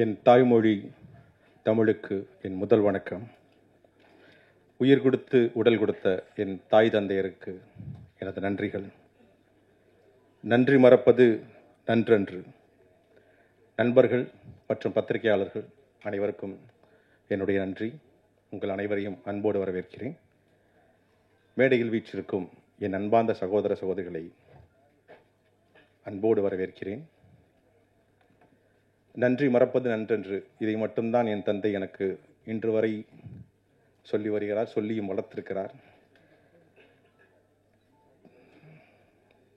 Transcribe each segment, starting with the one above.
என் தாய்மொழி தமிழுக்கு என் முதல் வணக்கம். உயிர் கொடுத்து உடல் கொடுத்த என் தாய் தந்தையருக்கு எனது நன்றிகள். நன்றி மறப்பது நன்றன்று. நண்பர்கள் மற்றும் பத்திரிகையாளர்கள் அனைவருக்கும் என்னுடைய நன்றி. உங்கள் அனைவரையும் அன்போடு வரவேற்கிறேன். மேடையில் வீற்றிருக்கும் என் அன்பார்ந்த சகோதர சகோதரிகளை அன்போடு வரவேற்கிறேன். நன்றி மறப்பது நன்றன்று. இதை மட்டும்தான் என் தந்தை எனக்கு இன்று வரை சொல்லி வருகிறார், சொல்லியும் வளர்த்திருக்கிறார்.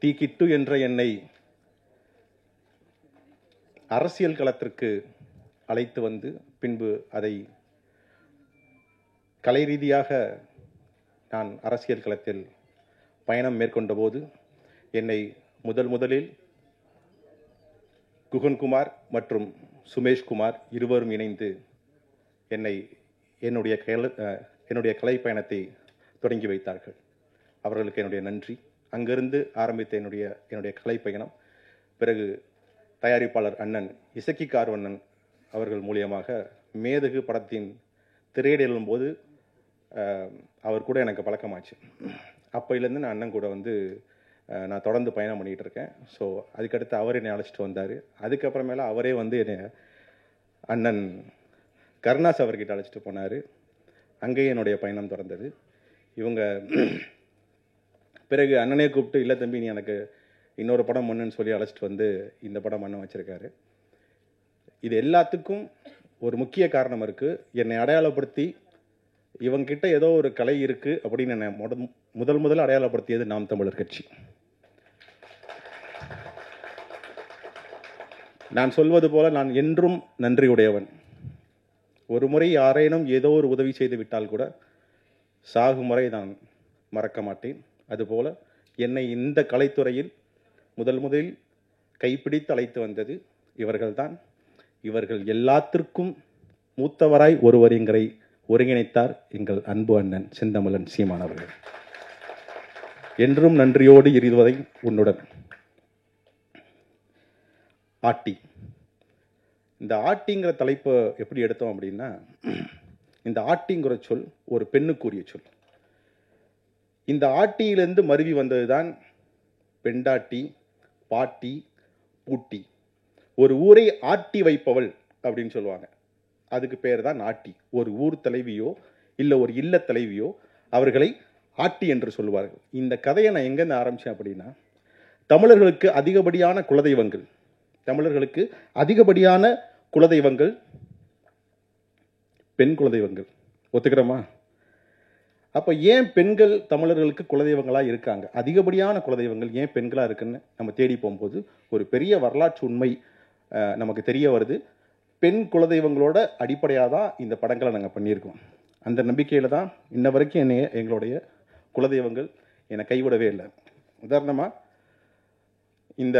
தீக்கிட்டு என்ற என்னை அரசியல் களத்திற்கு அழைத்து வந்து பின்பு அதை கலை ரீதியாக நான் அரசியல் களத்தில் பயணம் மேற்கொண்ட போது என்னை முதலில் குகன்குமார் மற்றும் சுமேஷ்குமார் இருவரும் இணைந்து என்னுடைய கலை பயணத்தை தொடங்கி வைத்தார்கள். அவர்களுக்கு என்னுடைய நன்றி. அங்கிருந்து ஆரம்பித்த என்னுடைய கலை பயணம் பிறகு தயாரிப்பாளர் அண்ணன் இசக்கி கார்வண்ணன் அவர்கள் மூலியமாக மேதகு படத்தின் திரையிடலும் போது அவர் கூட எனக்கு பழக்கமாச்சு. அப்போயிலேருந்து நான் அண்ணன் கூட நான் தொடர்ந்து பயணம் பண்ணிகிட்டு இருக்கேன். ஸோ அதுக்கடுத்து அவர் என்னை அழைச்சிட்டு வந்தார். அதுக்கப்புறமேல அவரே என்னை அண்ணன் கருணாஸ் அவர்கிட்ட அழைச்சிட்டு போனார். அங்கேயும் என்னுடைய பயணம் தொடர்ந்தது. இவங்க பிறகு அண்ணனே கூப்பிட்டு, இல்லை தம்பி நீ எனக்கு இன்னொரு படம் பண்ணுன்னு சொல்லி அழைச்சிட்டு வந்து இந்த படம் பண்ண வச்சுருக்காரு. இது எல்லாத்துக்கும் ஒரு முக்கிய காரணம் இருக்குது. என்னை அடையாளப்படுத்தி இவங்கிட்ட ஏதோ ஒரு கலை இருக்குது அப்படின்னு என்னை முதல் அடையாளப்படுத்தியது நாம் தமிழர் கட்சி. நான் சொல்வது போல நான் என்றும் நன்றியுடையவன். ஒரு முறை யாரேனும் ஏதோ ஒரு உதவி செய்து விட்டால் கூட சாகும் முறை நான் மறக்க மாட்டேன். அதுபோல என்னை இந்த கலைத்துறையில் முதலில் கைப்பிடித்து அழைத்து வந்தது இவர்கள்தான். இவர்கள் எல்லாத்திற்கும் மூத்தவராய் ஒருவர் எங்களை ஒருங்கிணைத்தார் எங்கள் அன்பு அண்ணன் செந்தமிழன் சீமான் அவர்கள். என்றும் நன்றியோடு இருவதை உன்னுடன். ஆட்டி. இந்த ஆட்டிங்கிற தலைப்பை எப்படி எடுத்தோம் அப்படின்னா, இந்த ஆட்டிங்கிற சொல் ஒரு பெண்ணுக்குரிய சொல். இந்த ஆட்டியிலிருந்து மருவி வந்ததுதான் பெண்டாட்டி, பாட்டி, பூட்டி. ஒரு ஊரை ஆட்டி வைப்பவள் அப்படின்னு சொல்லுவாங்க. அதுக்கு பேர் தான் ஆட்டி. ஒரு ஊர் தலைவியோ இல்லை ஒரு இல்ல தலைவியோ அவர்களை ஆட்டி என்று சொல்லுவார்கள். இந்த கதையை நான் எங்கேருந்து ஆரம்பித்தேன் அப்படின்னா, தமிழர்களுக்கு அதிகப்படியான குலதெய்வங்கள் பெண் குலதெய்வங்கள். ஒத்துக்கிறோமா? அப்போ ஏன் பெண்கள் தமிழர்களுக்கு குலதெய்வங்களாக இருக்காங்க? அதிகப்படியான குலதெய்வங்கள் ஏன் பெண்களாக இருக்குன்னு நம்ம தேடி போகும்போது ஒரு பெரிய வரலாற்று உண்மை நமக்கு தெரிய வருது. பெண் குலதெய்வங்களோட அடிப்படையாக தான் இந்த படங்களை நாங்கள் பண்ணியிருக்கோம். அந்த நம்பிக்கையில் தான் இன்ன வரைக்கும் எங்களுடைய குலதெய்வங்கள் என்னை கைவிடவே இல்லை. உதாரணமாக இந்த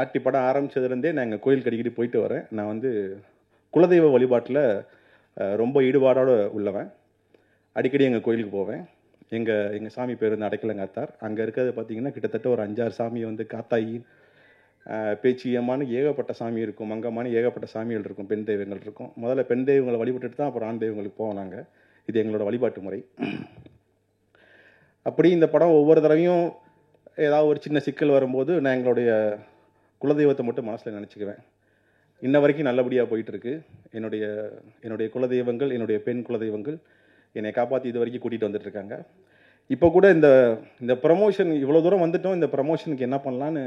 ஆட்டி படம் ஆரம்பித்ததுலேருந்தே நான் எங்கள் கோயிலுக்கு அடிக்கடி போயிட்டு வரேன். நான் குலதெய்வ வழிபாட்டில் ரொம்ப ஈடுபாடோடு உள்ளவன். அடிக்கடி எங்கள் கோயிலுக்கு போவேன். எங்கள் சாமி பேர் அடைக்கலங்காத்தார். அங்கே இருக்கிறது பார்த்திங்கன்னா கிட்டத்தட்ட ஒரு 5-6 சாமி காத்தாயி, பேச்சியம்மானு ஏகப்பட்ட சாமி இருக்கும், மங்கம்மானு ஏகப்பட்ட சாமிகள் இருக்கும், பெண் தெய்வங்கள் இருக்கும். முதல்ல பெண் தெய்வங்களை வழிபட்டுட்டு தான் அப்புறம் ஆண் தெய்வங்களுக்கு போவோம் நாங்கள். இது எங்களோட வழிபாட்டு முறை. அப்படி இந்த படம் ஒவ்வொரு தடவையும் ஏதாவது ஒரு சின்ன சிக்கல் வரும்போது நான் எங்களுடைய குலதெய்வத்தை மட்டும் மனசில் நினச்சிக்குவேன். இன்ன வரைக்கும் நல்லபடியாக போயிட்டுருக்கு. என்னுடைய குலதெய்வங்கள், என்னுடைய பெண் குலதெய்வங்கள் என்னை காப்பாற்றி இது வரைக்கும் கூட்டிகிட்டு வந்துட்டுருக்காங்க. இப்போ கூட இந்த ப்ரமோஷன் இவ்வளோ தூரம் வந்துட்டோம், இந்த ப்ரமோஷனுக்கு என்ன பண்ணலான்னு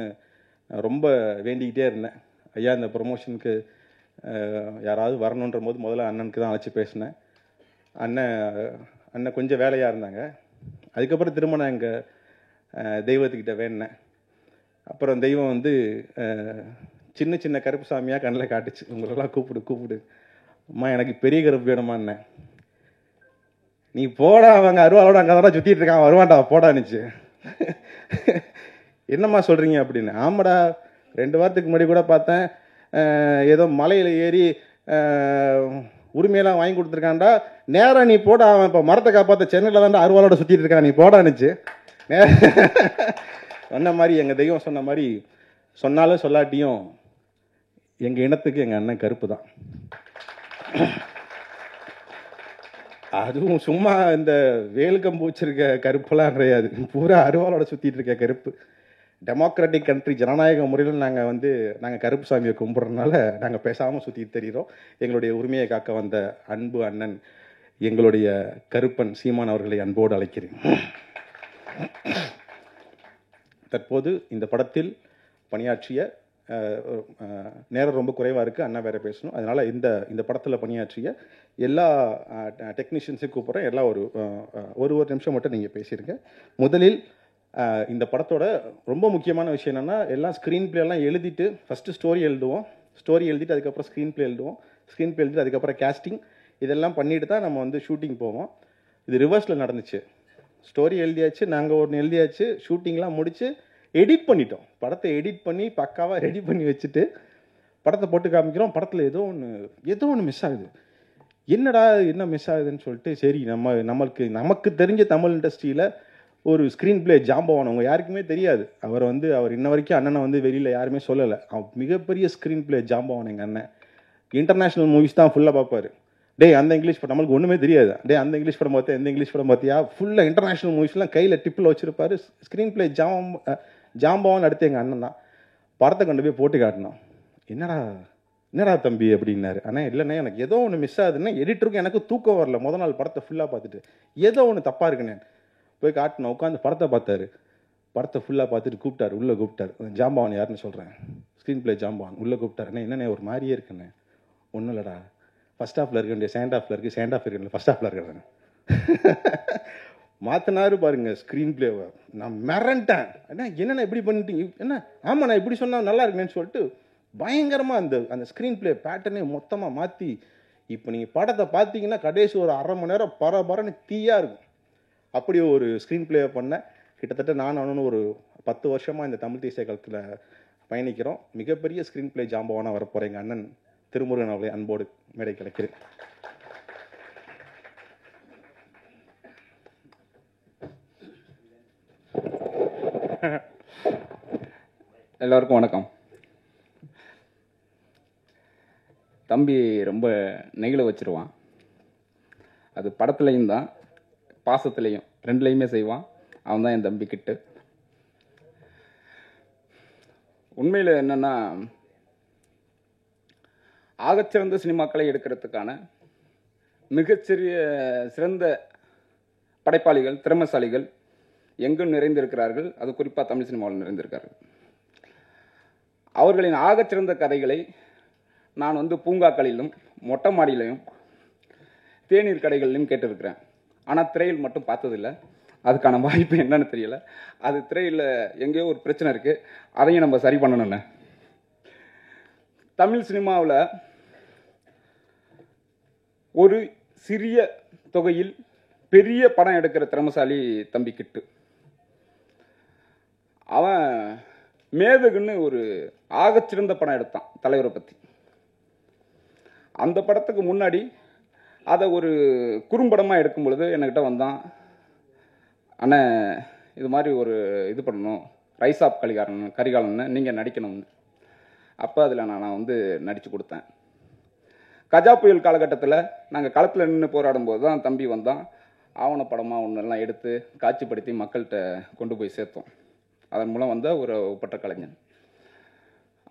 ரொம்ப வேண்டிக்கிட்டே இருந்தேன். ஐயா இந்த ப்ரமோஷனுக்கு யாராவது வரணுன்ற போது முதல்ல அண்ணனுக்கு தான் அழைச்சி பேசினேன். அண்ணன் கொஞ்சம் வேலையாக இருந்தாங்க. அதுக்கப்புறம் திரும்ப நான் எங்கள் தெய்வத்துக்கிட்ட வேண்டினேன். அப்புறம் தெய்வம் சின்ன சின்ன கருப்பு சாமியாக கண்ணில் காட்டுச்சு. உங்களெல்லாம் கூப்பிடு அம்மா எனக்கு பெரிய கருப்பு வேணுமான்னேன். நீ போடா, அவங்க அருவாளோட அங்கே தான் சுற்றிட்டு இருக்கான், வருவான்டா போடான்னுச்சு. என்னம்மா சொல்கிறீங்க அப்படின்னு. ஆமாடா 2 வாரத்துக்கு முன்னாடி கூட பார்த்தேன், ஏதோ மலையில் ஏறி உரிமையெல்லாம் வாங்கி கொடுத்துருக்கான்டா, நேராக நீ போடா, அவன் இப்போ மரத்தை காப்பாற்ற சென்னையில் தான்டா அருவாளோட சுற்றிட்டு இருக்கான், நீ போடான்னுச்சு. சொன்ன மாதிரி எங்கள் தெய்வம் சொன்ன மாதிரி சொன்னாலும் சொல்லாட்டியும் எங்கள் இனத்துக்கு எங்கள் அண்ணன் கருப்பு தான். அதுவும் சும்மா இந்த வேலுக்கம்பு வச்சிருக்க கருப்பெல்லாம் கிடையாது, பூரா அருவாளோட சுற்றிட்டு இருக்க கருப்பு. டெமோக்ராட்டிக் கண்ட்ரி, ஜனநாயக முறையில் நாங்கள் கருப்பு சாமியை கும்பிட்றதுனால நாங்கள் பேசாமல் சுற்றிட்டு தெரிகிறோம். எங்களுடைய உரிமையை காக்க வந்த அன்பு அண்ணன் எங்களுடைய கருப்பன் சீமான் அவர்களை அன்போடு அழைக்கிறேன். தற்போது இந்த படத்தில் பணியாற்றிய நேரம் ரொம்ப குறைவாக இருக்குது, அண்ணா வேறு பேசணும், அதனால் இந்த படத்தில் பணியாற்றிய எல்லா டெக்னீஷியன்ஸையும் கூப்பிட்றேன். எல்லாம் ஒரு நிமிஷம் மட்டும் நீங்கள் பேசிடுங்க. முதலில் இந்த படத்தோட ரொம்ப முக்கியமான விஷயம் என்னென்னா, எல்லாம் ஸ்க்ரீன் பிளேலாம் எழுதிட்டு ஃபஸ்ட்டு ஸ்டோரி எழுதிட்டு அதுக்கப்புறம் ஸ்க்ரீன் பிளே எழுதிட்டு அதுக்கப்புறம் கேஸ்டிங், இதெல்லாம் பண்ணிட்டு தான் நம்ம ஷூட்டிங் போவோம். இது ரிவர்ஸில் நடந்துச்சு. ஸ்டோரி எழுதியாச்சு, நாங்கள் ஒன்று எழுதியாச்சு, ஷூட்டிங்லாம் முடித்து எடிட் பண்ணிட்டோம். படத்தை எடிட் பண்ணி பக்காவாக ரெடி பண்ணி வச்சுட்டு படத்தை போட்டு காமிக்கிறோம். படத்தில் ஏதோ ஒன்று மிஸ் ஆகுது. என்னடா என்ன மிஸ் ஆகுதுன்னு சொல்லிட்டு, சரி நமக்கு தெரிஞ்ச தமிழ் இண்டஸ்ட்ரியில் ஒரு ஸ்க்ரீன் பிளே ஜாம்பவானவங்க யாருக்குமே தெரியாது. அவர் இன்ன வரைக்கும் அண்ணனை வெளியில் யாருமே சொல்லலை. மிகப்பெரிய ஸ்க்ரீன் பிளே ஜாம்பவான் எங்கள் அண்ணன். இன்டர்நேஷ்னல் மூவிஸ் தான் ஃபுல்லாக பார்ப்பார். அந்த இங்கிலீஷ் படம் நம்மளுக்கு ஒன்றுமே தெரியாது. அந்த இங்கிலீஷ் படம் பார்த்தியா, எந்த இங்கிலீஷ் படம் பார்த்தியா, ஃபுல்லாக இன்டர்நேஷ்னல் மூவிஸ்லாம் கையில் டிப்பில் வச்சுருப்பார். ஸ்க்ரீன் பிளே ஜாம்பவான் அடுத்து எங்கள் அண்ணன் தான். படத்தை கொண்டு போய் போட்டு காட்டினோம். என்னடா தம்பி அப்படின்னாரு. ஆனால் இல்லைண்ணே, எனக்கு ஏதோ ஒன்று மிஸ் ஆகுதுன்னா, எடிட்டருக்கும் எனக்கு தூக்கம் வரல. முதல் நாள் படத்தை ஃபுல்லாக பார்த்துட்டு ஏதோ ஒன்று தப்பாக இருக்குண்ணே. போய் காட்டினோம், உட்காந்து படத்தை பார்த்தாரு. படத்தை ஃபுல்லாக பார்த்துட்டு உள்ளே கூப்பிட்டார். ஜாம்பவான் யாருன்னு சொல்கிறேன், ஸ்க்ரீன் பிளே ஜாம்பவான். உள்ளே கூப்பிட்டார். என்னண்ணே ஒரு மாதிரியே இருக்குண்ணே. ஒன்றும் இல்லைடா, ஃபஸ்ட் ஹாஃபில் இருக்க வேண்டிய செகண்ட் ஹாஃபில் இருக்குது, செகண்ட் ஹாஃப் இருக்க ஃபஸ்ட் ஹாஃபில் இருக்கிறாங்க. மாற்றினாரு பாருங்க ஸ்க்ரீன் பிளேவை. நான் மிரண்டேன். என்னென்ன இப்படி பண்ணிட்டீங்க, என்ன ஆமாம் நான் இப்படி சொன்னால் நல்லா இருக்குன்னு சொல்லிட்டு பயங்கரமாக அந்த ஸ்க்ரீன் பிளே பேட்டர்னே மொத்தமாக மாற்றி, இப்போ நீங்கள் படத்தை பார்த்தீங்கன்னா கடைசி ஒரு அரை மணி நேரம் பரபரன்னு தீயாக இருக்கும். அப்படி ஒரு ஸ்க்ரீன் பிளேவை பண்ண கிட்டத்தட்ட நான் ஒரு 10 வருஷமாக இந்த தமிழ் தேசிய காலத்தில் பயணிக்கிறோம். மிகப்பெரிய ஸ்க்ரீன் பிளே ஜாம்பவானாக வரப்போகிற எங்கள் அண்ணன் திருமுருகன் அவர்களை அன்போடு மேடை கிடைக்கிறேன். எல்லோருக்கும் வணக்கம். தம்பி ரொம்ப நெகிழ வச்சிருவான். அது படத்துலையும் தான், பாசத்துலையும், ரெண்டுலையுமே செய்வான். அவன் தான் என் தம்பி கிட்டு. உண்மையில் என்னென்னா, ஆகச்சிறந்த சினிமாக்களை எடுக்கிறதுக்கான சிறந்த படைப்பாளிகள், திறமைசாலிகள் எங்கும் நிறைந்திருக்கிறார்கள். அது குறிப்பாக தமிழ் சினிமாவில் நிறைந்திருக்கிறார்கள். அவர்களின் ஆகச்சிறந்த கதைகளை நான் பூங்காக்களிலும் மொட்டை மாடியிலையும் தேநீர் கடைகளிலும் கேட்டிருக்கிறேன். ஆனால் திரையில் மட்டும் பார்த்ததில்லை. அதுக்கான வாய்ப்பு என்னன்னு தெரியல. அது திரையில் எங்கேயோ ஒரு பிரச்சனை இருக்குது, அதையும் நம்ம சரி பண்ணணும்னு. தமிழ் சினிமாவில் ஒரு சிறிய தொகையில் பெரிய படம் எடுக்கிற திறமைசாலி தம்பி கிட்டு. அவன் மேதகுன்னு ஒரு ஆகச்சிறந்த படம் எடுத்தான் தலைவரை பற்றி. அந்த படத்துக்கு முன்னாடி அதை ஒரு குறும்படமாக எடுக்கும் பொழுது என்கிட்ட வந்தான். அண்ணன் இது மாதிரி ஒரு இது பண்ணணும், ரைஸ் ஆப் கரிகாலன்னு நீங்கள் நடிக்கணும்னு. அப்போ அதில் நான் நடித்து கொடுத்தேன். கஜா புயல் காலகட்டத்தில் நாங்கள் களத்தில் நின்று போராடும்போது தான் தம்பி வந்தான். ஆவண படமாக ஒன்றெல்லாம் எடுத்து காட்சிப்படுத்தி மக்கள்கிட்ட கொண்டு போய் சேர்த்தோம். அதன் மூலம் ஒரு ஒப்பற்ற கலைஞன்.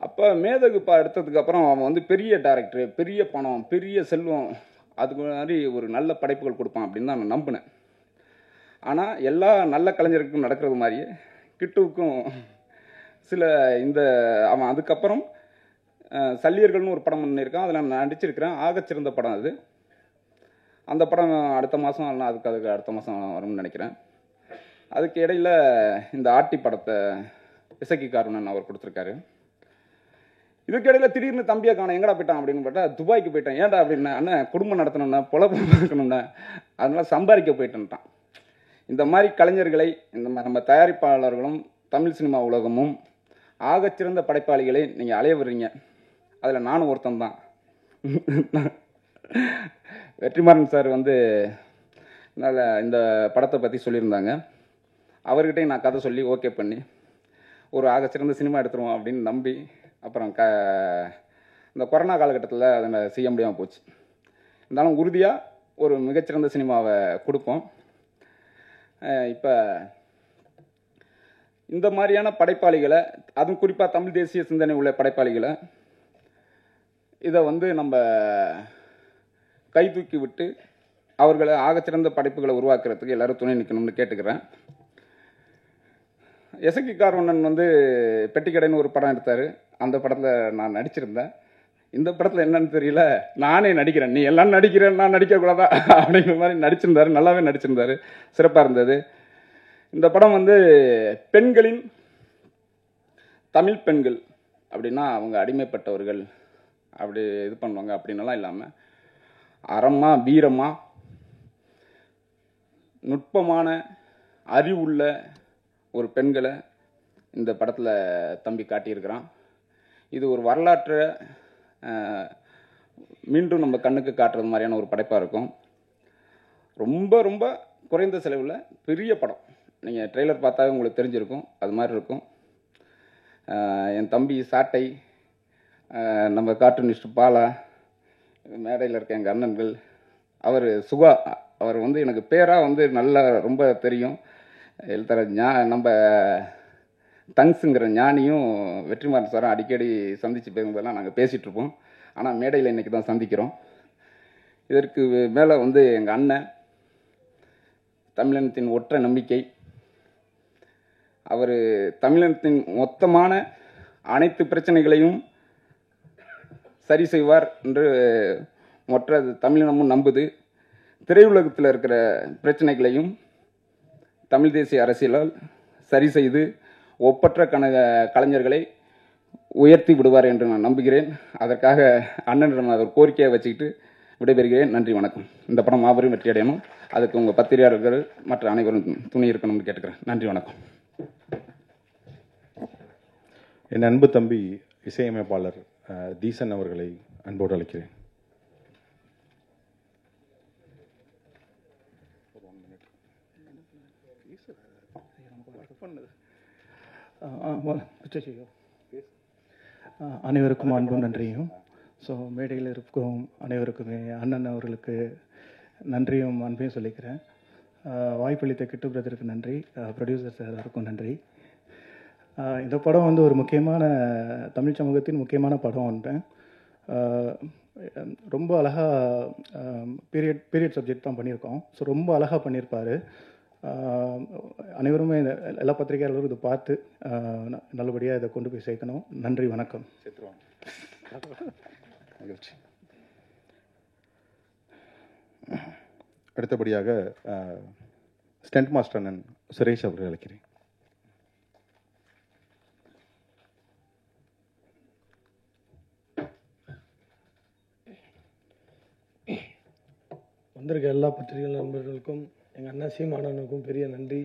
அப்போ மேதகு எடுத்ததுக்கப்புறம் அவன் பெரிய டைரக்டர், பெரிய பணம், பெரிய செல்வம், அதுக்கு மாதிரி ஒரு நல்ல படைப்புகள் கொடுப்பான் அப்படின்னு தான் நான் நம்பினேன். ஆனால் எல்லா நல்ல கலைஞருக்கும் நடக்கிறது மாதிரியே கிட்டுவுக்கும் அவன் அதுக்கப்புறம் சல்லியர்கள்னு ஒரு படம் பண்ணியிருக்கான். அதில் நான் நடிச்சிருக்கிறேன். ஆகச்சிறந்த படம் அது. அந்த படம் அடுத்த மாதம், அதுக்கு அடுத்த மாதம் வரும்னு நினைக்கிறேன். அதுக்கு இடையில் இந்த ஆட்டி படத்தை இசக்கி காருணன் அவர் கொடுத்துருக்காரு. இதுக்கு இடையில் திடீர்னு தம்பியை காண எங்கடா போயிட்டான் அப்படின்னு பார்த்தா துபாய்க்கு போயிட்டான். ஏன்டா அப்படின்னா, அண்ணன் குடும்பம் நடத்தணும்னா, பொழப்பு பார்க்கணும்னா, அதனால சம்பாதிக்க போயிட்டான்ட்டான். இந்த மாதிரி கலைஞர்களை, நம்ம தயாரிப்பாளர்களும் தமிழ் சினிமா உலகமும் ஆகச்சிறந்த படைப்பாளிகளை நீங்கள் அலைய விடுறீங்க. அதில் நானும் ஒருத்தன் தான். வெற்றிமாறன் சார் இந்த படத்தை பற்றி சொல்லியிருந்தாங்க. அவர்கிட்டையும் நான் கதை சொல்லி ஓகே பண்ணி ஒரு ஆகச்சிறந்த சினிமா எடுத்துருவோம் அப்படின்னு நம்பி அப்புறம் இந்த கொரோனா காலகட்டத்தில் அதை செய்ய முடியாமல் போச்சு. இருந்தாலும் உறுதியாக ஒரு மிகச்சிறந்த சினிமாவை கொடுப்போம். இப்போ இந்த மாதிரியான படைப்பாளிகளை, அதுவும் குறிப்பாக தமிழ் தேசிய சிந்தனை உள்ள படைப்பாளிகளை இதை வந்து நம்ம கை தூக்கி விட்டு அவர்களை ஆகச்சிறந்த படைப்புகளை உருவாக்குறதுக்கு எல்லாரும் துணை நிற்கணும்னு கேட்டுக்கிறேன். எசகி கார்வண்ணன் வந்து பெட்டிக்கடைன்னு ஒரு படம் எடுத்தார். அந்த படத்தில் நான் நடிச்சிருந்தேன். இந்த படத்தில் என்னன்னு தெரியல, நானே நடிக்கிறேன், நீ எல்லாம் நடிக்கிறேன், நான் நடிக்கக்கூடாதா அப்படிங்கிற மாதிரி நடிச்சிருந்தாரு. நல்லாவே நடிச்சிருந்தாரு, சிறப்பாக இருந்தது. இந்த படம் வந்து பெண்களின், தமிழ் பெண்கள் அப்படின்னா அவங்க அடிமைப்பட்டவர்கள் அப்படி இது பண்ணுவாங்க அப்படின்னலாம் இல்லாமல், அறமாக வீரமாக நுட்பமான அறிவுள்ள ஒரு பெண்களை இந்த படத்தில் தம்பி காட்டியிருக்கிறான். இது ஒரு வரலாற்றை மீண்டும் நம்ம கண்ணுக்கு காட்டுறது மாதிரியான ஒரு படைப்பாக இருக்கும். ரொம்ப ரொம்ப குறைந்த செலவில் பெரிய படம். நீங்கள் ட்ரெய்லர் பார்த்தாவே உங்களுக்கு தெரிஞ்சிருக்கும், அது மாதிரி இருக்கும். என் தம்பி சாட்டை, நம்ம கார்ட்டூனிஸ்ட் பாலா, மேடையில் இருக்க எங்கள் அண்ணன்கள், அவர் சுகா, அவர் வந்து எனக்கு பேராக வந்து நல்லா ரொம்ப தெரியும். எழுத்தர் நம்ம தங்ஸுங்கிற ஞானியும் வெற்றிமாறன் சாரும் அடிக்கடி சந்தித்து பேசும்போதெல்லாம் நாங்கள் பேசிகிட்ருப்போம். ஆனால் மேடையில் இன்றைக்கி தான் சந்திக்கிறோம். இதற்கு மேலே வந்து எங்கள் அண்ணன், தமிழினத்தின் ஒற்றை நம்பிக்கை, அவர் தமிழினத்தின் மொத்தமான அனைத்து பிரச்சனைகளையும் சரி செய்வார் என்று மொற்ற தமிழினமும் நம்புது. திரையுலகத்தில் இருக்கிற பிரச்சனைகளையும் தமிழ் தேசிய அரசியலால் சரி செய்து ஒப்பற்ற கலைஞர்களை உயர்த்தி விடுவார் என்று நான் நம்புகிறேன். அதற்காக அண்ணனிடம் நான் ஒரு கோரிக்கையை வச்சுக்கிட்டு விடைபெறுகிறேன். நன்றி, வணக்கம். இந்த படம் மாபெரும் வெற்றி அடையணும், அதுக்கு உங்கள் பத்திரிகையாளர்கள் மற்ற அனைவரும் துணை இருக்கணும்னு கேட்டுக்கிறேன். நன்றி, வணக்கம். என் அன்பு தம்பி இசையமைப்பாளர் தீசன் அவர்களை அன்போடு அழைக்கிறேன். அனைவருக்கும் அன்பும் நன்றியும். ஸோ மேடையில் இருக்கும் அனைவருக்குமே அண்ணன் அவர்களுக்கு நன்றியும் அன்பையும் சொல்லிக்கிறேன். வாய்ப்பளித்த கிட்டு பிரதருக்கு நன்றி, ப்ரொடியூசர் சார் எல்லாருக்கும் நன்றி. இந்த படம் வந்து ஒரு முக்கியமான தமிழ் சமூகத்தின் முக்கியமான படம் ஒன்றேன். ரொம்ப அழகாக பீரியட் சப்ஜெக்ட் தான் பண்ணியிருக்கோம். ஸோ ரொம்ப அழகாக பண்ணியிருப்பார். அனைவருமே எல்லா பத்திரிகையாளரும் இதை பார்த்து நல்லபடியாக இதை கொண்டு போய் சேர்க்கணும். நன்றி, வணக்கம். அடுத்தபடியாக ஸ்டண்ட் மாஸ்டர் அண்ணன் சுரேஷ் அவர்கள் அழைக்கிறேன். வந்திருக்க எல்லா பத்திரிகை நண்பர்களுக்கும், எங்கள் அண்ணா சீமானனுக்கும் பெரிய நன்றி.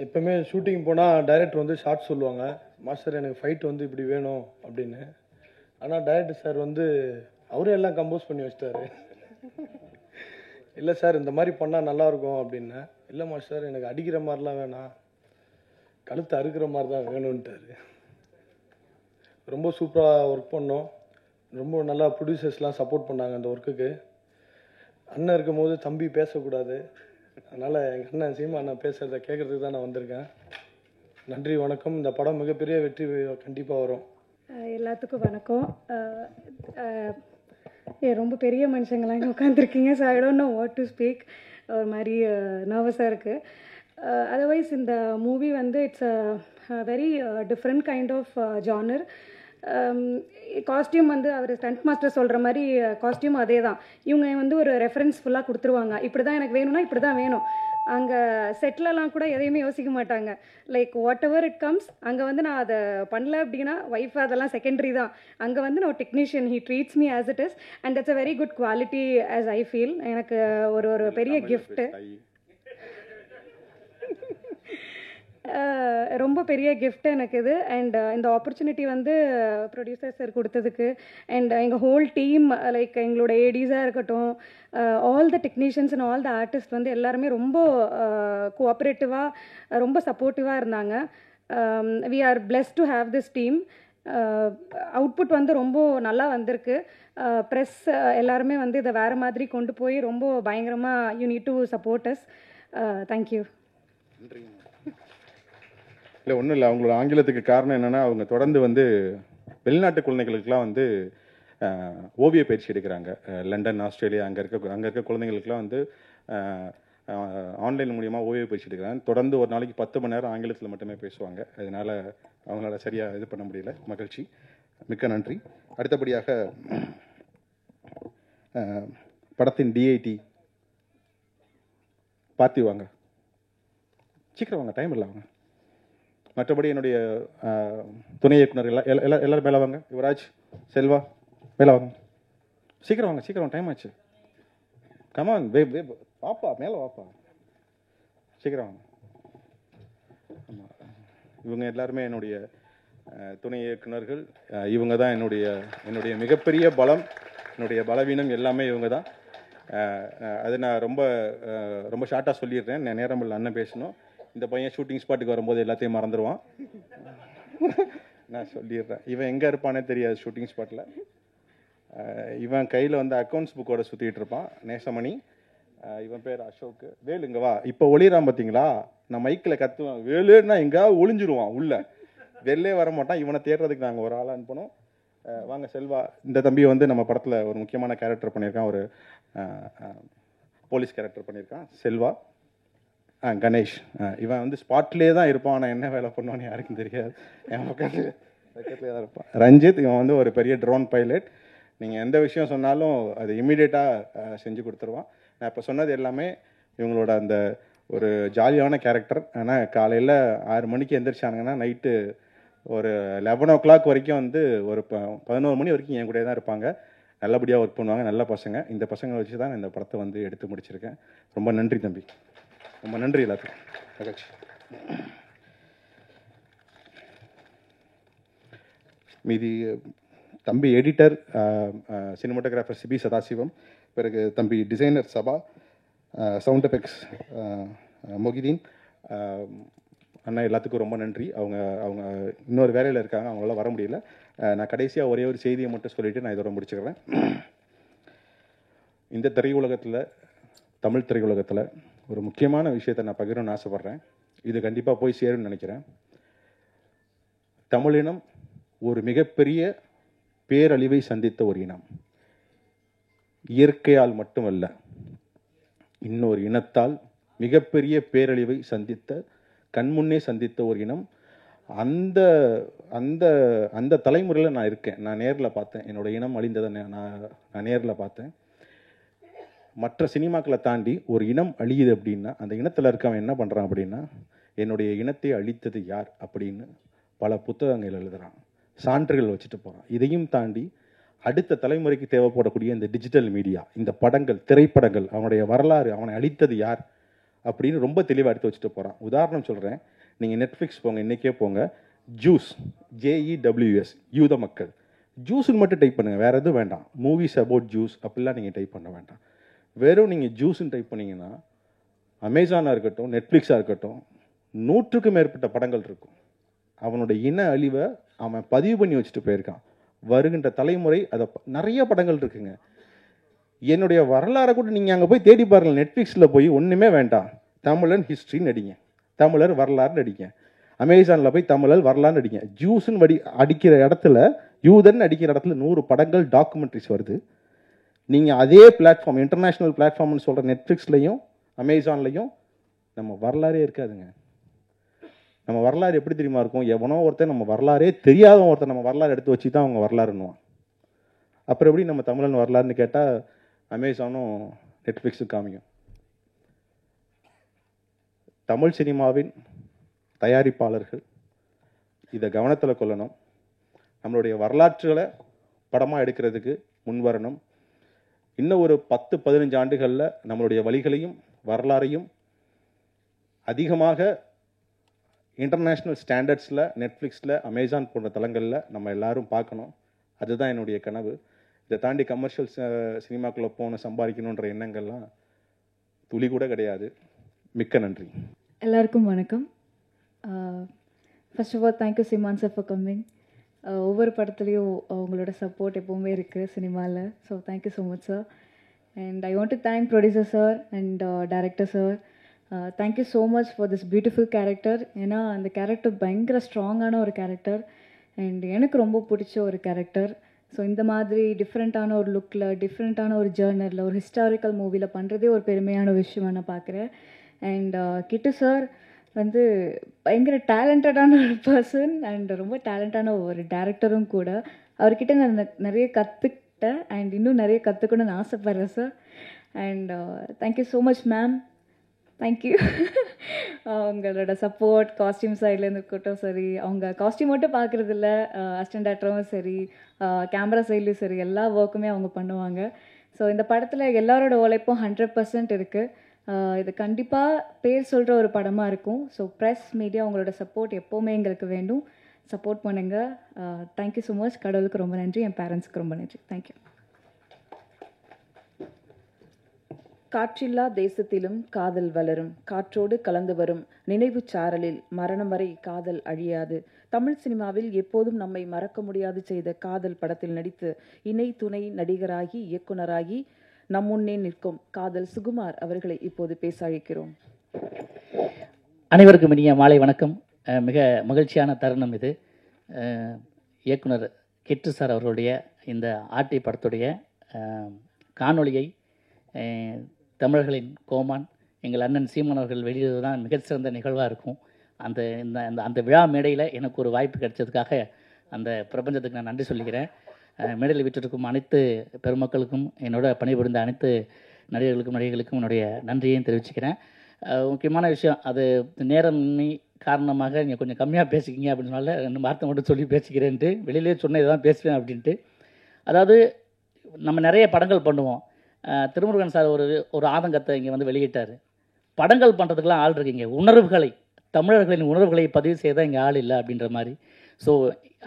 எப்பவுமே ஷூட்டிங் போனால் டைரக்டர் வந்து ஷார்ட் சொல்லுவாங்க, மாஸ்டர் எனக்கு ஃபைட் வந்து இப்படி வேணும் அப்படின்னு. ஆனால் டைரக்டர் சார் வந்து அவரே எல்லாம் கம்போஸ் பண்ணி வச்சிட்டாரு. இல்லை சார் இந்த மாதிரி பண்ணால் நல்லாயிருக்கும் அப்படின்னேன். இல்லை மாஸ்டர் எனக்கு அடிக்கிற மாதிரிலாம் வேணாம், கழுத்தை அறுக்கிற மாதிரி தான் வேணும்ன்ட்டாரு. ரொம்ப சூப்பராக ஒர்க் பண்ணோம். ரொம்ப நல்லா ப்ரொடியூசர்ஸ்லாம் சப்போர்ட் பண்ணாங்க அந்த ஒர்க்குக்கு. அண்ணன் இருக்கும் போது தம்பி பேசக்கூடாது, அதனால் எங்கள் அண்ணன் சீமா அண்ணன் பேசுகிறத கேட்குறதுக்கு தான் நான் வந்திருக்கேன். நன்றி, வணக்கம். இந்த படம் மிகப்பெரிய வெற்றி கண்டிப்பாக வரும். எல்லாத்துக்கும் வணக்கம். ரொம்ப பெரிய மனுஷங்களாம் இங்கே உட்காந்துருக்கீங்க. So I don't know what to speak. ஒரு மாதிரி நர்வஸாக இருக்குது. அதர்வைஸ் இந்த மூவி வந்து it's a very different kind of genre. Costume வந்து அவர் ஸ்டண்ட் மாஸ்டர் சொல்கிற மாதிரி காஸ்டியூம் அதே தான். இவங்க வந்து ஒரு ரெஃபரன்ஸ் ஃபுல்லாக கொடுத்துருவாங்க, இப்படி தான் எனக்கு வேணும்னா இப்படி தான் வேணும். அங்கே செட்டிலலாம் கூட எதையுமே யோசிக்க மாட்டாங்க. Like what ever it comes, அங்கே வந்து நான் அதை பண்ணல அப்படின்னா ஒய்ஃப் அதெல்லாம் செகண்டரி தான். அங்கே வந்து நான் technician, he treats me as it is and that's a very good quality as I feel. எனக்கு ஒரு பெரிய கிஃப்ட்டு, ரொம்ப பெரிய கிஃப்ட் எனக்கு இது. அண்ட் இந்த ஆப்பர்ச்சுனிட்டி வந்து ப்ரொடியூசர் சார் கொடுத்ததுக்கு அண்ட் எங்கள் ஹோல் டீம், லைக் எங்களோட ஏடிஸாக இருக்கட்டும், all the technicians and all the artist வந்து எல்லாருமே ரொம்ப கோஆப்ரேட்டிவாக ரொம்ப சப்போர்ட்டிவாக இருந்தாங்க. We are blessed to have this team. Output வந்து ரொம்ப நல்லா வந்திருக்கு. ப்ரெஸ் எல்லாருமே வந்து இதை வேறு மாதிரி கொண்டு போய் ரொம்ப பயங்கரமாக you need to support us. Thank you. இல்லை ஒன்றும் இல்லை, அவங்களோட ஆங்கிலத்துக்கு காரணம் என்னென்னா அவங்க தொடர்ந்து வந்து வெளிநாட்டு குழந்தைகளுக்கெல்லாம் வந்து ஓவிய பயிற்சி எடுக்கிறாங்க. லண்டன், ஆஸ்திரேலியா அங்கே இருக்க குழந்தைங்களுக்குலாம் வந்து ஆன்லைன் மூலியமாக ஓவிய பயிற்சி எடுக்கிறாங்க. தொடர்ந்து ஒரு நாளைக்கு 10 மணி நேரம் ஆங்கிலத்தில் மட்டுமே பேசுவாங்க. அதனால் அவங்களால சரியாக இது பண்ண முடியல. மகிழ்ச்சி, மிக்க நன்றி. அடுத்தபடியாக படத்தின் டிஐடி பார்த்தி வாங்க, சீக்கிரம் வாங்க, டைம் இல்லை வாங்க. மற்றபடி என்னுடைய துணை இயக்குனர் எல்லாரும் மேலே வாங்க. யுவராஜ், செல்வா மேலே வாங்க, சீக்கிரம் வாங்க, சீக்கிரம் டைம் ஆச்சு. கமான் வாப்பா, மேலே வாப்பா, சீக்கிரம் வாங்க. ஆமாம், இவங்க எல்லாருமே என்னுடைய துணை இயக்குனர்கள். இவங்க தான் என்னுடைய மிகப்பெரிய பலம், என்னுடைய பலவீனம் எல்லாமே இவங்க தான். அது நான் ரொம்ப ஷார்ட்டாக சொல்லிடுறேன். நேரம் இல்லை, அண்ணன் பேசணும். இந்த பையன் ஷூட்டிங் ஸ்பாட்டுக்கு வரும்போது எல்லாத்தையும் மறந்துடுவான். நான் சொல்லிடுறேன், இவன் எங்கே இருப்பானே தெரியாது ஷூட்டிங் ஸ்பாட்டில். இவன் கையில் வந்து அக்கௌண்ட்ஸ் புக்கோட சுற்றிட்டு இருப்பான், நேசமணி. இவன் பேர் அசோக். வேலு இங்கே வா. இப்போ ஒளிரான் பார்த்தீங்களா, நான் மைக்கில் கத்துவேன் வேலுன்னா எங்கேயாவது ஒளிஞ்சிருவான் உள்ள, வெளிலே வர மாட்டான். இவனை தேடுறதுக்கு நாங்கள் ஒரு ஆளாக அனுப்பணும். வாங்க செல்வா. இந்த தம்பி வந்து நம்ம படத்தில் ஒரு முக்கியமான கேரக்டர் பண்ணியிருக்கான், ஒரு போலீஸ் கேரக்டர் பண்ணியிருக்கான். செல்வா. கணேஷ். இவன் வந்து ஸ்பாட்லேயே தான் இருப்பான், ஆனால் என்ன வேலை பண்ணுவான்னு யாருக்கும் தெரியாது. என் பக்கத்துலேயே தான் இருப்பான். ரஞ்சித். இவன் வந்து ஒரு பெரிய ட்ரோன் பைலட். நீங்கள் எந்த விஷயம் சொன்னாலும் அது இமீடியட்டாக செஞ்சு கொடுத்துருவான். நான் இப்போ சொன்னது எல்லாமே இவங்களோட அந்த ஒரு ஜாலியான கேரக்டர். ஆனால் காலையில் 6 மணிக்கு எந்திரிச்சானுங்கன்னா நைட்டு ஒரு 11 o'clock வரைக்கும் வந்து ஒரு 11 மணி வரைக்கும் என் கூட தான் இருப்பாங்க. நல்லபடியாக ஒர்க் பண்ணுவாங்க, நல்ல பசங்க. இந்த பசங்களை வச்சு தான் இந்த படத்தை வந்து எடுத்து முடிச்சிருக்கேன். ரொம்ப நன்றி தம்பி, ரொம்ப நன்றி எல்லாத்துக்கும். மகிழ்ச்சி. மீதி தம்பி எடிட்டர், சினிமாட்டோகிராஃபர் சிபி சதாசிவம், பிறகு தம்பி டிசைனர் சபா, சவுண்ட் எஃபெக்ட்ஸ் மொகிதீன் அண்ணா, எல்லாத்துக்கும் ரொம்ப நன்றி. அவங்க இன்னொரு வேலையில் இருக்காங்க, அவங்களால வர முடியல. நான் கடைசியாக ஒரே ஒரு செய்தியை மட்டும் சொல்லிவிட்டு நான் இதோட முடிச்சுக்கிறேன். இந்த திரையுலகத்தில், தமிழ் திரையுலகத்தில் ஒரு முக்கியமான விஷயத்தை நான் பகிரணும்னு ஆசைப்பட்றேன். இது கண்டிப்பாக போய் சேரும்னு நினைக்கிறேன். தமிழினம் ஒரு மிகப்பெரிய பேரழிவை சந்தித்த ஒரு இனம். இயற்கையால் மட்டுமல்ல, இன்னொரு இனத்தால் மிகப்பெரிய பேரழிவை கண்முன்னே சந்தித்த ஒரு இனம். அந்த அந்த அந்த தலைமுறையில் நான் இருக்கேன். நான் நேரில் பார்த்தேன், என்னோட இனம் அழிந்ததை நான் நேரில் பார்த்தேன். மற்ற சினிமாக்களை தாண்டி ஒரு இனம் அழியுது அப்படின்னா அந்த இனத்தில் இருக்கவன் என்ன பண்ணுறான் அப்படின்னா, என்னுடைய இனத்தை அழித்தது யார் அப்படின்னு பல புத்தகங்கள் எழுதுகிறான், சான்றுகள் வச்சுட்டு போகிறான். இதையும் தாண்டி அடுத்த தலைமுறைக்கு தேவைப்படக்கூடிய இந்த டிஜிட்டல் மீடியா, இந்த படங்கள், திரைப்படங்கள், அவனுடைய வரலாறு, அவனை அழித்தது யார் அப்படின்னு ரொம்ப தெளிவாக எடுத்து வச்சுட்டு போகிறான். உதாரணம் சொல்கிறேன், நீங்கள் நெட்ஃப்ளிக்ஸ் போங்க, இன்றைக்கே போங்க, ஜூஸ், JEWS, யூத மக்கள், ஜூஸ்ன்னு மட்டும் டைப் பண்ணுங்கள், வேறு எதுவும் வேண்டாம். மூவிஸ் அபவுட் ஜூஸ் அப்படிலாம் நீங்கள் டைப் பண்ண வேண்டாம். வெறும் நீங்கள் ஜூஸ்ன்னு டைப் பண்ணிங்கன்னா அமேசானாக இருக்கட்டும், நெட்ஃப்ளிக்ஸாக இருக்கட்டும், 100க்கும் மேற்பட்ட படங்கள் இருக்கும். அவனோட இன அழிவை அவன் பதிவு பண்ணி வச்சுட்டு போயிருக்கான். வருகின்ற தலைமுறை அதை நிறைய படங்கள் இருக்குங்க. என்னுடைய வரலாறை கூட நீங்கள் அங்கே போய் தேடி பாருங்கள். நெட்ஃப்ளிக்ஸில் போய் ஒன்றுமே வேண்டாம், தமிழன் ஹிஸ்ட்ரின்னு அடிங்க, தமிழர் வரலாறுன்னு அடிங்க. அமேசானில் போய் தமிழர் வரலாறுன்னு அடிங்க. ஜூஸ்ன்னு அடிக்கிற இடத்துல, யூதன் அடிக்கிற இடத்துல 100 படங்கள், டாக்குமெண்ட்ரிஸ் வருது. நீங்கள் அதே பிளாட்ஃபார்ம், இன்டர்நேஷ்னல் பிளாட்ஃபார்ம்னு சொல்கிற நெட்ஃப்ளிக்ஸ்லையும் அமேசான்லையும் நம்ம வரலாறே இருக்காதுங்க. நம்ம வரலாறு எப்படி தெரியுமா இருக்கும்? எவனோ ஒருத்தர், நம்ம வரலாறே தெரியாதவன் ஒருத்தர் நம்ம வரலாறு எடுத்து வச்சு தான் அவங்க வரலாறுன்னுவான். அப்புறம் எப்படி நம்ம தமிழன் வரலாறுன்னு கேட்டால் அமேசானும் நெட்ஃப்ளிக்ஸும் காமிக்கும். தமிழ் சினிமாவின் தயாரிப்பாளர்கள் இதை கவனத்தில் கொள்ளணும். நம்மளுடைய வரலாற்றுகளை படமாக எடுக்கிறதுக்கு முன்வரணும். இன்னும் ஒரு 10-15 ஆண்டுகளில் நம்மளுடைய வழிகளையும் வரலாறையும் அதிகமாக இன்டர்நேஷ்னல் ஸ்டாண்டர்ட்ஸில், நெட்ஃப்ளிக்ஸில், அமேசான் போன்ற தளங்களில் நம்ம எல்லாரும் பார்க்கணும். அதுதான் என்னுடைய கனவு. இதை தாண்டி கமர்ஷியல் சினிமாக்குள்ளே போன சம்பாதிக்கணுன்ற எண்ணங்கள்லாம் துளி கூட கிடையாது. மிக்க நன்றி. எல்லாருக்கும் வணக்கம். First of all thank you Seeman sir for coming. ஒவ்வொரு படத்துலேயும் உங்களோட சப்போர்ட் எப்போவுமே இருக்குது சினிமாவில். So thank you so much sir. And I want to thank producer sir and director sir. Thank you so much for this beautiful character. ஏன்னா அந்த கேரக்டர் பயங்கர ஸ்ட்ராங்கான ஒரு கேரக்டர் அண்ட் எனக்கு ரொம்ப பிடிச்ச ஒரு கேரக்டர். ஸோ இந்த மாதிரி டிஃப்ரெண்ட்டான ஒரு லுக்கில், டிஃப்ரெண்ட்டான ஒரு ஜேர்னரில், ஒரு ஹிஸ்டாரிக்கல் மூவியில் பண்ணுறதே ஒரு பெருமையான விஷயமாக நான் பார்க்குறேன். அண்ட் கிட்டு சார் வந்து பயங்கர டேலண்டடான ஒரு பர்சன் அண்ட் ரொம்ப டேலண்டான ஒரு டேரக்டரும் கூட. அவர்கிட்ட நான் நிறைய கற்றுக்கிட்டேன் அண்ட் இன்னும் நிறைய கற்றுக்கணும்னு ஆசைப்பட்றேன் sir. And thank you so much ma'am. Thank you. அவங்களோட சப்போர்ட் காஸ்டியூம் சைட்லேருந்து இருக்கட்டும் சரி, அவங்க காஸ்டியூம் மட்டும் பார்க்குறது இல்லை, அசிஸ்டன்ட் டேரக்டரும் சரி, கேமரா சைட்லேயும் சரி, எல்லா ஒர்க்குமே அவங்க பண்ணுவாங்க. ஸோ இந்த படத்தில் எல்லாரோட உழைப்பும் 100% இருக்குது. இது கண்டிப்பாக பேர் சொல்கிற ஒரு படமாக இருக்கும். ஸோ ப்ரெஸ் மீடியா உங்களோட சப்போர்ட் எப்போவுமே எங்களுக்கு வேண்டும். சப்போர்ட் பண்ணுங்கள். Thank you so much. கடவுளுக்கு ரொம்ப நன்றி, என் பேரண்ட்ஸ்க்கு ரொம்ப நன்றி. தேங்க்யூ. காற்றில்லா தேசத்திலும் காதல் வளரும், காற்றோடு கலந்து வரும் நினைவுச் சாரலில் மரணம் வரை காதல் அழியாது. தமிழ் சினிமாவில் எப்போதும் நம்மை மறக்க முடியாது செய்த காதல் படத்தில் நடித்து இணை துணை நடிகராகி இயக்குனராகி நம் முன்னே நிற்கும் காதல் சுகுமார் அவர்களை இப்போது பேச அழைக்கிறோம். அனைவருக்கும் இனிய மாலை வணக்கம். மிக மகிழ்ச்சியான தருணம் இது. இயக்குனர் கிட்டு சார் அவர்களுடைய இந்த ஆர்டி படத்துடைய காணொளியை தமிழர்களின் கோமான் எங்கள் அண்ணன் சீமான் அவர்கள் வெளியிடுவது தான் மிகச்சிறந்த நிகழ்வாக இருக்கும். அந்த விழா மேடையில் எனக்கு ஒரு வாய்ப்பு கிடைச்சதுக்காக அந்த பிரபஞ்சத்துக்கு நான் நன்றி சொல்லிக்கிறேன். மேடையில் விட்டிருக்கும் அனைத்து பெருமக்களுக்கும், என்னோட பணிபுரிந்த அனைத்து நடிகர்களுக்கும் என்னுடைய நன்றியையும் தெரிவிச்சுக்கிறேன். முக்கியமான விஷயம், அது நேரமின்மை காரணமாக நீங்கள் கொஞ்சம் கம்மியாக பேசிக்கிங்க அப்படின்னு சொன்னால 2 வார்த்தை மட்டும் சொல்லி பேசிக்கிறேன்ட்டு வெளியிலே சொன்ன இதான் பேசுவேன் அப்படின்ட்டு. அதாவது நம்ம நிறைய படங்கள் பண்ணுவோம். திருமுருகன் சார் ஒரு ஆதங்கத்தை இங்கே வந்து வெளியிட்டார். படங்கள் பண்ணுறதுக்கெலாம் ஆள் இருக்கீங்க, உணர்வுகளை, தமிழர்களின் உணர்வுகளை பதிவு செய்தால் இங்கே ஆள் இல்லை அப்படின்ற மாதிரி. ஸோ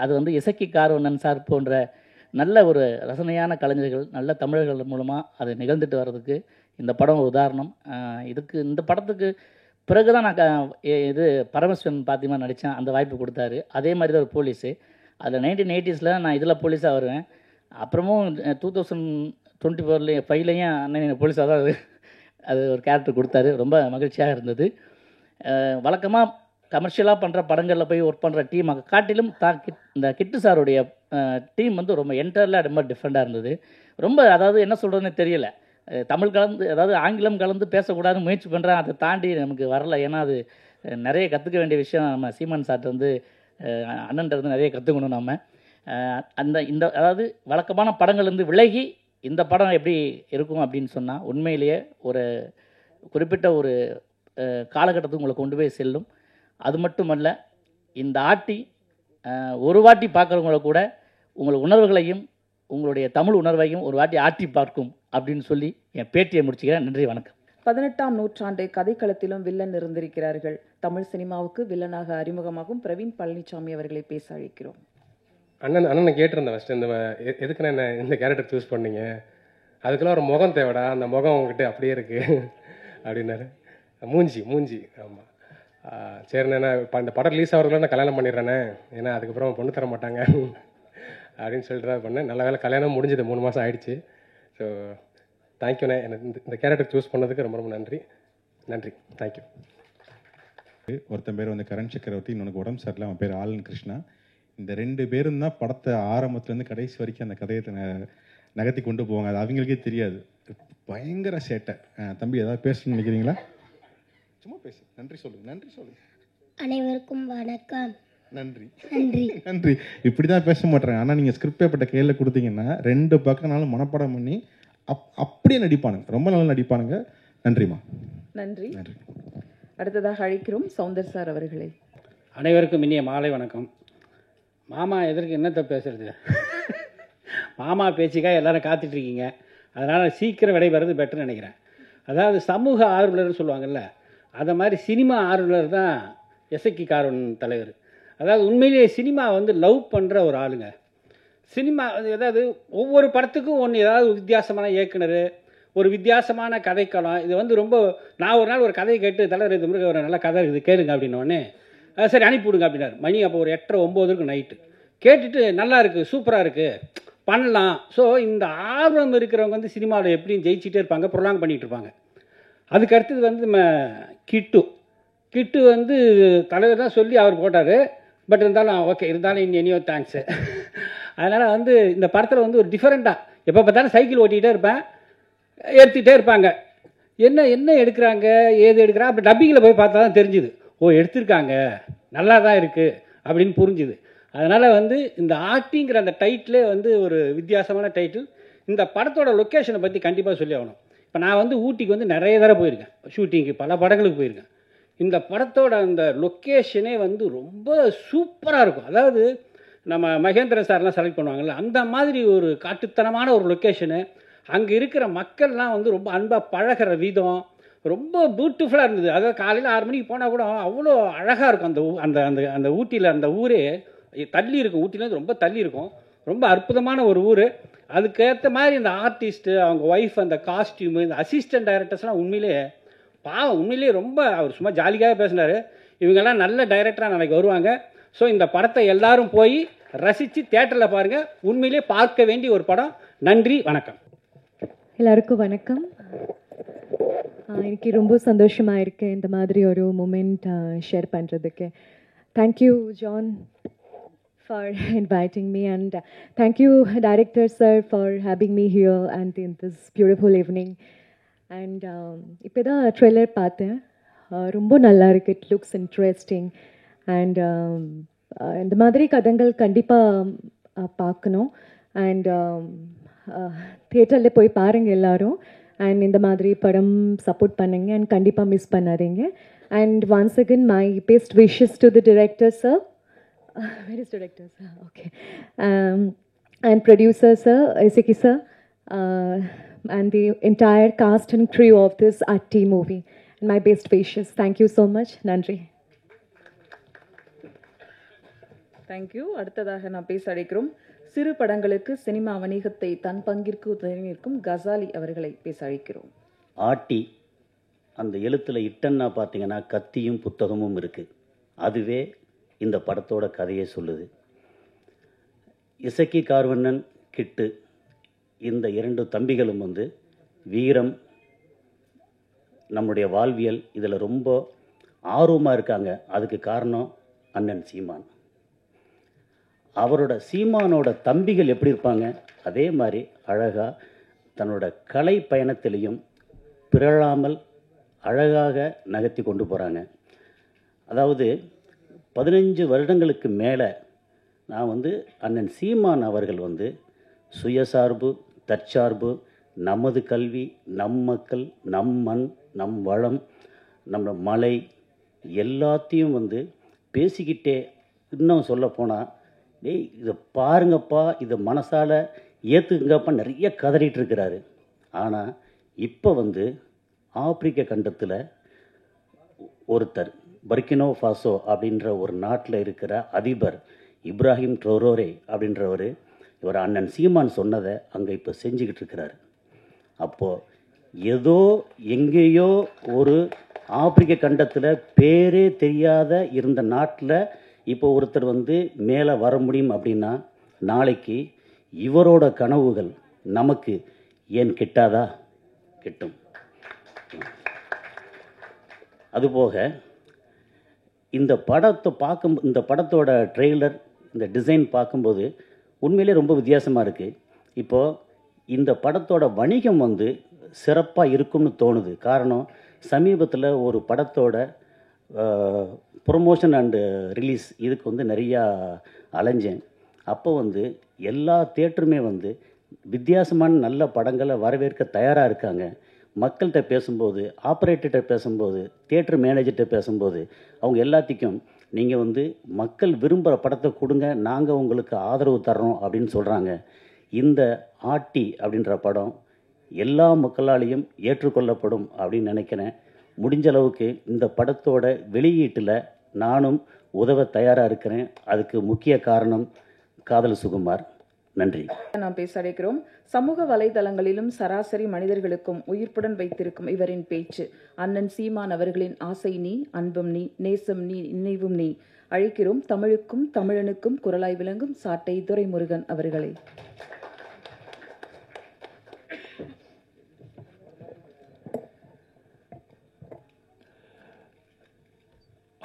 அது வந்து இசக்கி கார்வண்ணன் சார் போன்ற நல்ல ஒரு ரசனையான கலைஞர்கள், நல்ல தமிழர்கள் மூலமாக அது நிகழ்ந்துட்டு வர்றதுக்கு இந்த படம் ஒரு உதாரணம். இந்த படத்துக்கு பிறகு தான் நான் இது பரமசிவன் பாத்திமா நடித்தேன், அந்த வாய்ப்பு கொடுத்தாரு. அதே மாதிரி தான் ஒரு போலீஸு. அதில் 1980s நான் இதில் போலீஸாக வருவேன். அப்புறமும் 2024-5லையும் அண்ணன் போலீஸாக தான் அது ஒரு கேரக்டர் கொடுத்தாரு. ரொம்ப மகிழ்ச்சியாக இருந்தது. வழக்கமாக கமர்ஷியலாக பண்ணுற படங்களில் போய் ஒர்க் பண்ணுற டீம் காட்டிலும் இந்த கிட்டு சாருடைய டீம் வந்து ரொம்ப என்டர்லாம் ரொம்ப டிஃப்ரெண்ட்டாக இருந்தது. ரொம்ப அதாவது என்ன சொல்கிறதுன்னு தெரியல. தமிழ் கலந்து, அதாவது ஆங்கிலம் கலந்து பேசக்கூடாதுன்னு முயற்சி பண்ணுறேன். அதை தாண்டி நமக்கு வரல. ஏன்னா அது நிறைய கற்றுக்க வேண்டிய விஷயம். நம்ம சீமான் சார்ட்டு வந்து அண்ணன்ட்டு நிறைய கற்றுக்கணும் நம்ம. அதாவது வழக்கமான படங்கள்லேருந்து விலகி இந்த படம் எப்படி இருக்கும் அப்படின்னு சொன்னால் உண்மையிலேயே ஒரு குறிப்பிட்ட ஒரு காலகட்டத்துக்கு உங்களை கொண்டு போய் செல்லும். அது மட்டுமல்ல, இந்த ஆர்டி ஒரு வாட்டி பார்க்குறவங்கள கூட உங்கள் உணர்வுகளையும் உங்களுடைய தமிழ் உணர்வையும் ஒரு வாட்டி ஆர்டி பார்க்கும் அப்படின்னு சொல்லி என் பேட்டியை முடிச்சுக்கிறேன். நன்றி, வணக்கம். 18ஆம் நூற்றாண்டு கதைக்களத்திலும் வில்லன் இருந்திருக்கிறார்கள். தமிழ் சினிமாவுக்கு வில்லனாக அறிமுகமாகும் பிரவீன் பழனிசாமி அவர்களை பேச அழைக்கிறோம். அண்ணனை கேட்டிருந்தேன் ஃபஸ்ட்டு, எதுக்குன்னு என்ன இந்த கேரக்டர் சூஸ் பண்ணீங்க, அதுக்கெல்லாம் ஒரு முகம் தேவைடா, அந்த முகம் உங்ககிட்ட அப்படியே இருக்குது அப்படின்னாரு. மூஞ்சி ஆமாம். சரிண்ணே, நான் இப்போ இந்த படம் ரிலீஸ் ஆகிறதுக்குள்ள நான் கல்யாணம் பண்ணிடுறேனே, ஏன்னா அதுக்கப்புறம் பொண்ணு தர மாட்டாங்க அப்படின்னு சொல்லிட்டு தான் பண்ணேன். நல்ல வேலை கல்யாணம் முடிஞ்சது, 3 மாதம் ஆயிடுச்சு. ஸோ தேங்க்யூண்ணே, எனக்கு இந்த கேரக்டர் சூஸ் பண்ணதுக்கு ரொம்ப நன்றி. தேங்க்யூ. ஒருத்தன் பேர் வந்து கரண் சக்கரவர்த்தி, இன்னொன்று உடம்பு சரியில்லை, அவன் பேர் ஆலன் கிருஷ்ணா. இந்த 2 பேரும் தான் படத்தை ஆரம்பத்துலேருந்து கடைசி வரைக்கும் அந்த கதையை நகர்த்தி கொண்டு போவாங்க. அது அவங்களுக்கே தெரியாது. பயங்கர சேட்டை. தம்பி ஏதாவது பேசணும்னு நினைக்கிறீங்களா? சும்மா பேசு. நன்றி சொல்லுங்க. அனைவருக்கும் வணக்கம். நன்றி. இப்படி தான் பேச மாட்டேறேன். ஆனால் நீங்கள் ஸ்கிரிப்ட் பேப்பர்ட்ட கையில் கொடுத்தீங்கன்னா 2 பக்கம்னாலும் மனப்பாடம் பண்ணி அப்படியே நடிப்பானுங்க. ரொம்ப நல்லா நடிப்பானுங்க. நன்றிம்மா. நன்றி. அடுத்ததாக அழைக்கிறோம் சௌந்தர் சார் அவர்களை. அனைவருக்கும் இனிய மாலை வணக்கம். மாமா எதற்கு என்னத்தை பேசுறது, மாமா பேச்சுக்காக எல்லாரும் காத்துட்ருக்கீங்க. அதனால் சீக்கிரம் விடைபெறது பெட்டர்னு நினைக்கிறேன். அதாவது சமூக ஆர்வலர்னு சொல்லுவாங்கள்ல, அதை மாதிரி சினிமா ஆர்வலர் தான் இசக்கி கார்வண்ணன் தலைவர். அதாவது உண்மையிலேயே சினிமா வந்து லவ் பண்ணுற ஒரு ஆளுங்க. சினிமா அதாவது ஒவ்வொரு படத்துக்கும் ஏதாவது வித்தியாசமான இயக்குனர், ஒரு வித்தியாசமான கதைக்களம். இது வந்து ரொம்ப, நான் ஒரு நாள் ஒரு கதையை கேட்டு தலைவர் இந்த மாதிரி ஒரு நல்ல கதை இருக்குது கேளுங்க அப்படின்னோடனே சரி அனுப்பிவிடுங்க அப்படின்னாரு. மணி அப்போ ஒரு 8:30-9 நைட்டு கேட்டுட்டு நல்லா இருக்குது, சூப்பராக இருக்குது, பண்ணலாம். ஸோ இந்த ஆர்வம் இருக்கிறவங்க வந்து சினிமாவில் எப்படியும் ஜெயிச்சிட்டே இருப்பாங்க, ப்ரொலாங் பண்ணிகிட்டு இருப்பாங்க. அதுக்கு அடுத்தது வந்து நம்ம கிட்டு வந்து தலைவர் தான் சொல்லி அவர் போட்டார். பட் இருந்தாலும் ஓகே, இருந்தாலும் என்னையோ தேங்க்ஸு. அதனால் வந்து இந்த படத்தில் வந்து ஒரு டிஃப்ரெண்ட்டாக எப்போ பார்த்தாலும் சைக்கிள் ஓட்டிகிட்டே இருப்பேன், எடுத்துகிட்டே இருப்பாங்க. என்ன எடுக்கிறாங்க, ஏது எடுக்கிறாங்க, அப்படி டப்பிங்கில் போய் பார்த்தா தான் தெரிஞ்சுது. ஓ, எடுத்திருக்காங்க, நல்லா தான் இருக்குது அப்படின்னு புரிஞ்சுது. அதனால் வந்து இந்த ஆர்டிங்கிற அந்த டைட்டிலே வந்து ஒரு வித்தியாசமான டைட்டில். இந்த படத்தோட லொக்கேஷனை பற்றி கண்டிப்பாக சொல்லி ஆகணும். இப்போ நான் வந்து ஊட்டிக்கு வந்து நிறைய தடவை போயிருக்கேன், ஷூட்டிங்கு பல படங்களுக்கு போயிருக்கேன். இந்த படத்தோட அந்த லொக்கேஷனே வந்து ரொம்ப சூப்பராக இருக்கும். அதாவது நம்ம மகேந்திரன் சார்லாம் செலக்ட் பண்ணுவாங்கள்ல, அந்த மாதிரி ஒரு காட்டுத்தனமான ஒரு லொக்கேஷனு. அங்கே இருக்கிற மக்கள்லாம் வந்து ரொம்ப அன்பாக பழகிற விதம் ரொம்ப பியூட்டிஃபுல்லாக இருந்தது. அதாவது காலையில் 6 மணிக்கு போனால் கூட அவ்வளோ அழகாக இருக்கும். அந்த அந்த அந்த ஊட்டியில் அந்த ஊரே தள்ளி இருக்கும், ஊட்டிலேருந்து ரொம்ப தள்ளி இருக்கும். ரொம்ப அற்புதமான ஒரு ஊர். அதுக்கேற்ற மாதிரி இந்த ஆர்டிஸ்ட்டு, அவங்க ஒய்ஃப், அந்த காஸ்டியூமு, இந்த அசிஸ்டன்ட் டைரக்டர்ஸ்லாம் உண்மையிலே பாவம், உண்மையிலேயே ரொம்ப அவர் சும்மா ஜாலிக்காக பேசினார். இவங்கெல்லாம் நல்ல டைரக்டராக நாளைக்கு வருவாங்க. ஸோ இந்த படத்தை எல்லாரும் போய் ரசித்து தேட்டரில் பாருங்கள். உண்மையிலே பார்க்க வேண்டிய ஒரு படம். நன்றி, வணக்கம். எல்லாருக்கும் வணக்கம். எனக்கு ரொம்ப சந்தோஷமாக இருக்கு இந்த மாதிரி ஒரு மூமெண்ட் ஷேர் பண்ணுறதுக்கு. Thank you John for inviting me, and thank you director sir for having me here and in this beautiful evening. And இப்போதான் ட்ரெய்லர் பார்த்தேன், ரொம்ப நல்லா இருக்கு. It looks interesting and இந்த மாதிரி கதைகள் கண்டிப்பாக பார்க்கணும். அண்ட் தியேட்டரில் போய் பாருங்கள் எல்லாரும். அண்ட் இந்த மாதிரி படம் சப்போர்ட் பண்ணுங்க அண்ட் கண்டிப்பாக மிஸ் பண்ணாதீங்க. And once again my best wishes to the director sir. Where is director sir? Okay. And producer sir, Isiki sir, and the entire cast and crew of this Atti movie. And my best wishes. Thank you so much. Nandri. Thank you. அடுத்ததாக நான் பேச அழைக்கிறோம் சிறு படங்களுக்கு cinema வணிகத்தை தன் பங்கிற்கு உதவி நிற்கும் கசாலி அவர்களை பேச அழைக்கிறோம். ஆட்டி அந்த எழுத்தில் இட்டன்னா பார்த்தீங்கன்னா கத்தியும் புத்தகமும் இருக்குது. அதுவே இந்த படத்தோட கதையை சொல்லுது. இசக்கி கார்வண்ணன், கிட்டு, இந்த 2 தம்பிகளும் வந்து வீரம், நம்முடைய வாழ்வியல் இதில் ரொம்ப ஆர்வமாக இருக்காங்க. அதுக்கு காரணம் அண்ணன் சீமான். அவரோட சீமானோட தம்பிகள் எப்படி இருப்பாங்க, அதே மாதிரி அழகாக தன்னோட கலை பயணத்திலையும் பிறழாமல் அழகாக நகர்த்தி கொண்டு போகிறாங்க. அதாவது 15 வருடங்களுக்கு மேலே நான் வந்து அண்ணன் சீமான் அவர்கள் வந்து சுயசார்பு, தற்சார்பு, நமது கல்வி, நம் மக்கள், நம் மண், நம் வளம், நம்ம மலை எல்லாத்தையும் வந்து பேசிக்கிட்டே, இன்னும் சொல்லப்போனால் டேய் இதை பாருங்கப்பா, இதை மனசால் ஏற்றுக்குங்கப்பா நிறைய கதறிட்டு இருக்கிறாரு. ஆனால் இப்போ வந்து ஆப்பிரிக்க கண்டத்தில் ஒருத்தர், பர்கினோ ஃபாசோ அப்படின்ற ஒரு நாட்டில் இருக்கிற அதிபர் இப்ராஹிம் ட்ரோரோரே அப்படின்றவர், இவர் அண்ணன் சீமான் சொன்னதை அங்கே இப்போ செஞ்சுக்கிட்டு இருக்கிறார். அப்போது ஏதோ எங்கேயோ ஒரு ஆப்பிரிக்க கண்டத்தில் பேரே தெரியாத இருந்த நாட்டில் இப்போ ஒருத்தர் வந்து மேலே வர முடியும் அப்படின்னா, நாளைக்கு இவரோட கனவுகள் நமக்கு ஏன் கிட்டாதா? கிட்டும். அதுபோக இந்த படத்தோட ட்ரெய்லர், இந்த டிசைன் பார்க்கும்போது உண்மையிலே ரொம்ப வித்தியாசமாக இருக்குது. இப்போது இந்த படத்தோட வணிகம் வந்து சிறப்பாக இருக்கும்னு தோணுது. காரணம், சமீபத்தில் ஒரு படத்தோட ப்ரொமோஷன் அண்டு ரிலீஸ் இதுக்கு வந்து நிறையா அலைஞ்சேன். அப்போ வந்து எல்லா தியேட்டருமே வந்து வித்தியாசமான நல்ல படங்களை வரவேற்க தயாராக இருக்காங்க. மக்கள்கிட்ட பேசும்போது, ஆப்ரேட்டர்கிட்ட பேசும்போது, தியேட்டர் மேனேஜர்கிட்ட பேசும்போது அவங்க எல்லாத்துக்கும் நீங்கள் வந்து மக்கள் விரும்புகிற படத்தை கொடுங்க, நாங்கள் உங்களுக்கு ஆதரவு தர்றோம் அப்படின்னு சொல்கிறாங்க. இந்த ஆட்டி அப்படின்ற படம் எல்லா மக்களாலேயும் ஏற்றுக்கொள்ளப்படும் அப்படின்னு நினைக்கிறேன். முடிஞ்ச அளவுக்கு இந்த படத்தோட வெளியீட்டில் நானும் உதவ தயாராக இருக்கிறேன். அதுக்கு முக்கிய காரணம் காதல் சுகுமார். நன்றி. நாம் பேச அழைக்கிறோம் சமூக வலைதளங்களிலும் சராசரி மனிதர்களுக்கும் உயிர்ப்புடன் வைத்திருக்கும் இவரின் பேச்சு. அண்ணன் சீமான் அவர்களின் ஆசை நீ, அன்பும் நீ, நேசம் நீ, நினைவும் நீ. அழைக்கிறோம் தமிழுக்கும் தமிழனுக்கும் குரலாய் விளங்கும் சாட்டை துரைமுருகன் அவர்களை.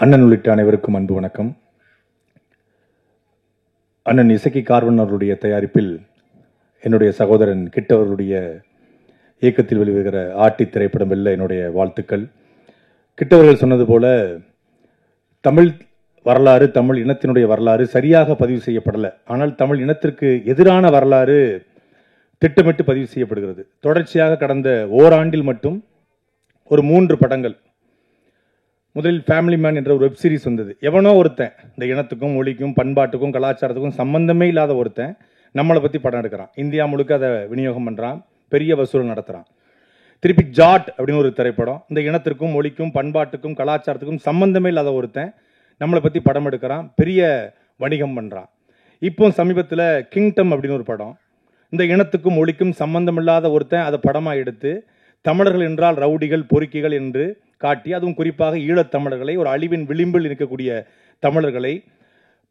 அண்ணன் உள்ளிட்ட அனைவருக்கும் அன்பு வணக்கம். அண்ணன் இசக்கி கார்வன் அவருடைய தயாரிப்பில் என்னுடைய சகோதரன் கிட்டவர்களுடைய இயக்கத்தில் வெளிவருகிற ஆட்டி திரைப்படம் வெல்ல என்னுடைய வாழ்த்துக்கள். கிட்டவர்கள் சொன்னது போல தமிழ் வரலாறு, தமிழ் இனத்தினுடைய வரலாறு சரியாக பதிவு செய்யப்படலை. ஆனால் தமிழ் இனத்திற்கு எதிரான வரலாறு திட்டமிட்டு பதிவு செய்யப்படுகிறது. தொடர்ச்சியாக கடந்த ஓராண்டில் மட்டும் ஒரு 3 படங்கள். முதலில் ஃபேமிலி மேன் என்ற ஒரு வெப் சீரிஸ் வந்தது. எவனோ ஒருத்தன் இந்த இனத்துக்கும் மொழிக்கும் பண்பாட்டுக்கும் கலாச்சாரத்துக்கும் சம்பந்தமே இல்லாத ஒருத்தன் நம்மளை பற்றி படம் எடுக்கிறான். இந்தியா முழுக்க அதை விநியோகம் பண்ணுறான், பெரிய வசூல் நடத்துகிறான். திருப்பி ஜாட் அப்படின்னு ஒரு திரைப்படம், இந்த இனத்திற்கும் மொழிக்கும் பண்பாட்டுக்கும் கலாச்சாரத்துக்கும் சம்பந்தமே இல்லாத ஒருத்தன் நம்மளை பற்றி படம் எடுக்கிறான், பெரிய வணிகம் பண்ணுறான். இப்போ சமீபத்தில் கிங்டம் அப்படின்னு ஒரு படம், இந்த இனத்துக்கும் மொழிக்கும் சம்பந்தம் இல்லாத ஒருத்தன் அதை படமாக எடுத்து தமிழர்கள் என்றால் ரவுடிகள் பொறுக்கிகள் என்று காட்டி, அதுவும் குறிப்பாக ஈழத்தமிழர்களை, ஒரு அழிவின் விளிம்பில் இருக்கக்கூடிய தமிழர்களை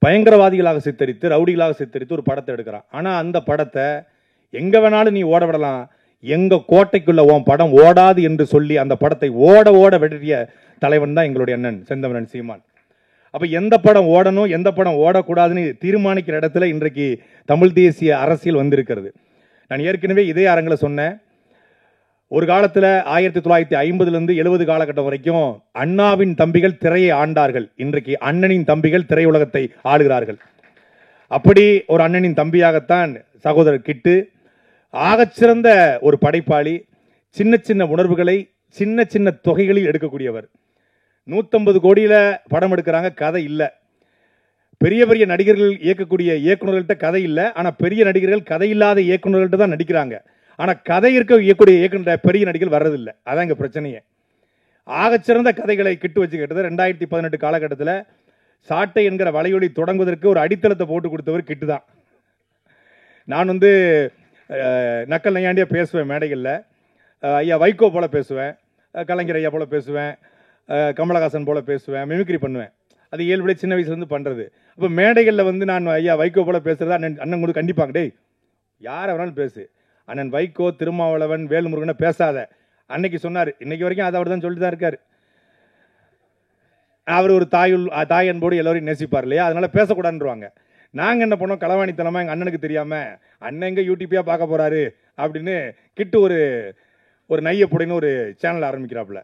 பயங்கரவாதிகளாக சித்தரித்து, ரவுடிகளாக சித்தரித்து ஒரு படத்தை எடுக்கிறான். ஆனால் அந்த படத்தை எங்கே வேணாலும் நீ ஓட விடலாம், எங்கள் கோட்டைக்குள்ள உன் படம் ஓடாது என்று சொல்லி அந்த படத்தை ஓட வெற்றிய தலைவன் தான் எங்களுடைய அண்ணன் செந்தமிழன் சீமான். அப்போ எந்த படம் ஓடணும் எந்த படம் ஓடக்கூடாதுன்னு தீர்மானிக்கிற இடத்துல இன்றைக்கு தமிழ் தேசிய அரசியல் வந்திருக்கிறது. நான் ஏற்கனவே இதே அரங்கில் சொன்னேன், ஒரு காலத்தில் 1950 70 காலகட்டம் வரைக்கும் அண்ணாவின் தம்பிகள் திரையை ஆண்டார்கள். இன்றைக்கு அண்ணனின் தம்பிகள் திரையுலகத்தை ஆளுகிறார்கள். அப்படி ஒரு அண்ணனின் தம்பியாகத்தான் சகோதரர் கிட்டு ஆகச்சிறந்த ஒரு படைப்பாளி. சின்ன சின்ன உணர்வுகளை சின்ன சின்ன தொகைகளில் எடுக்கக்கூடியவர். 150 கோடியில படம் எடுக்கிறாங்க, கதை இல்லை. பெரிய பெரிய நடிகர்கள் இயக்கக்கூடிய இயக்குநர்கள்ட்ட கதை இல்லை, ஆனால் பெரிய நடிகர்கள் கதை இல்லாத இயக்குநர்கள்ட்ட தான் நடிக்கிறாங்க. ஆனால் கதை இயக்கக்கூடிய இயக்குனர் பெரிய நடிகர்கள் வர்றதில்லை. அதான் இங்கே பிரச்சனையே. ஆகச்சிறந்த கதைகளை கிட்டு வச்சு கேட்டது 2018 காலகட்டத்தில் சாட்டை என்கிற வலையொலி தொடங்குவதற்கு ஒரு அடித்தளத்தை போட்டு கொடுத்தவர் கிட்டு தான். நான் நக்கல் நையாண்டியாக பேசுவேன் மேடைகளில். ஐயா வைகோ போல் பேசுவேன், கலைஞர் ஐயா போல் பேசுவேன், கமலஹாசன் போல் பேசுவேன், மிமிக்ரி பண்ணுவேன். அது இயல்புடைய சின்ன வயசுலேருந்து பண்ணுறது. அப்போ மேடைகளில் நான் ஐயா வைகோ போல் பேசுகிறதா அண்ணன் கூட கண்டிப்பாங்க, டேய் யாரை வேணாலும் பேசு, அண்ணன் வைகோ திருமாவளவன் வேல்முருகனை பேசாத அன்னைக்கு சொன்னார். இன்னைக்கு வரைக்கும் அதை அவர் தான் சொல்லிட்டு தான் இருக்காரு. அவர் ஒரு தாய் அன்போடு எல்லோரையும் நேசிப்பார் இல்லையா, அதனால பேசக்கூடாதுன்றாங்க. நாங்கள் என்ன பண்ணோம், களவாணித்தனமாக எங்கள் அண்ணனுக்கு தெரியாமல் அண்ணன் எங்கே யூடியூப்பியாக பார்க்க போகிறாரு அப்படின்னு கிட்டு ஒரு நையப்புடைன்னு ஒரு சேனல் ஆரம்பிக்கிறாப்புல.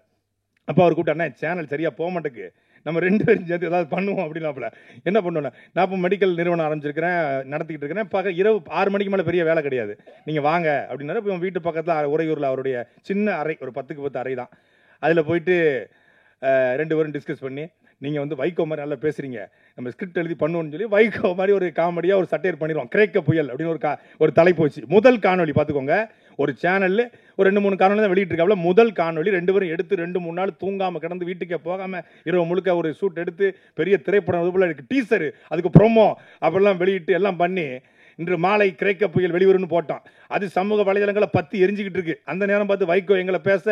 அப்போ அவர் கூப்பிட்டு, அண்ணன் சேனல் சரியாக போக மாட்டேக்கு, நம்ம 2 பேரும் சேர்ந்து ஏதாவது பண்ணுவோம் அப்படின்னாப்புல. என்ன பண்ணுவோம், நான் இப்போ மெடிக்கல் நிறுவனம் ஆரம்பிச்சிருக்கிறேன், நடத்திக்கிட்டு இருக்கிறேன். இரவு 6 மணிக்கு மேலே பெரிய வேலை கிடையாது, நீங்கள் வாங்க அப்படின்னாரு. இப்போ வீட்டு பக்கத்தில் உறையூரில் அவருடைய சின்ன அறை, ஒரு 10க்கு 10 அறை தான். அதில் போயிட்டு 2 பேரும் டிஸ்கஸ் பண்ணி, நீங்கள் வைகோ மாதிரி நல்லா பேசுகிறீங்க, நம்ம ஸ்கிரிப்ட் எழுதி பண்ணுவோன்னு சொல்லி வைகோ மாதிரி ஒரு காமெடியாக ஒரு சட்டையர் பண்ணிடுவோம். கிரேக்க புயல் அப்படின்னு ஒரு தலைப்பு வச்சு முதல் காணொலி பார்த்துக்கோங்க. ஒரு சேனலில் ஒரு 2-3 காணொலி தான் வெளியிட்டிருக்காப்புல. முதல் காணொலி 2 பேரும் எடுத்து 2-3 நாள் தூங்காமல் கிடந்து வீட்டுக்கே போகாமல் இரவு முழுக்க ஒரு ஷூட் எடுத்து பெரிய திரைப்படம் இதுபோல் இருக்குது, டீசரு, அதுக்கு ப்ரொமோ அப்படிலாம் வெளியிட்டு எல்லாம் பண்ணி இன்று மாலை கிரேக்க புயல் வெளிவரும்னு போட்டோம். அது சமூக வலைதளங்களை பற்றி எரிஞ்சிக்கிட்டு இருக்கு. அந்த நேரம் பார்த்து வைகோ எங்களை பேச,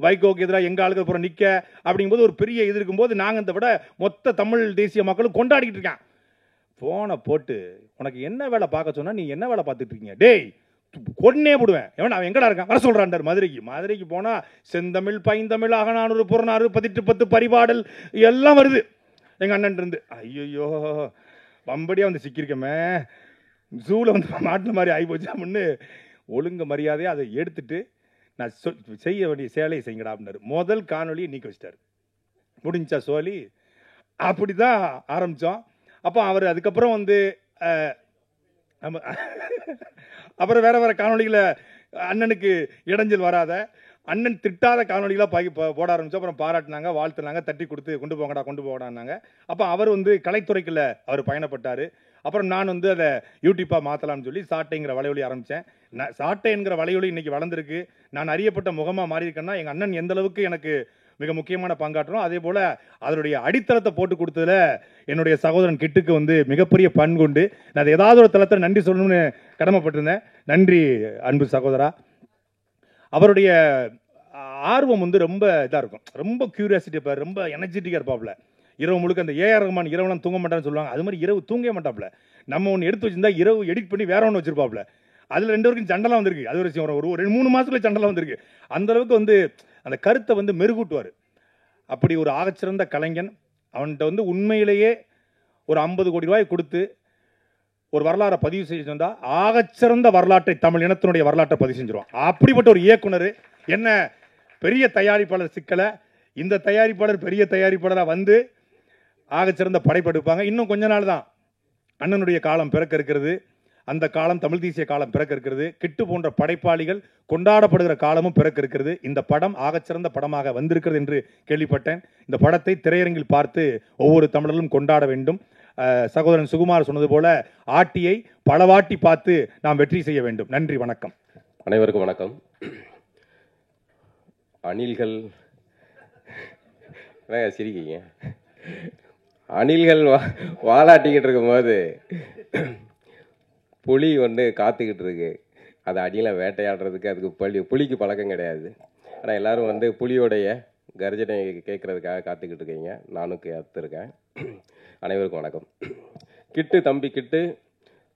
வைகோக்கு எதிராக எங்கள் ஆளுக்கு அப்புறம் நிற்க அப்படிங்கும்போது ஒரு பெரிய இது இருக்கும்போது நாங்கள் இந்த விட மொத்த தமிழ் தேசிய மக்களும் கொண்டாடிக்கிட்டு இருக்கேன். ஃபோனை போட்டு உனக்கு என்ன வேலை பார்க்க சொன்னா நீ என்ன வேலை பார்த்துட்டு இருக்கீங்க, டேய் கொன்னே போடுவேன், எவன் அவன் எங்கடா இருக்கான் வர சொல்றான்டார். மதுரைக்கு போனா செந்தமிழ் பைந்தமிழ் அகநானூறு புறநாறு 18 பரிபாடல் எல்லாம் வருது எங்க அண்ணன் இருந்து. ஐயோ வம்படியா சிக்கிருக்கமே, ஜூல மாட்டின மாதிரி ஆகி போச்சு அப்படின்னு ஒழுங்கு மரியாதையாக அதை எடுத்துட்டு நான் செய்ய வேண்டிய சேலையை செய்யுங்கடா அப்படின்னாரு. முதல் காணொலியை நீக்கி வச்சிட்டாரு. முடிஞ்சா சோழி அப்படி தான் ஆரம்பித்தோம். அப்போ அவர் அதுக்கப்புறம் அப்புறம் வேற காணொலிகளை அண்ணனுக்கு இடைஞ்சல் வராத, அண்ணன் திட்டாத காணொலிகளாக போட ஆரம்பித்தோம். அப்புறம் பாராட்டினாங்க, வாழ்த்துனாங்க, தட்டி கொடுத்து கொண்டு போங்கடான்னாங்க. அப்போ அவர் கலைத்துறைக்குள்ள அவர் பயணப்பட்டார். அப்புறம் நான் அதை யூடியூப்பாக மாற்றலாம்னு சொல்லி சாட்டைங்கிற வலையொலி ஆரம்பித்தேன். சாட்டை என்கிற வலையொலி இன்னைக்கு வளர்ந்துருக்கு. நான் அறியப்பட்ட முகமாக மாறி இருக்கேன்னா எங்கள் அண்ணன் எந்த அளவுக்கு எனக்கு மிக முக்கியமான பங்காற்றணும். அதே போல் அதனுடைய அடித்தளத்தை போட்டு கொடுத்ததுல என்னுடைய சகோதரன் கிட்டுக்கு மிகப்பெரிய பண்புண்டு. நான் அதை ஏதாவது ஒரு தளத்தில் நன்றி சொல்லணும்னு கடமைப்பட்டிருந்தேன். நன்றி அன்பு சகோதரா. அவருடைய ஆர்வம் ரொம்ப இதாக இருக்கும், ரொம்ப கியூரியாசிட்டி இருப்பார், ரொம்ப எனர்ஜெட்டிக்காக இருப்பாப்புல. இரவு முழுக்க அந்த ஏஆர் ரஹ்மான் இரவுலாம் தூங்க மாட்டான்னு சொல்லுவாங்க, அது மாதிரி இரவு தூங்கவே மாட்டாப்புல. நம்ம ஒன்று எடுத்து வச்சிருந்தா இரவு எடிட் பண்ணி வேற ஒன்று வச்சிருப்பாப்புல. அதில் 2 பேருக்கும் சண்டெல்லாம் வந்திருக்கு. அது ஒரு 2-3 மாதத்துக்குள்ள சண்டெல்லாம் வந்திருக்கு. அந்த அளவுக்கு வந்து அந்த கருத்தை வந்து மெருகூட்டுவார். அப்படி ஒரு ஆகச்சிறந்த கலைஞன். அவன்கிட்ட வந்து உண்மையிலேயே ஒரு 50 கோடி ரூபாய் கொடுத்து ஒரு வரலாறை பதிவு செஞ்சு வந்தால் ஆகச்சிறந்த வரலாற்றை, தமிழ் இனத்தினுடைய வரலாற்றை பதிவு செஞ்சிருவான். அப்படிப்பட்ட ஒரு இயக்குனர். என்ன பெரிய தயாரிப்பாளர் சிக்கலை, இந்த தயாரிப்பாளர் பெரிய தயாரிப்பாளராக வந்து ஆகச்சிறந்த படைப்பெடுப்பாங்க. இன்னும் கொஞ்ச நாள் தான் அண்ணனுடைய காலம் பிறக்க இருக்கிறது. அந்த காலம் தமிழ் தேசிய காலம் பிறக்க இருக்கிறது. கிட்டு போன்ற படைப்பாளிகள் கொண்டாடப்படுகிற காலமும் பிறக்க இருக்கிறது. இந்த படம் ஆகச்சிறந்த படமாக வந்திருக்கிறது என்று கேள்விப்பட்டேன். இந்த படத்தை திரையரங்கில் பார்த்து ஒவ்வொரு தமிழர்களும் கொண்டாட வேண்டும். சகோதரன் சுகுமார் சொன்னது போல ஆட்டியை பலவாட்டி பார்த்து நாம் வெற்றி செய்ய வேண்டும். நன்றி, வணக்கம். அனைவருக்கும் வணக்கம். அணில்கள் சிரிக்கீங்க. அணில்கள் வாலாட்டிக்கிட்டு இருக்கும்போது புலி ஒன்று காத்துக்கிட்டு இருக்கு. அது அணிலை வேட்டையாடுறதுக்கு அதுக்கு புலிக்கு பழக்கம் கிடையாது. ஆனால் எல்லாரும் வந்து புலியோடைய கர்ஜனை கேட்கறதுக்காக காத்துக்கிட்டு இருக்கீங்க. நானும் காத்திருக்கேன். அனைவருக்கும் வணக்கம். கிட்டு தம்பி கிட்டு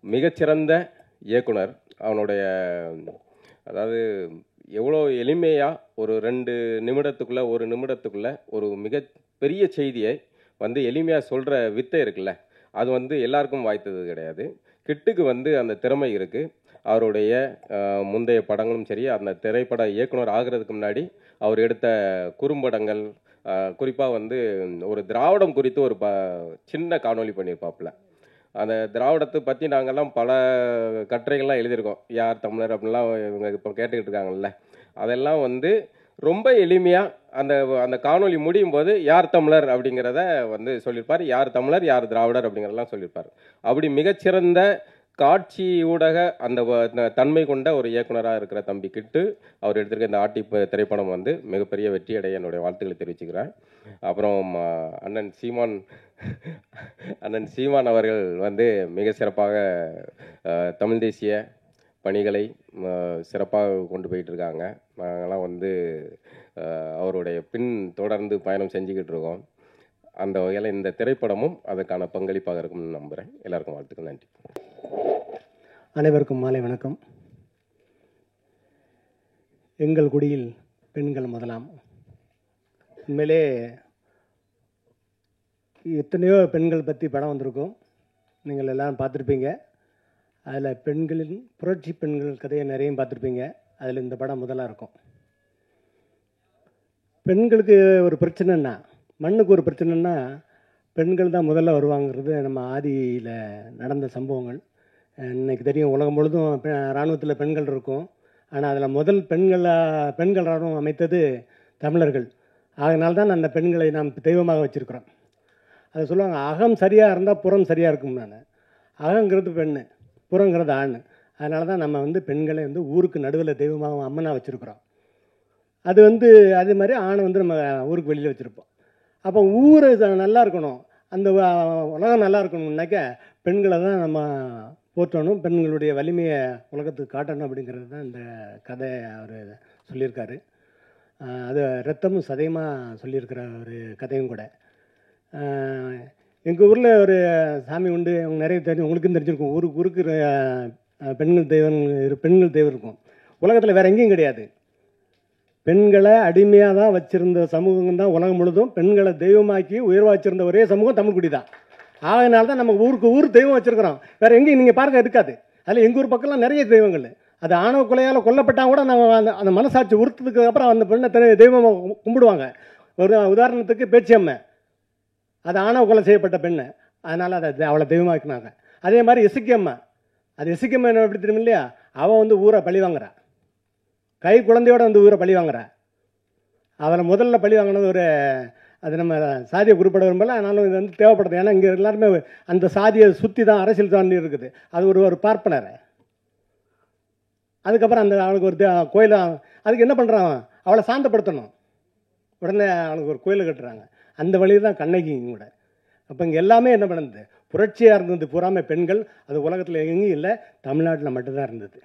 மிகச்சிறந்த இயக்குனர். அவனுடைய அதாவது எவ்வளோ எளிமையாக ஒரு 2 நிமிடத்துக்குள்ளே 1 நிமிடத்துக்குள்ளே ஒரு மிக பெரிய செய்தியை வந்து எளிமையாக சொல்கிற வித்தை இருக்குல்ல, அது வந்து எல்லாருக்கும் வாய்த்தது கிடையாது. கிட்டுக்கு வந்து அந்த திறமை இருக்குது. அவருடைய முந்தைய படங்களும் சரி, அந்த திரைப்பட இயக்குனர் ஆகிறதுக்கு முன்னாடி அவர் எடுத்த குறும்படங்கள், குறிப்பாக வந்து ஒரு திராவிடம் குறித்து ஒரு சின்ன காணொளி பண்ணியிருப்பாப்புல. அந்த திராவிடத்தை பற்றி நாங்கள்லாம் பல கட்டுரைகள்லாம் எழுதியிருக்கோம். யார் தமிழர் அப்படின்லாம் இவங்க இப்போ கேட்டுக்கிட்டு இருக்காங்கல்ல, அதெல்லாம் வந்து ரொம்ப எளிமையாக அந்த காணொளி முடியும் போது யார் தமிழர் அப்படிங்கிறத வந்து சொல்லியிருப்பார். யார் தமிழர் யார் திராவிடர் அப்படிங்கிறதெல்லாம் சொல்லியிருப்பார். அப்படி மிகச்சிறந்த காட்சி ஊடக அந்த தன்மை கொண்ட ஒரு இயக்குனராக இருக்கிற தம்பி கிட்டு அவர் எடுத்திருக்க இந்த ஆட்டி திரைப்படம் வந்து மிகப்பெரிய வெற்றி அடைய என்னுடைய வாழ்த்துக்களை தெரிவிச்சுக்கிறேன். அப்புறம் அண்ணன் சீமான் அவர்கள் வந்து மிக சிறப்பாக தமிழ் தேசிய பணிகளை சிறப்பாக கொண்டு போயிட்டு இருக்காங்க. நாங்கள்லாம் வந்து அவருடைய பின் தொடர்ந்து பயணம் செஞ்சுக்கிட்டு இருக்கோம். அந்த வகையில் இந்த திரைப்படமும் அதுக்கான பங்களிப்பாக இருக்கும்னு நம்புகிறேன். எல்லாருக்கும் வாழ்த்துக்கள். நன்றி. அனைவருக்கும் மாலை வணக்கம். எங்கள் குடியில் பெண்கள் முதலாம். உண்மையிலே எத்தனையோ பெண்கள் பற்றி படம் வந்திருக்கும், நீங்கள் எல்லாம் பார்த்துருப்பீங்க. அதில் பெண்களின் புரட்சி பெண்கள் கதையை நிறைய பார்த்துருப்பீங்க. அதில் இந்த படம் முதலாக இருக்கும். பெண்களுக்கு ஒரு பிரச்சனைன்னா, மண்ணுக்கு ஒரு பிரச்சனைன்னா பெண்கள் தான் முதல்ல வருவாங்கிறது நம்ம ஆதியில் நடந்த சம்பவங்கள். இன்றைக்கி தெரியும், உலகம் முழுதும் இராணுவத்தில் பெண்கள் இருக்கும். ஆனால் அதில் முதல் பெண்கள் இராணுவம் அமைத்தது தமிழர்கள். அதனால்தான் அந்த பெண்களை நாம் தெய்வமாக வச்சுருக்கிறோம். அதை சொல்லுவாங்க, அகம் சரியாக இருந்தால் புறம் சரியாக இருக்கும். நான் அகங்கிறது பெண்ணு, புறங்கிறது ஆண். அதனால தான் நம்ம வந்து பெண்களை வந்து ஊருக்கு நடுவில் தெய்வமாக அம்மனாக வச்சுருக்குறோம். அது வந்து அதே மாதிரி ஆணை வந்து நம்ம ஊருக்கு வெளியில் வச்சுருப்போம். அப்போ ஊர் நல்லா இருக்கணும், அந்த உலகம் நல்லா இருக்கணும்னாக்க பெண்களை தான் நம்ம போற்றணும், பெண்களுடைய வலிமையை உலகத்துக்கு காட்டணும். அப்படிங்கிறது தான் இந்த கதை அவர் சொல்லியிருக்காரு. அது ரத்தமும் சதையமாக சொல்லியிருக்கிற ஒரு கதையும் கூட. எங்கள் ஊரில் ஒரு சாமி உண்டு, அவங்க நிறைய தெரியும், உங்களுக்கும் தெரிஞ்சிருக்கும். ஊருக்கு பெண்கள் தெய்வம் இருக்கும். உலகத்தில் வேறு எங்கேயும் கிடையாது. பெண்களை அடிமையாக தான் வச்சுருந்த சமூகம் தான் உலகம் முழுதும். பெண்களை தெய்வமாக்கி உயர்வா வச்சுருந்த ஒரே சமூகம் தமிழ்குடி தான். ஆகினால தான் நம்ம ஊருக்கு தெய்வம் வச்சுருக்கிறோம். வேறு எங்கேயும் நீங்கள் பார்க்க இருக்காது. அதில் எங்கள் ஊர் பக்கம்லாம் நிறைய தெய்வங்கள். அது ஆணவ கொலையால் கொல்லப்பட்டால் கூட நம்ம அந்த மனசாட்சி உறுத்ததுக்கு அப்புறம் அந்த பெண்ணை தெய்வமாக கும்பிடுவாங்க. ஒரு உதாரணத்துக்கு பேச்சியம்மை, அது ஆணவ கொலை செய்யப்பட்ட பெண்ணு, அதனால் அதை அவளை தெய்வமாக்கினாங்க. அதே மாதிரி எசுக்கியம்மா, அது எசுக்கியம்மா என்ன எப்படி தெரியும் இல்லையா, அவள் வந்து ஊரை பழி வாங்குறா, கை குழந்தையோடு வந்து ஊரை பழி வாங்குறா. அவளை முதல்ல பழி வாங்கினது ஒரு, அது நம்ம சாதியை குறிப்பிட விரும்பல, ஆனாலும் இது வந்து தேவைப்படுது. ஏன்னா இங்கே எல்லாருமே அந்த சாதியை சுற்றி தான் அரசியல் தாண்டி இருக்குது. அது ஒரு பார்ப்பனர். அதுக்கப்புறம் அந்த அவனுக்கு ஒரு கோயில், அதுக்கு என்ன பண்ணுறான், அவளை சாந்தப்படுத்தணும். உடனே அவனுக்கு ஒரு கோயில் கட்டுறாங்க. அந்த வழியில் தான் கண்ணகியும் கூட. அப்போ இங்கே எல்லாமே என்ன பண்ணுது, புரட்சியாக இருந்தது பூராமே பெண்கள். அது உலகத்தில் எங்கேயும் இல்லை, தமிழ்நாட்டில் மட்டும்தான் இருந்தது.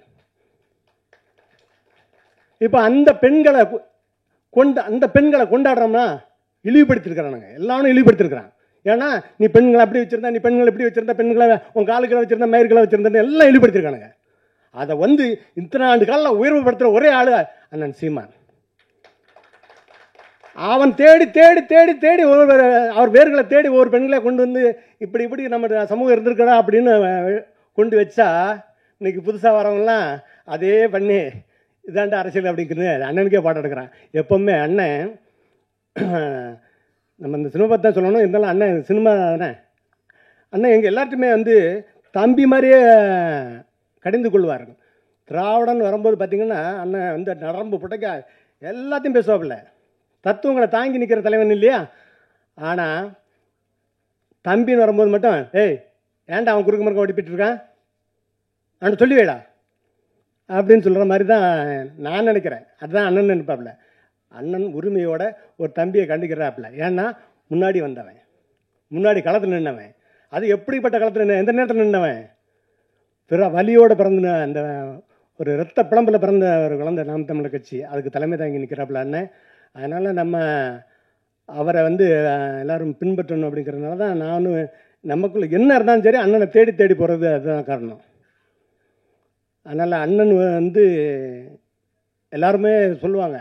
இப்போ அந்த பெண்களை கொண்டாடுறோம்னா இழிவுபடுத்திருக்கிறானுங்க. எல்லாரும் இழிவுபடுத்திருக்கிறான். ஏன்னா நீ பெண்களை அப்படி வச்சுருந்தா, நீ பெண்களை இப்படி வச்சுருந்தா, பெண்களை உன் காலுக்களை வச்சுருந்தா, மயிர்களை வச்சுருந்தா எல்லாம் இழிப்படுத்திருக்கானுங்க. அதை வந்து இத்தனை ஆண்டு காலில் உயர்வுபடுத்துகிற ஒரே ஆள் அண்ணன் சீமான். அவன் தேடி தேடி தேடி தேடி அவர் வேர்களை தேடி ஒவ்வொரு பெண்களை கொண்டு வந்து இப்படி இப்படி நம்ம சமூகம் இருந்திருக்கடா அப்படின்னு கொண்டு வச்சா இன்னைக்கு புதுசாக வரவங்கலாம் அதே பண்ணி இதாண்ட அரசியல் அப்படிங்கிறது அண்ணனுக்கே பாடம் எடுக்கிறான். எப்போவுமே அண்ணன் நம்ம இந்த சினிமா தான் சொல்லணும், இருந்தாலும் அண்ணன் சினிமா தானே. அண்ணன் எங்கள் எல்லார்ட்டுமே வந்து தம்பி மாதிரியே கடிந்து கொள்வார்கள். திராவிடன் வரும்போது பார்த்திங்கன்னா அண்ணன் வந்து நரம்பு புடைக்க எல்லாத்தையும் பேசுவாப்பில்ல, தத்துவங்களை தாங்கி நிற்கிற தலைவன் இல்லையா. ஆனால் தம்பின்னு வரும்போது மட்டும் ஏய் ஏன்டா அவன் குறுக்கு மறுக்க ஓடிப்பிட்டு இருக்கான் அவன் சொல்லிவேடா அப்படின்னு சொல்கிற மாதிரி தான் நான் நினைக்கிறேன். அதுதான் அண்ணன் நினைப்பாப்புல. அண்ணன் உரிமையோட ஒரு தம்பியை கண்டுக்கிறாப்புல. ஏன்னா முன்னாடி வந்தவன், முன்னாடி களத்தில் நின்றவன். அது எப்படிப்பட்ட களத்தில் எந்த நேரத்தில் நின்றவன், பிற வலியோடு பிறந்த அந்த ஒரு இரத்த பிளம்பில் பிறந்த ஒரு குழந்தை நாம் தமிழர் கட்சி, அதுக்கு தலைமை தாங்கி நிற்கிறாப்புல அண்ணன். அதனால் நம்ம அவரை வந்து எல்லோரும் பின்பற்றணும் அப்படிங்கிறதுனால தான் நானும் நமக்குள்ளே என்ன இருந்தாலும் சரி அண்ணனை தேடி தேடி போகிறது அதுதான் காரணம். அதனால் அண்ணன் வந்து எல்லாருமே சொல்லுவாங்க,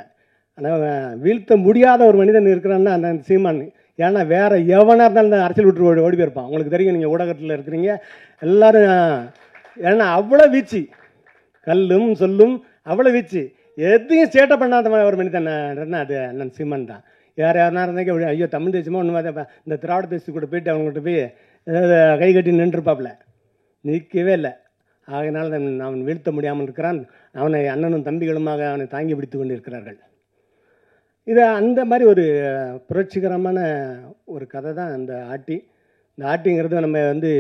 ஆனால் வீழ்த்த முடியாத ஒரு மனிதன் இருக்கிறான்னா அண்ணன் சீமான். ஏன்னா வேறு எவனாக இருந்தாலும் அரசியல் விட்டு ஓடி போயிருப்பான். உங்களுக்கு தெரியும், நீங்கள் ஊடகத்தில் இருக்கிறீங்க எல்லோரும். ஏன்னா அவ்வளோ வீச்சு, கல்லும் சொல்லும் அவ்வளோ வீச்சு, எதையும் சேட்டை பண்ணாத ஒரு மனிதன் அது அண்ணன் சீமான் தான். யாருனா இருந்தாங்க ஐயோ தமிழ் தேசமாக ஒன்று இந்த திராவிட தேசத்துக்கு கூட போயிட்டு அவங்ககிட்ட போய் கை கட்டி நின்றுப்பாப்புல, நிற்கவே இல்லை. ஆகையினால் அவன் வீழ்த்த முடியாமல் இருக்கிறான். அவனை அண்ணனும் தம்பிகளுமாக அவனை தாங்கி பிடித்து கொண்டு இருக்கிறார்கள். இது அந்த மாதிரி ஒரு புரட்சிகரமான ஒரு கதை தான் இந்த ஆட்டி. இந்த ஆட்டிங்கிறது நம்ம வந்து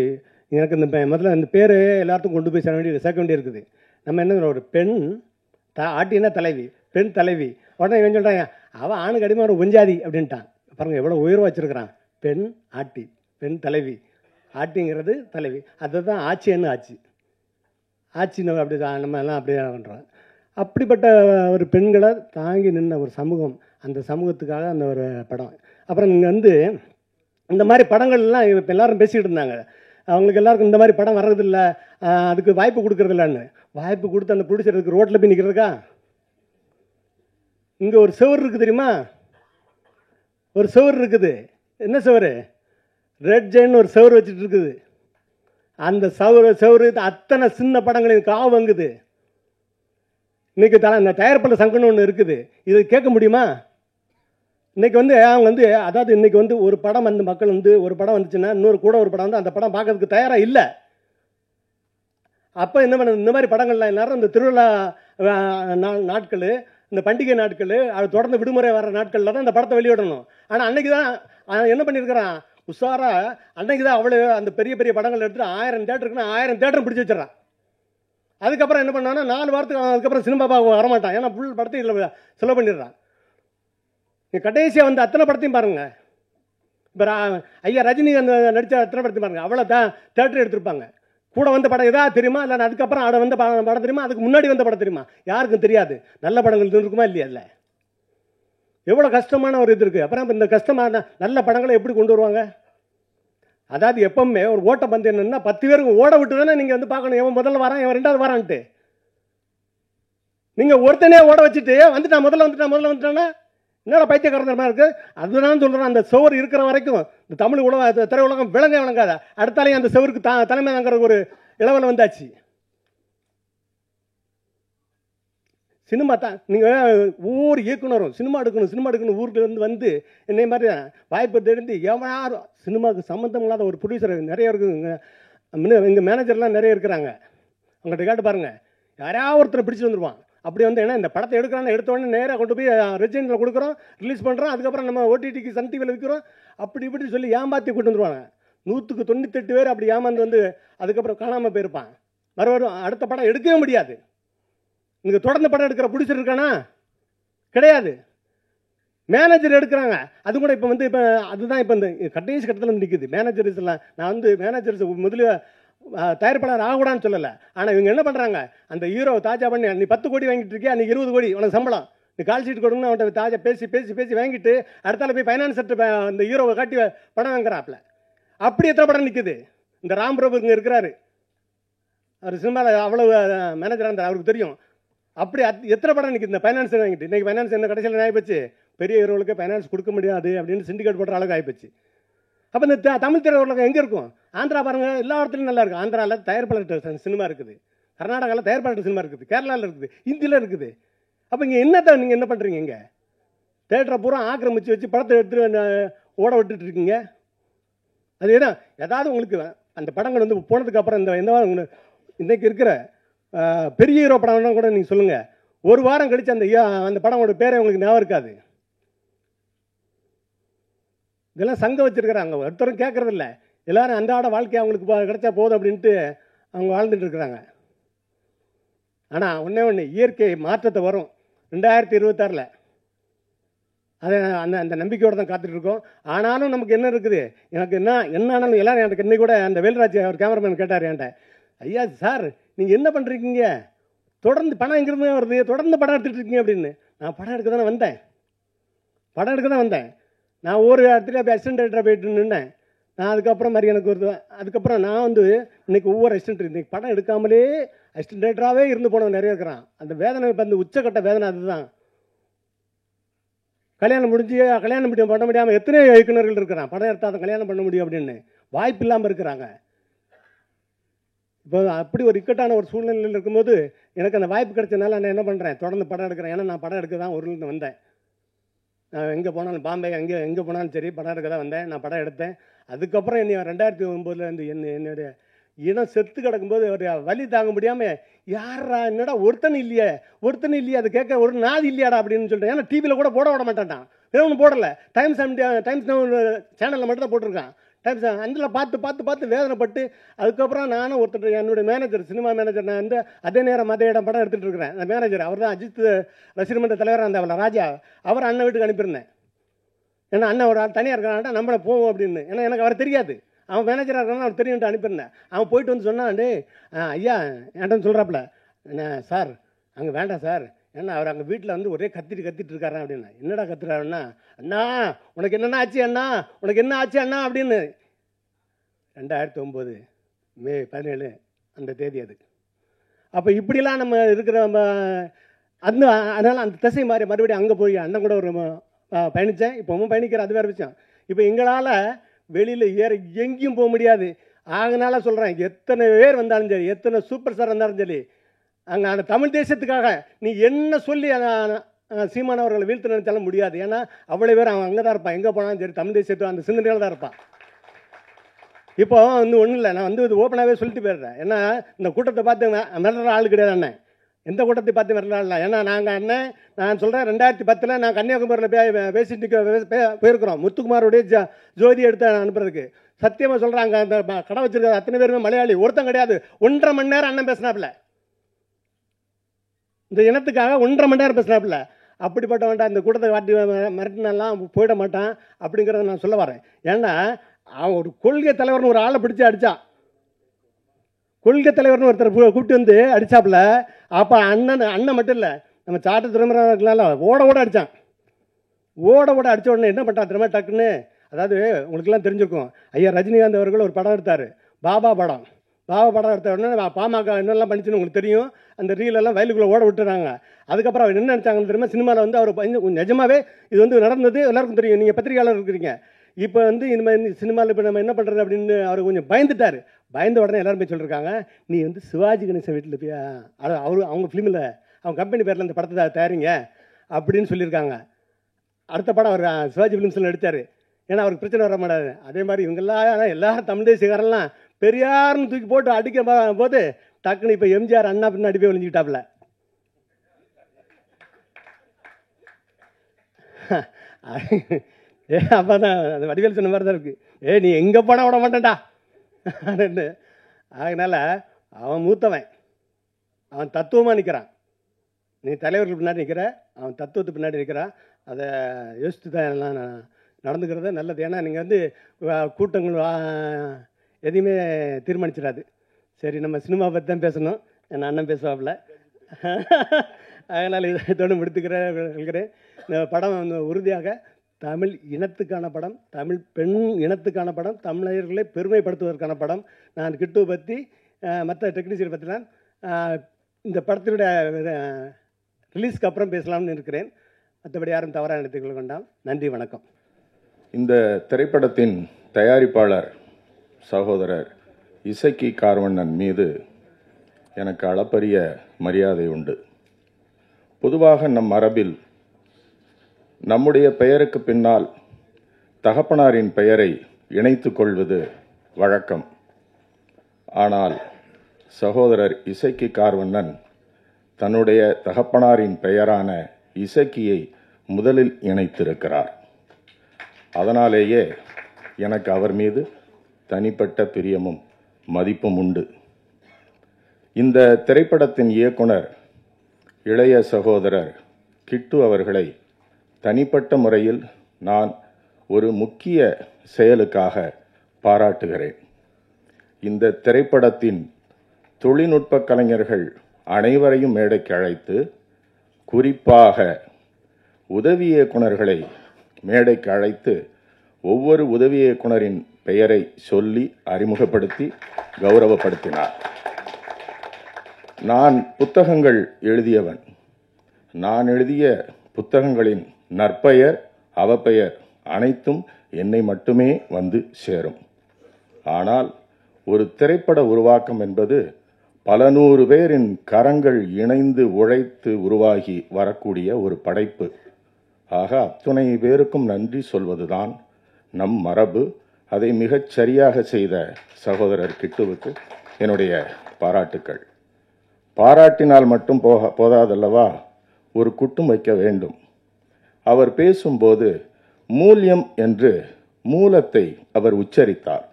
எனக்கு இந்த முதல்ல இந்த பேர் எல்லாத்துக்கும் கொண்டு போய் சேர்க்க வேண்டியிருக்குது. நம்ம என்ன ஒரு பெண் ஆட்டினா தலைவி, பெண் தலைவி. உடனே இவன் சொல்கிறாங்க அவன் ஆணுக்கு அடிமை ஒரு ஒஞ்சாதி அப்படின்ட்டான். பாருங்கள் எவ்வளோ உயர்வாக வச்சுருக்கிறான். பெண் ஆட்டி, பெண் தலைவி, ஆட்டிங்கிறது தலைவி. அதுதான் ஆட்சின்னு ஆட்சி. ஆட்சின்னு அப்படி தான் நம்ம எல்லாம் அப்படியே பண்ணுறோம். அப்படிப்பட்ட ஒரு பெண்களை தாங்கி நின்ற ஒரு சமூகம், அந்த சமூகத்துக்காக அந்த ஒரு படம். அப்புறம் இங்கே வந்து இந்த மாதிரி படங்கள்லாம் இப்போ எல்லோரும் பேசிக்கிட்டு இருந்தாங்க, அவங்களுக்கு எல்லாருக்கும் இந்த மாதிரி படம் வர்றதில்லை, அதுக்கு வாய்ப்பு கொடுக்குறதில்லன்னு. வாய்ப்பு கொடுத்து அந்த ப்ரொடியூசருக்கு ரோட்டில் போய் நிற்கிறதுக்கா? இங்கே ஒரு சுவர் இருக்குது தெரியுமா, ஒரு சுவர் இருக்குது. என்ன சுவர்? ரெட் ஜெயின் ஒரு சுவர் வச்சுட்டு இருக்குது. அந்த சுவரு அத்தனை சின்ன படங்களையும் காவு வாங்குது. இன்னைக்கு இந்த தயாரிப்பாளர் சங்கம்னு ஒன்று இருக்குது, இது கேட்க முடியுமா? இன்னைக்கு வந்து அவங்க வந்து அதாவது இன்னைக்கு வந்து ஒரு படம் வந்து மக்கள் வந்து ஒரு படம் வந்துச்சுன்னா இன்னொரு கூட ஒரு படம் வந்து அந்த படம் பார்க்கறதுக்கு தயாராக இல்லை. அப்போ என்ன பண்ண, இந்த மாதிரி படங்கள்லாம் எல்லாரும் இந்த திருவிழா நாட்கள், இந்த பண்டிகை நாட்கள், அது தொடர்ந்து விடுமுறை வர நாட்களில் தான் இந்த படத்தை வெளியிடணும். ஆனால் அன்னைக்கு தான் என்ன பண்ணியிருக்கிறான் உஷாரா, அன்னைக்கு தான் அவ்வளோ அந்த பெரிய பெரிய படங்கள் எடுத்துகிட்டு 1000 தேட்டருக்குன்னா 1000 தேட்டரும் பிடிச்சி வச்சிடறான். அதுக்கப்புறம் என்ன பண்ணான்னா 4 வாரத்துக்கு அதுக்கப்புறம் சினிமா பார்க்க வரமாட்டான். ஏன்னா ஃபுல் படத்தையும் இதில் செலவு பண்ணிடுறான். நீ கடைசியாக வந்து அத்தனை படத்தையும் பாருங்கள். இப்போ ஐயா ரஜினிகாந்த் நடித்த அத்தனை படத்தையும் பாருங்கள், அவ்வளோ தான் தேட்டர் எடுத்திருப்பாங்க. கூட வந்த படம் எதாவது தெரியுமா, இல்லை அதுக்கப்புறம் அட வந்த படம் தெரியுமா, அதுக்கு முன்னாடி வந்த படம் தெரியுமா, யாருக்கும் தெரியாது. நல்ல படங்கள் இருக்குமா இல்லையா? இல்லை, எவ்வளோ கஷ்டமான ஒரு இது இருக்குது. அப்புறம் இந்த கஷ்டமான நல்ல படங்களை எப்படி கொண்டு வருவாங்க? அதாவது எப்பவுமே ஒரு ஓட்ட பந்தயம் என்னன்னா 10 பேருக்கு ஓட விட்டு தானே நீங்கள் வந்து பார்க்கணும், எவன் முதல்ல வரான் எவன் ரெண்டாவது வரான்ட்டு. நீங்கள் ஒருத்தனே ஓட வச்சுட்டு வந்துட்டான் முதல்ல வந்துட்டான்னா என்னடா பைத்தியக்காரன் மாதிரி இருக்குது. அதுதான் சொல்கிறேன், அந்த சுவர் இருக்கிற வரைக்கும் இந்த தமிழ் திரையுலகம் விளங்காத. அடுத்தாலையும் அந்த சுவருக்கு தலைமை தாங்கிற ஒரு இளவல் வந்தாச்சு. சினிமா தான். நீங்கள் ஒவ்வொரு இயக்குனரும் சினிமா எடுக்கணும் ஊருக்கு வந்து என்னை மாதிரி வாய்ப்பு தெரிந்து யாரும் சினிமாவுக்கு சம்மந்தம் இல்லாத ஒரு ப்ரொடியூசர் நிறைய இருக்குங்க. எங்கள் மேனேஜர்லாம் நிறைய இருக்கிறாங்க. அவங்கள்ட்ட கேட்டு பாருங்கள், யாராவது ஒருத்தரை பிடிச்சி வந்துடுவான். அப்படி வந்து ஏன்னா இந்த படத்தை எடுக்கிறான்னு எடுத்த உடனே நேராக கொண்டு போய் ரெஜிஸ்ட்ரேஷனில் கொடுக்குறோம், ரிலீஸ் பண்ணுறோம், அதுக்கப்புறம் நம்ம ஓடிடிக்கு சன் டிவியில் விற்கிறோம், அப்படி இப்படி சொல்லி ஏமாற்றி கொண்டு வந்துடுவாங்க. 100க்கு 98 பேர் அப்படி ஏமாந்து வந்து அதுக்கப்புறம் காணாமல் போயிருப்பான். மறுபடியும் அடுத்த படம் எடுக்கவே முடியாது. நீங்கள் தொடர்ந்து படம் எடுக்கிற ப்ரொடியூசர் இருக்கானா? கிடையாது. மேனேஜர் எடுக்கிறாங்க. அது கூட இப்போ வந்து அதுதான் இப்போ இந்த கடைசி கட்டத்தில் வந்து நிற்குது. மேனேஜர்ஸ் எல்லாம் நான் வந்து மேனேஜர்ஸ் முதல்ல தயாரிப்பாளர் ஆகக்கூடாதுன்னு சொல்லலை. ஆனால் இவங்க என்ன பண்ணுறாங்க, அந்த ஹீரோவை தாஜா பண்ணி நீ 10 கோடி வாங்கிட்டு இருக்கியா, நீ 20 கோடி உனக்கு சம்பளம், நீ கால் ஷீட் கொடுங்கன்னு அவன்கிட்ட தாஜா பேசி வாங்கிட்டு அடுத்தால போய் ஃபைனான்ஸ் அந்த ஹீரோவை காட்டி படம் வாங்குறாப்புல. அப்படி எத்தனை படம் நிற்குது? இந்த ராம் பிரபு இங்கே இருக்கிறாரு, அவர் சினிமாவில் அவ்வளவு மேனேஜராக இருந்தார், அவருக்கு தெரியும். அப்படி எத்தனை படம் நிற்குது இந்த ஃபைனான்ஸ் வாங்கிட்டு. இன்றைக்கி ஃபைனான்ஸ் என்ன கடைசியில் ஆகிப்போச்சு, பெரிய ஹீரோவுக்கு ஃபைனான்ஸ் கொடுக்க முடியாது அப்படின்னு சிண்டிகேட் போடுற அளவுக்கு ஆகிப்போச்சு. அப்போ இந்த தமிழ் திரையுலகம் எங்கே இருக்கும்? ஆந்திரா பாருங்கள், எல்லா இடத்துலையும் நல்லா இருக்கும். ஆந்திராவில் தயாரிப்பாளர் சினிமா இருக்குது, கர்நாடகாவில் தயாரிப்பாளர் சினிமா இருக்குது, கேரளாவில் இருக்குது, இந்தியில் இருக்குது. அப்போ இங்கே என்னத்தை நீங்கள் என்ன பண்ணுறீங்க? இங்கே தேட்டரை பூரா ஆக்கிரமிச்சு வச்சு படத்தை எடுத்து ஓட விட்டுட்டு இருக்கீங்க. அது ஏன்னா ஏதாவது உங்களுக்கு அந்த படங்கள் வந்து போனதுக்கு அப்புறம் இந்த இன்றைக்கி இருக்கிற பெரிய ஹீரோ படம்னா கூட நீங்கள் சொல்லுங்கள், ஒரு வாரம் கழித்து அந்த படமோட பேரை உங்களுக்கு ஞாபகம் இருக்காது. இதெல்லாம் சங்கம் வச்சுருக்கிறாங்க, ஒருத்தரும் கேட்குறதில்ல. எல்லோரும் அன்றாட வாழ்க்கையை அவங்களுக்கு கிடைச்சா போதும் அப்படின்ட்டு அவங்க வாழ்ந்துட்டு இருக்கிறாங்க. ஆனால் ஒன்று இயற்கை மாற்றத்தை வரும் 2026. அதை அந்த நம்பிக்கையோடு தான் காத்துட்ருக்கோம். ஆனாலும் நமக்கு என்ன இருக்குது, எனக்கு என்ன ஆனாலும் எல்லோரும் எனக்கு இன்னைக்கு கூட அந்த வேல்ராஜ் அவர் கேமராமேன் கேட்டார் என்கிட்ட, ஐயா சார் நீங்கள் என்ன பண்ணுறீங்க, தொடர்ந்து படம் எங்கிருந்து வருது, தொடர்ந்து படம் எடுத்துகிட்டு இருக்கீங்க அப்படின்னு. நான் படம் எடுக்க தானே வந்தேன். நான் ஒரு இடத்துல போய் அசிஸ்டன்ட் டைரக்டராக போயிட்டு நின்னேன். நான் அதுக்கப்புறம் மாதிரி எனக்கு அதுக்கப்புறம் நான் வந்து இன்றைக்கி ஒவ்வொரு அசிஸ்டன்ட் இன்றைக்கி படம் எடுக்காமலே அசிஸ்டன்ட் டைரக்டராகவே இருந்து போனவன் நிறைய இருக்கிறான். அந்த வேதனை இப்போ அந்த உச்சக்கட்ட வேதனை அதுதான். கல்யாணம் பண்ண முடியாமல் எத்தனையோ இயக்குநர்கள் இருக்கிறான், படம் எடுத்தால் கல்யாணம் பண்ண முடியும் அப்படின்னு வாய்ப்பு இல்லாமல் இருக்கிறாங்க. இப்போ அப்படி ஒரு இக்கட்டான ஒரு சூழ்நிலையில் இருக்கும்போது எனக்கு அந்த வாய்ப்பு கிடைச்சதுனால நான் என்ன பண்ணுறேன், தொடர்ந்து படம் எடுக்கிறேன். ஏன்னா நான் படம் எடுக்க தான் ஊரில் வந்தேன். நான் எங்கே போனாலும் பாம்பே எங்கே போனாலும் சரி படம் எடுக்க தான் வந்தேன். நான் படம் எடுத்தேன். அதுக்கப்புறம் என்னை 2009 என்னுடைய இனம் செத்து கிடக்கும்போது ஒரு வலி தாங்க முடியாமல், யாரா என்னடா ஒருத்தன் இல்லையே அதை கேட்க ஒரு நாள் இல்லையாடா அப்படின்னு சொல்லிட்டு. ஏன்னா டிவியில் கூட போட விட மாட்டான்டான், வேற ஒன்றும் போடலை. டைம்ஸ் சேனலில் மட்டும் தான் போட்டிருக்கான். டைம்ஸ் அதில் பார்த்து வேதனைப்பட்டு அதுக்கப்புறம் நானும் ஒருத்தர் என்னுடைய மேனேஜர், சினிமா மேனேஜர், நான் வந்து அதே நேரம் அதே இடம் படம் எடுத்துகிட்டு இருக்கிறேன். அந்த மேனேஜர் அவர் தான் அஜித் ரசிகர் மன்ற தலைவராக இருந்தாவில் ராஜா, அவர் அண்ணன் வீட்டுக்கு அனுப்பியிருந்தேன். ஏன்னா அண்ணன் ஒரு ஆள் தனியாக இருக்கான்டா நம்மளை போவோம் அப்படின்னு. ஏன்னா எனக்கு அவர் தெரியாது, அவன் மேனேஜராக இருக்கான்னு அவர் தெரியும்ட்டு அனுப்பியிருந்தேன். அவன் போயிட்டு வந்து சொன்னான், ஐயா என்கிட்ட சொல்கிறாப்புல, சார் அங்கே வேண்டாம் சார், ஏன்னா அவர் அங்கே வீட்டில் வந்து ஒரே கத்திட்டு இருக்காரா அப்படின்னா. என்னடா கத்துறாருன்னா, அண்ணா உனக்கு என்னென்ன ஆச்சு அண்ணா அப்படின்னு. 2009 மே 17 அந்த தேதி அது. அப்போ இப்படிலாம் நம்ம இருக்கிற அதனால் அந்த திசை மாறி மறுபடியும் அங்கே போய் அண்ணன் கூட ஒரு பயணித்தேன். இப்போவும் பயணிக்கிறேன், அது வேறு விஷயம். இப்போ எங்களால் வெளியில் எங்கேயும் போக முடியாது. அதனால சொல்கிறேன், எத்தனை பேர் வந்தாலும் சரி, எத்தனை சூப்பர் ஸ்டார் வந்தாலும் சரி, அங்கே அந்த தமிழ் தேசத்துக்காக நீ என்ன சொல்லி சீமான் அவர்களை வீழ்த்து நினைச்சாலும் முடியாது. ஏன்னா அவ்வளோ பேர் அவன் அங்கே தான் இருப்பான், எங்கே போனாலும் சரி தமிழ் தேசத்து அந்த சிந்தனையில் தான் இருப்பான். இப்போ வந்து ஒன்றும் இல்லை, நான் வந்து இது ஓப்பனாகவே சொல்லிட்டு போயிடுறேன். ஏன்னா இந்த கூட்டத்தை பார்த்து மிரட்டுற ஆள் கிடையாது அண்ணன், எந்த கூட்டத்தை பார்த்து மிரட்டல. ஏன்னா நான் சொல்கிறேன், 2010 நான் கன்னியாகுமரியில் பேசிட்டு போயிருக்கிறோம். முத்துக்குமாரோடைய ஜோதி எடுத்து அனுப்புறதுக்கு. சத்தியமாக சொல்கிறாங்க, அந்த கடை வச்சிருக்காரு அத்தனை பேருமே மலையாளி, ஒருத்தன் கிடையாது. 1.5 மணி நேரம் அண்ணன் பேசினாப்புல, இந்த இனத்துக்காக 1.5 மணி நேரம் பேசினாப்புல. அப்படிப்பட்ட வேண்டாம், இந்த கூட்டத்தை காட்டி மிரட்டினெல்லாம் போயிட மாட்டான் அப்படிங்கிறத நான் சொல்ல வரேன். ஏன்னா அவன் ஒரு கொள்கை தலைவர்னு ஒரு ஆளை பிடிச்சி அடித்தான், கொள்கை தலைவர்னு ஒருத்தர் கூப்பிட்டு வந்து அடித்தாப்புல. அப்போ அண்ணன் மட்டும் இல்லை, நம்ம சாட்ட துறைமுறைகளால் ஓட அடித்தான். ஓட அடித்த உடனே என்ன பண்ணிட்டான் திரும்ப டக்குன்னு, அதாவது உங்களுக்கெல்லாம் தெரிஞ்சிருக்கும், ஐயா ரஜினிகாந்த் அவர்கள் ஒரு படம் எடுத்தார், பாபா படம் எடுத்த உடனே பாமக என்னெல்லாம் பண்ணிச்சுன்னு உங்களுக்கு தெரியும். அந்த ரீலெல்லாம் வயலுக்குள்ளே ஓட விட்டுறாங்க. அதுக்கப்புறம் அவர் என்ன நினச்சாங்கன்னு தெரியுமா, சினிமாவில் வந்து அவர் நிஜமாவே இது வந்து நடந்தது எல்லாருக்கும் தெரியும், நீங்கள் பத்திரிகையாளர் இருக்கிறீங்க. இப்போ வந்து இனிமேல் சினிமாவில் இப்போ நம்ம என்ன பண்ணுறது அப்படின்னு அவர் கொஞ்சம் பயந்துட்டார். பயந்த உடனே எல்லாரும் போய் சொல்லியிருக்காங்க, நீ வந்து சிவாஜி கணேசன் வீட்டில் போய் அவங்க ஃபிலிமில் அவங்க கம்பெனி பேரில் அந்த படத்தை தயாரிங்க அப்படின்னு சொல்லியிருக்காங்க. அடுத்த படம் அவர் சிவாஜி ஃபிலிம்ஸில் நடித்தார். ஏன்னா அவருக்கு பிரச்சனை வர மாட்டாது. அதே மாதிரி இவங்கெல்லாம் எல்லாரும் தமிழ் தேசியக்காரெல்லாம் பெரியார்னு தூக்கி போட்டு அடிக்க போது டக்குன்னு இப்போ எம்ஜிஆர் அண்ணா பின்னாடி போய் ஒழிஞ்சிக்கிட்டாப்புல. அப்போ தான் அந்த வடிவேல் சொன்ன மாதிரி தான் இருக்குது, நீ எங்கே போனால் விட மாட்டேன்டா அப்படின்னு. அதனால் அவன் மூத்தவன், அவன் தத்துவமாக நிற்கிறான். நீ தலைவர்கள் பின்னாடி நிற்கிற, அவன் தத்துவத்துக்கு பின்னாடி நிற்கிறான். அதை யோசித்து தான் எல்லாம் நடந்துக்கிறது நல்லது. ஏன்னா நீங்கள் வந்து கூட்டங்கள் எதையுமே தீர்மானிச்சிடாது. சரி, நம்ம சினிமா பற்றி தான் பேசணும், என் அண்ணன் பேசுவாப்புல. அதனால் இதோடு முடித்துக்கிறேன். இந்த படம் உறுதியாக தமிழ் இனத்துக்கான படம், தமிழ் பெண் இனத்துக்கான படம், தமிழர்களை பெருமைப்படுத்துவதற்கான படம். நான் கிட்டுவை பற்றி மற்ற டெக்னீஷியனை பற்றிலாம் இந்த படத்தினுடைய ரிலீஸ்க்கு அப்புறம் பேசலாம்னு இருக்கிறேன். மற்றபடி யாரும் தவறாக நினைத்துக் கொண்டாம். நன்றி, வணக்கம். இந்த திரைப்படத்தின் தயாரிப்பாளர் சகோதரர் இசக்கி கார்வண்ணன் மீது எனக்கு அளப்பரிய மரியாதை உண்டு. பொதுவாக நம் மரபில் நம்முடைய பெயருக்கு பின்னால் தகப்பனாரின் பெயரை இணைத்து கொள்வது வழக்கம். ஆனால் சகோதரர் இசக்கி கார்வண்ணன் தன்னுடைய தகப்பனாரின் பெயரான இசக்கியை முதலில் இணைத்திருக்கிறார். அதனாலேயே எனக்கு அவர் மீது தனிப்பட்ட பிரியமும் மதிப்பும் உண்டு. இந்த திரைப்படத்தின் இயக்குனர் இளைய சகோதரர் கிட்டு அவர்களை தனிப்பட்ட முறையில் நான் ஒரு முக்கிய செயலுக்காக பாராட்டுகிறேன். இந்த திரைப்படத்தின் தொழில்நுட்ப கலைஞர்கள் அனைவரையும் மேடைக்கு அழைத்து, குறிப்பாக உதவி இயக்குனர்களை மேடைக்கு அழைத்து ஒவ்வொரு உதவி இயக்குனரின் பெயரை சொல்லி அறிமுகப்படுத்தி கௌரவப்படுத்தினார். நான் புத்தகங்கள் எழுதியவன். நான் எழுதிய புத்தகங்களின் நற்பெயர் அவப்பெயர் அனைத்தும் என்னை மட்டுமே வந்து சேரும். ஆனால் ஒரு திரைப்பட உருவாக்கம் என்பது பல நூறு பேரின் கரங்கள் இணைந்து உழைத்து உருவாகி வரக்கூடிய ஒரு படைப்பு. ஆக அத்துணை பேருக்கும் நன்றி சொல்வதுதான் நம் மரபு. அதை மிகச் சரியாக செய்த சகோதரர் கிட்டுவுக்கு என்னுடைய பாராட்டுக்கள். பாராட்டினால் மட்டும் போதாதல்லவா, ஒரு குட்டும் வைக்க வேண்டும். அவர் பேசும்போது மூல்யம் என்று மூலத்தை அவர் உச்சரித்தார்.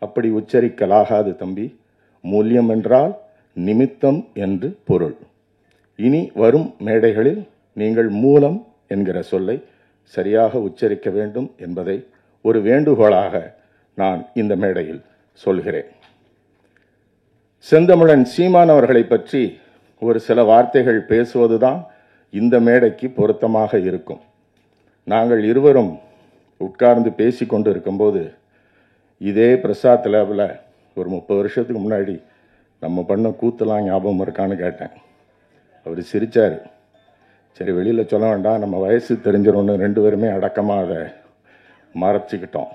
அப்படி உச்சரிக்கலாகாது தம்பி. மூல்யம் என்றால் நிமித்தம் என்று பொருள். இனி வரும் மேடைகளில் நீங்கள் மூலம் என்கிற சொல்லை சரியாக உச்சரிக்க வேண்டும் என்பதை ஒரு வேண்டுகோளாக நான் இந்த மேடையில் சொல்கிறேன். செந்தமிழன் சீமான் அவர்களை பற்றி ஒரு சில வார்த்தைகள் பேசுவதுதான் இந்த மேடைக்கு பொருத்தமாக இருக்கும். நாங்கள் இருவரும் உட்கார்ந்து பேசி கொண்டு இருக்கும்போது இதே பிரசாத் லேபில் ஒரு 30 வருஷத்துக்கு முன்னாடி நம்ம பண்ண கூத்தெல்லாம் ஞாபகம் இருக்கான்னு கேட்டேன். அவர் சிரித்தார். சரி, வெளியில் சொல்ல வேண்டாம், நம்ம வயசு தெரிஞ்சிடணும்னு 2 பேருமே அடக்கமாக அதை மறைச்சிக்கிட்டோம்.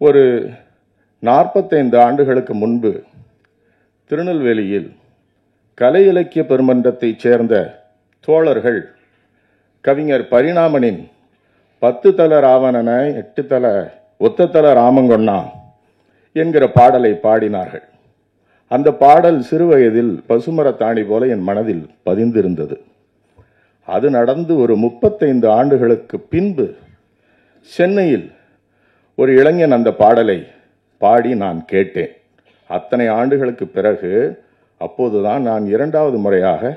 ஒரு 45 ஆண்டுகளுக்கு முன்பு திருநெல்வேலியில் கலை இலக்கிய பெருமன்றத்தைச் சேர்ந்த தோழர்கள் கவிஞர் பரிணாமனின் 10 தல ராவணன 8 தல ஒத்த தல ராமங்கொண்ணா என்கிற பாடலை பாடினார்கள். அந்த பாடல் சிறுவயதில் பசுமரத்தாணி போல என் மனதில் பதிந்திருந்தது. அது நடந்து ஒரு 35 ஆண்டுகளுக்கு பின்பு சென்னையில் ஒரு இளைஞன் அந்த பாடலை பாடி நான் கேட்டேன். அத்தனை ஆண்டுகளுக்கு பிறகு அப்போதுதான் நான் 2வது முறையாக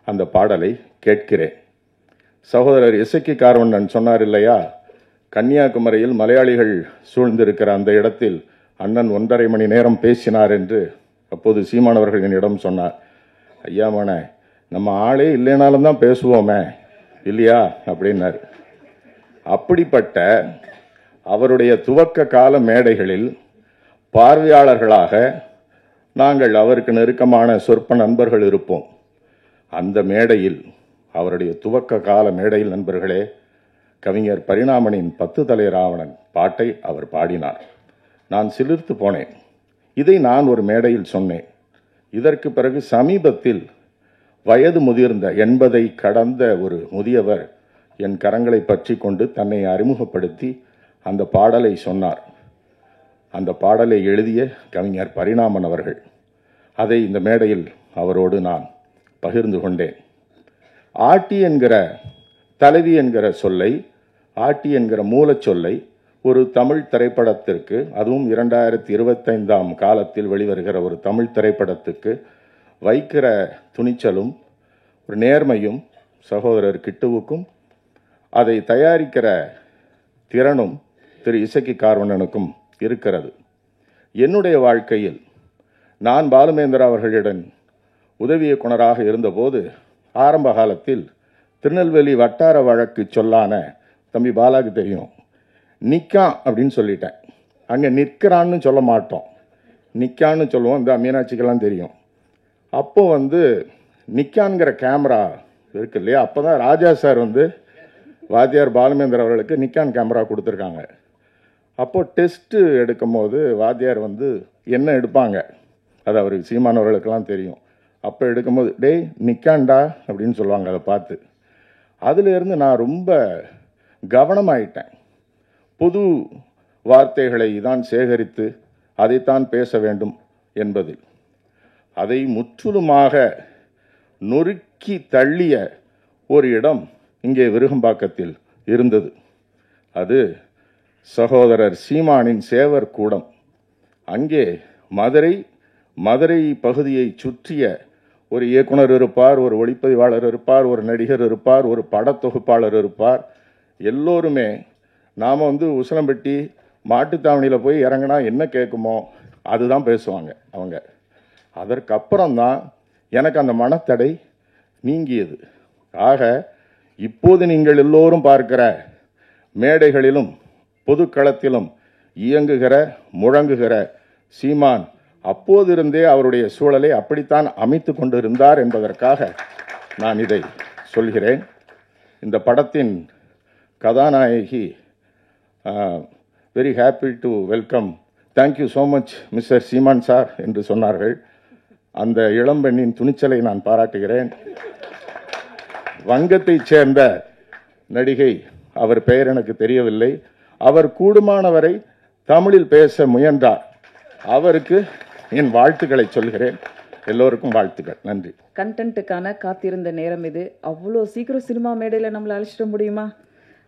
அந்த பாடலை கேட்கிறேன். சகோதரர் இசக்கி கார்வண்ணன் சொன்னார் இல்லையா, கன்னியாகுமரியில் மலையாளிகள் சூழ்ந்திருக்கிற அந்த இடத்தில் அண்ணன் 1.5 மணி நேரம் பேசினார் என்று அப்போது சீமானவர்கள் என்னிடம் சொன்னார். ஐயாமன, நம்ம ஆளே இல்லைனாலும் தான் பேசுவோமே இல்லையா அப்படின்னார். அப்படிப்பட்ட அவருடைய துவக்க கால மேடைகளில் பார்வையாளர்களாக நாங்கள் அவருக்கு நெருக்கமான சொற்ப நண்பர்கள் இருப்போம். அந்த மேடையில், அவருடைய துவக்க கால மேடையில் நண்பர்களே, கவிஞர் பரிணாமனின் 10 தலை ராவணன் பாட்டை அவர் பாடினார். நான் சிலிர்த்து போனேன். இதை நான் ஒரு மேடையில் சொன்னேன். இதற்கு பிறகு சமீபத்தில் வயது முதிர்ந்த 80 கடந்த ஒரு முதியவர் என் கரங்களை பற்றி கொண்டு தன்னை அறிமுகப்படுத்தி அந்த பாடலை சொன்னார். அந்த பாடலை எழுதிய கவிஞர் பரிணாமன் அவர்கள். அதை இந்த மேடையில் அவரோடு நான் பகிர்ந்து கொண்டேன். ஆட்டி என்கிற தலைவி என்கிற சொல்லை, ஆட்டி என்கிற மூலச் சொல்லை ஒரு தமிழ் திரைப்படத்திற்கு, அதுவும் 2025 காலத்தில் வெளிவருகிற ஒரு தமிழ் திரைப்படத்துக்கு வைக்கிற துணிச்சலும் ஒரு நேர்மையும் சகோதரர் கிட்டுவுக்கும் அதை தயாரிக்கிற திறனும் திரு இசக்கி கார்வண்ணனுக்கும் இருக்கிறது. என்னுடைய வாழ்க்கையில் நான் பாலுமேந்திரா அவர்களிடம் உதவி இயக்குனராக இருந்தபோது ஆரம்ப காலத்தில் திருநெல்வேலி வட்டார வழக்கு சொல்லான தம்பி பாலாக்கு தெரியும், நிக்கான் அப்படின்னு சொல்லிட்டேன். அங்கே நிற்கிறான்னு சொல்ல மாட்டோம், நிக்கான்னு சொல்லுவோம். இந்த மீனாட்சிக்கெல்லாம் தெரியும். அப்போ நிக்கான்கிற கேமரா இருக்கு இல்லையா, அப்போ தான் ராஜா சார் வாத்தியார் பாலுமேந்திர அவர்களுக்கு நிக்கான் கேமரா கொடுத்துருக்காங்க. அப்போது டெஸ்ட்டு எடுக்கும் போது வாத்தியார் என்ன எடுப்பாங்க, அது அவருக்கு சீமானவர்களுக்கெல்லாம் தெரியும். அப்போ எடுக்கும்போது டேய் நிக்கான்டா அப்படின்னு சொல்லுவாங்க. அதை பார்த்து அதிலிருந்து நான் ரொம்ப கவனமாயிட்டேன். பொது வார்த்தைகளை தான் சேகரித்து அதைத்தான் பேச வேண்டும் என்பதில் அதை முற்றிலுமாக நொறுக்கி தள்ளிய ஒரு இடம் இங்கே விருகம்பாக்கத்தில் இருந்தது. அது சகோதரர் சீமானின் சேவர் கூடம். அங்கே மதுரை பகுதியை சுற்றிய ஒரு இயக்குனர் இருப்பார், ஒரு ஒளிப்பதிவாளர் இருப்பார், ஒரு நடிகர் இருப்பார், ஒரு படத்தொகுப்பாளர் இருப்பார். எல்லோருமே நாம் உசிலம்பட்டி மாட்டுத்தாவணியில் போய் இறங்கினா என்ன கேட்குமோ அதுதான் பேசுவாங்க அவங்க. அதற்கப்புறம்தான் எனக்கு அந்த மனத்தடை நீங்கியது. ஆக இப்போது நீங்கள் எல்லோரும் பார்க்கிற மேடைகளிலும் பொதுக்களத்திலும் இயங்குகிற முழங்குகிற சீமான் அப்போதிருந்தே அவருடைய சூழலை அப்படித்தான் அமைத்து கொண்டிருந்தார் என்பதற்காக நான் இதை சொல்கிறேன். இந்த படத்தின் கதாநாயகி very happy to welcome, thank you so much mister Seeman sir என்று சொன்னார்கள். அந்த இளம்பெண்ணின் துணிச்சலை நான் பாராட்டுகிறேன். வங்கத்தைச் சேர்ந்த நடிகை, அவர் பெயர் எனக்கு தெரியவில்லை, அவர் கூடுமானவரை தமிழில் பேச முயன்றார். அவருக்கு என் வாழ்த்துக்களை சொல்கிறேன். எல்லோருக்கும் வாழ்த்துக்கள். நன்றி. கண்டென்ட்டுக்கான காத்திருந்த நேரம் இது. அவ்வளோ சீக்கிரம் சினிமா மேடையில் நம்மளை அழைச்சிட முடியுமா?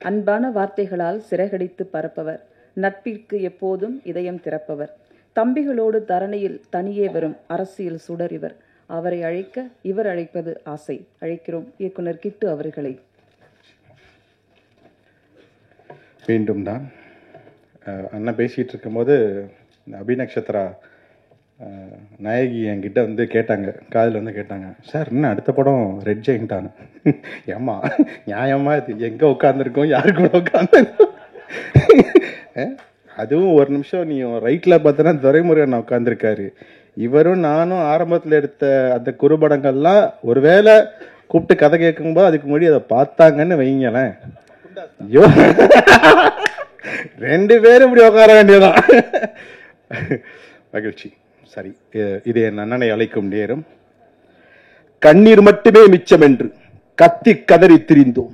அன்பான வார்த்தைகளால் சிறகடித்து பரப்பவர், நட்பிற்கு எப்போதும் இதயம் திறப்பவர், தம்பிகளோடு தரணியில் தனியே வரும் அரசியல் சுடர் இவர். அவரை அழைக்க இவர் அழைப்பது ஆசை. அழைக்கிறோம் இயக்குனர் கிட்டு அவர்களை. மீண்டும் தான் அண்ணன் பேசிகிட்டு இருக்கும்போது அபிநக்ஷத்ரா நாயகி என்கிட்ட கேட்டாங்க, காதில் கேட்டாங்க, சார் இன்னும் அடுத்த படம் ரெட் ஜெயின்ட்டானு. ஏம்மா நியாயமா இது எங்கே உட்காந்துருக்கோம், யாரு கூட உட்காந்துருக்கோம்? அதுவும் ஒரு நிமிஷம் நீ ரைட்டில் பார்த்தோன்னா துரைமுருகன் உட்காந்துருக்காரு. இவரும் நானும் ஆரம்பத்தில் எடுத்த அந்த குறுபடங்கள்லாம் ஒருவேளை கூப்பிட்டு கதை கேட்கும்போது அதுக்கு முன்னாடி அதை பார்த்தாங்கன்னு வைங்களேன், ஐயோ ரெண்டு பேரும் இப்படி உட்கார வேண்டியதான். மகிழ்ச்சி. சரி, இது என் அண்ணனை அழைக்கும் நேரம். கண்ணீர் மட்டுமே மிச்சம் என்று கத்தி கதறி திரிந்தோம்.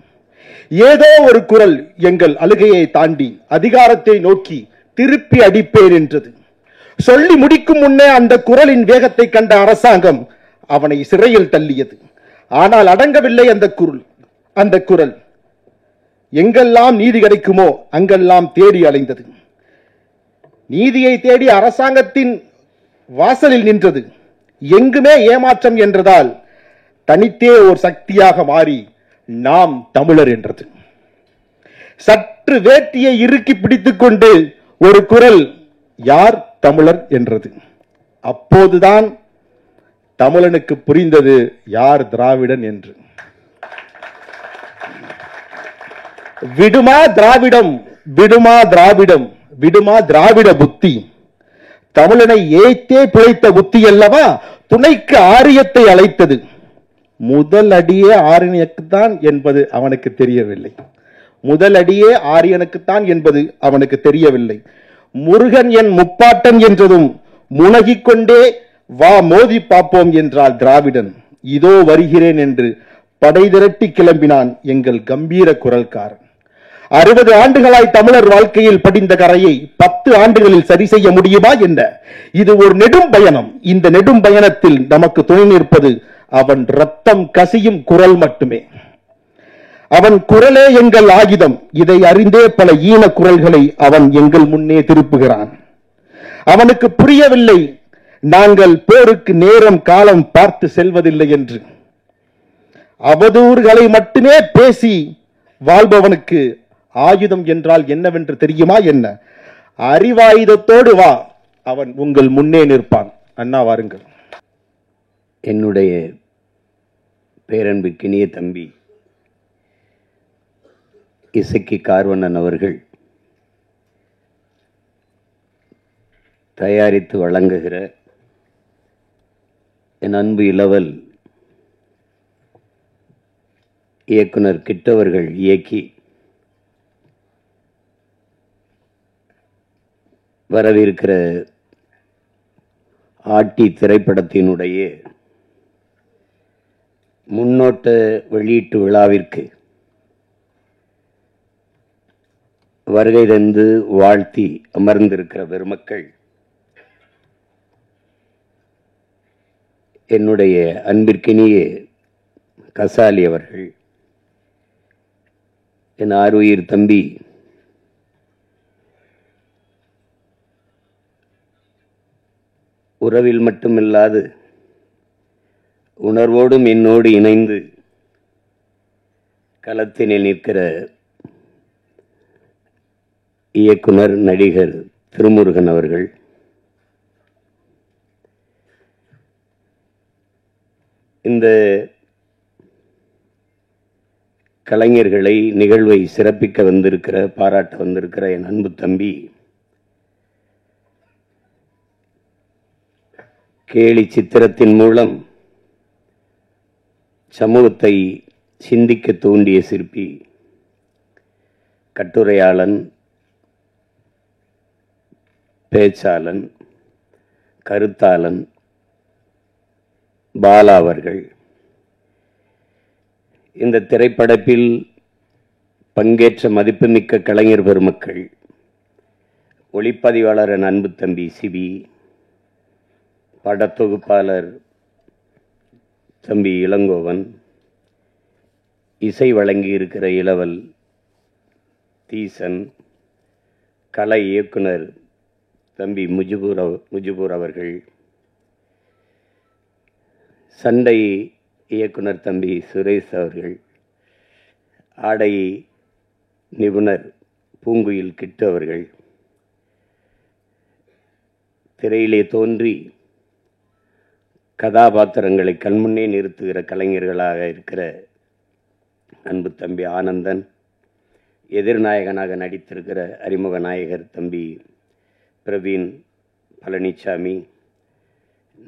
ஏதோ ஒரு குரல் எங்கள் அழுகையை தாண்டி அதிகாரத்தை நோக்கி திருப்பி அடிப்பேன் என்றது. சொல்லி முடிக்கும் முன்னே அந்த குரலின் வேகத்தை கண்ட அரசாங்கம் அவனை சிறையில் தள்ளியது. ஆனால் அடங்கவில்லை அந்த குரல். எங்கெல்லாம் நீதி கிடைக்குமோ அங்கெல்லாம் தேடி அலைந்தது. நீதியை தேடி அரசாங்கத்தின் வாசலில் நின்றது. எங்குமே ஏமாற்றம் என்றதால் தனித்தே ஒரு சக்தியாக மாறி நாம் தமிழர் என்றது. சற்று வேட்டியை இறுக்கி பிடித்துக் கொண்டு ஒரு குரல் யார் தமிழர் என்றது. அப்போதுதான் தமிழனுக்கு புரிந்தது யார் திராவிடன் என்று. விடுமா திராவிடம், விடுமா திராவிடம், விடுமா திராவிட புத்தி. தமிழனை ஏத்தே பிழைத்த புத்தி அல்லவா துணைக்கு ஆரியத்தை அழைத்தது. முதல் அடியே ஆரியனுக்குத்தான் என்பது அவனுக்கு தெரியவில்லை. முதல் அடியே ஆரியனுக்குத்தான் என்பது அவனுக்கு தெரியவில்லை. முருகன் என் முப்பாட்டன் என்றதும் முனகிக் கொண்டே வா மோதி பார்ப்போம் என்றால் திராவிடன். இதோ வருகிறேன் என்று படை திரட்டி கிளம்பினான் எங்கள் கம்பீர குரல்காரன். 60 ஆண்டுகளாய் தமிழர் வாழ்க்கையில் படிந்த கரையை 10 ஆண்டுகளில் சரி செய்ய முடியுமா என்ன? இது ஒரு நெடும் பயணம். இந்த நெடும் பயணத்தில் நமக்கு துணை நிற்பது அவன் ரத்தம் கசியும் குரல் மட்டுமே. அவன் குரலே எங்கள் ஆயுதம். இதை அறிந்தே பல ஈன குரல்களை அவன் எங்கள் முன்னே திருப்புகிறான். அவனுக்கு புரியவில்லை நாங்கள் போருக்கு நேரம் காலம் பார்த்து செல்வதில்லை என்று. அவதூறுகளை மட்டுமே பேசி வாழ்பவனுக்கு ஆயுதம் என்றால் என்னவென்று தெரியுமா என்ன? அறிவாயுதத்தோடு வா, அவன் உங்கள் முன்னே நிற்பான். அண்ணா வாருங்கள். என்னுடைய பேரன்புக்கினிய தம்பி இசக்கி கார்வண்ணன் அவர்கள் தயாரித்து வழங்குகிற என் அன்பு இளவல் இயக்குனர் கிட்டவர்கள் இயக்கி வரவிருக்கிற ஆட்டி திரைப்படத்தினுடைய முன்னோட்ட வெளியீட்டு விழாவிற்கு வருகை தந்து வாழ்த்தி அமர்ந்திருக்கிற பெருமக்கள், என்னுடைய அன்பிற்கினிய கசாலி அவர்கள், என் ஆருயிர் தம்பி உறவில் மட்டுமில்லாது உணர்வோடும் என்னோடு இணைந்து களத்தினில் நிற்கிற இயக்குனர் நடிகர் திருமுருகன் அவர்கள், இந்த கலைஞர்களை நிகழ்வை சிறப்பிக்க வந்திருக்கிற, பாராட்ட வந்திருக்கிற என் அன்பு தம்பி கேலி சித்திரத்தின் மூலம் சமூகத்தை சிந்திக்க தூண்டிய சிற்பி, கட்டுரையாளன், பேச்சாளன், கருத்தாளன் பாலா அவர்கள், இந்த திரைப்படத்தில் பங்கேற்ற மதிப்புமிக்க கலைஞர் பெருமக்கள், ஒளிப்பதிவாளர் என் அன்பு தம்பி சிபி, படத்தொகுப்பாளர் தம்பி இளங்கோவன், இசை வழங்கி இருக்கிற இளவல் தீசன், கலை இயக்குனர் தம்பி முஜிபூர் அவர்கள், சண்டை இயக்குனர் தம்பி சுரேஷ் அவர்கள், ஆடை நிபுணர் பூங்குயில் கிட்டு அவர்கள், திரையிலே தோன்றி கதாபாத்திரங்களை கண்முன்னே நிறுத்துகிற கலைஞர்களாக இருக்கிற அன்பு தம்பி ஆனந்தன், எதிர்நாயகனாக நடித்திருக்கிற அறிமுக நாயகர் தம்பி பிரவீன் பழனிசாமி,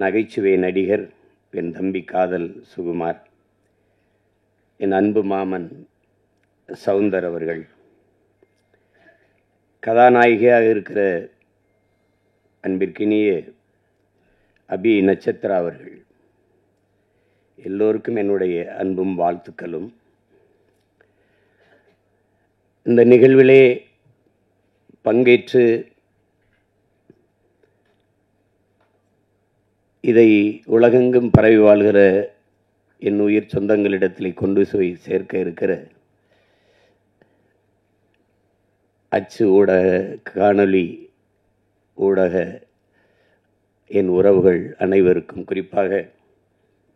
நகைச்சுவை நடிகர் என் தம்பி காதல் சுகுமார், என் அன்பு மாமன் சவுந்தர் அவர்கள், கதாநாயகியாக இருக்கிற அன்பிற்கினிய அபி நட்சத்திரா அவர்கள், எல்லோருக்கும் என்னுடைய அன்பும் வாழ்த்துக்களும். இந்த நிகழ்விலே பங்கேற்று இதை உலகெங்கும் பரவி வாழ்கிற என் உயிர் சொந்தங்களிடத்தில் கொண்டு போய் சேர்க்க இருக்கிற அச்சு ஊடக, காணொளி ஊடக என் உறவுகள் அனைவருக்கும், குறிப்பாக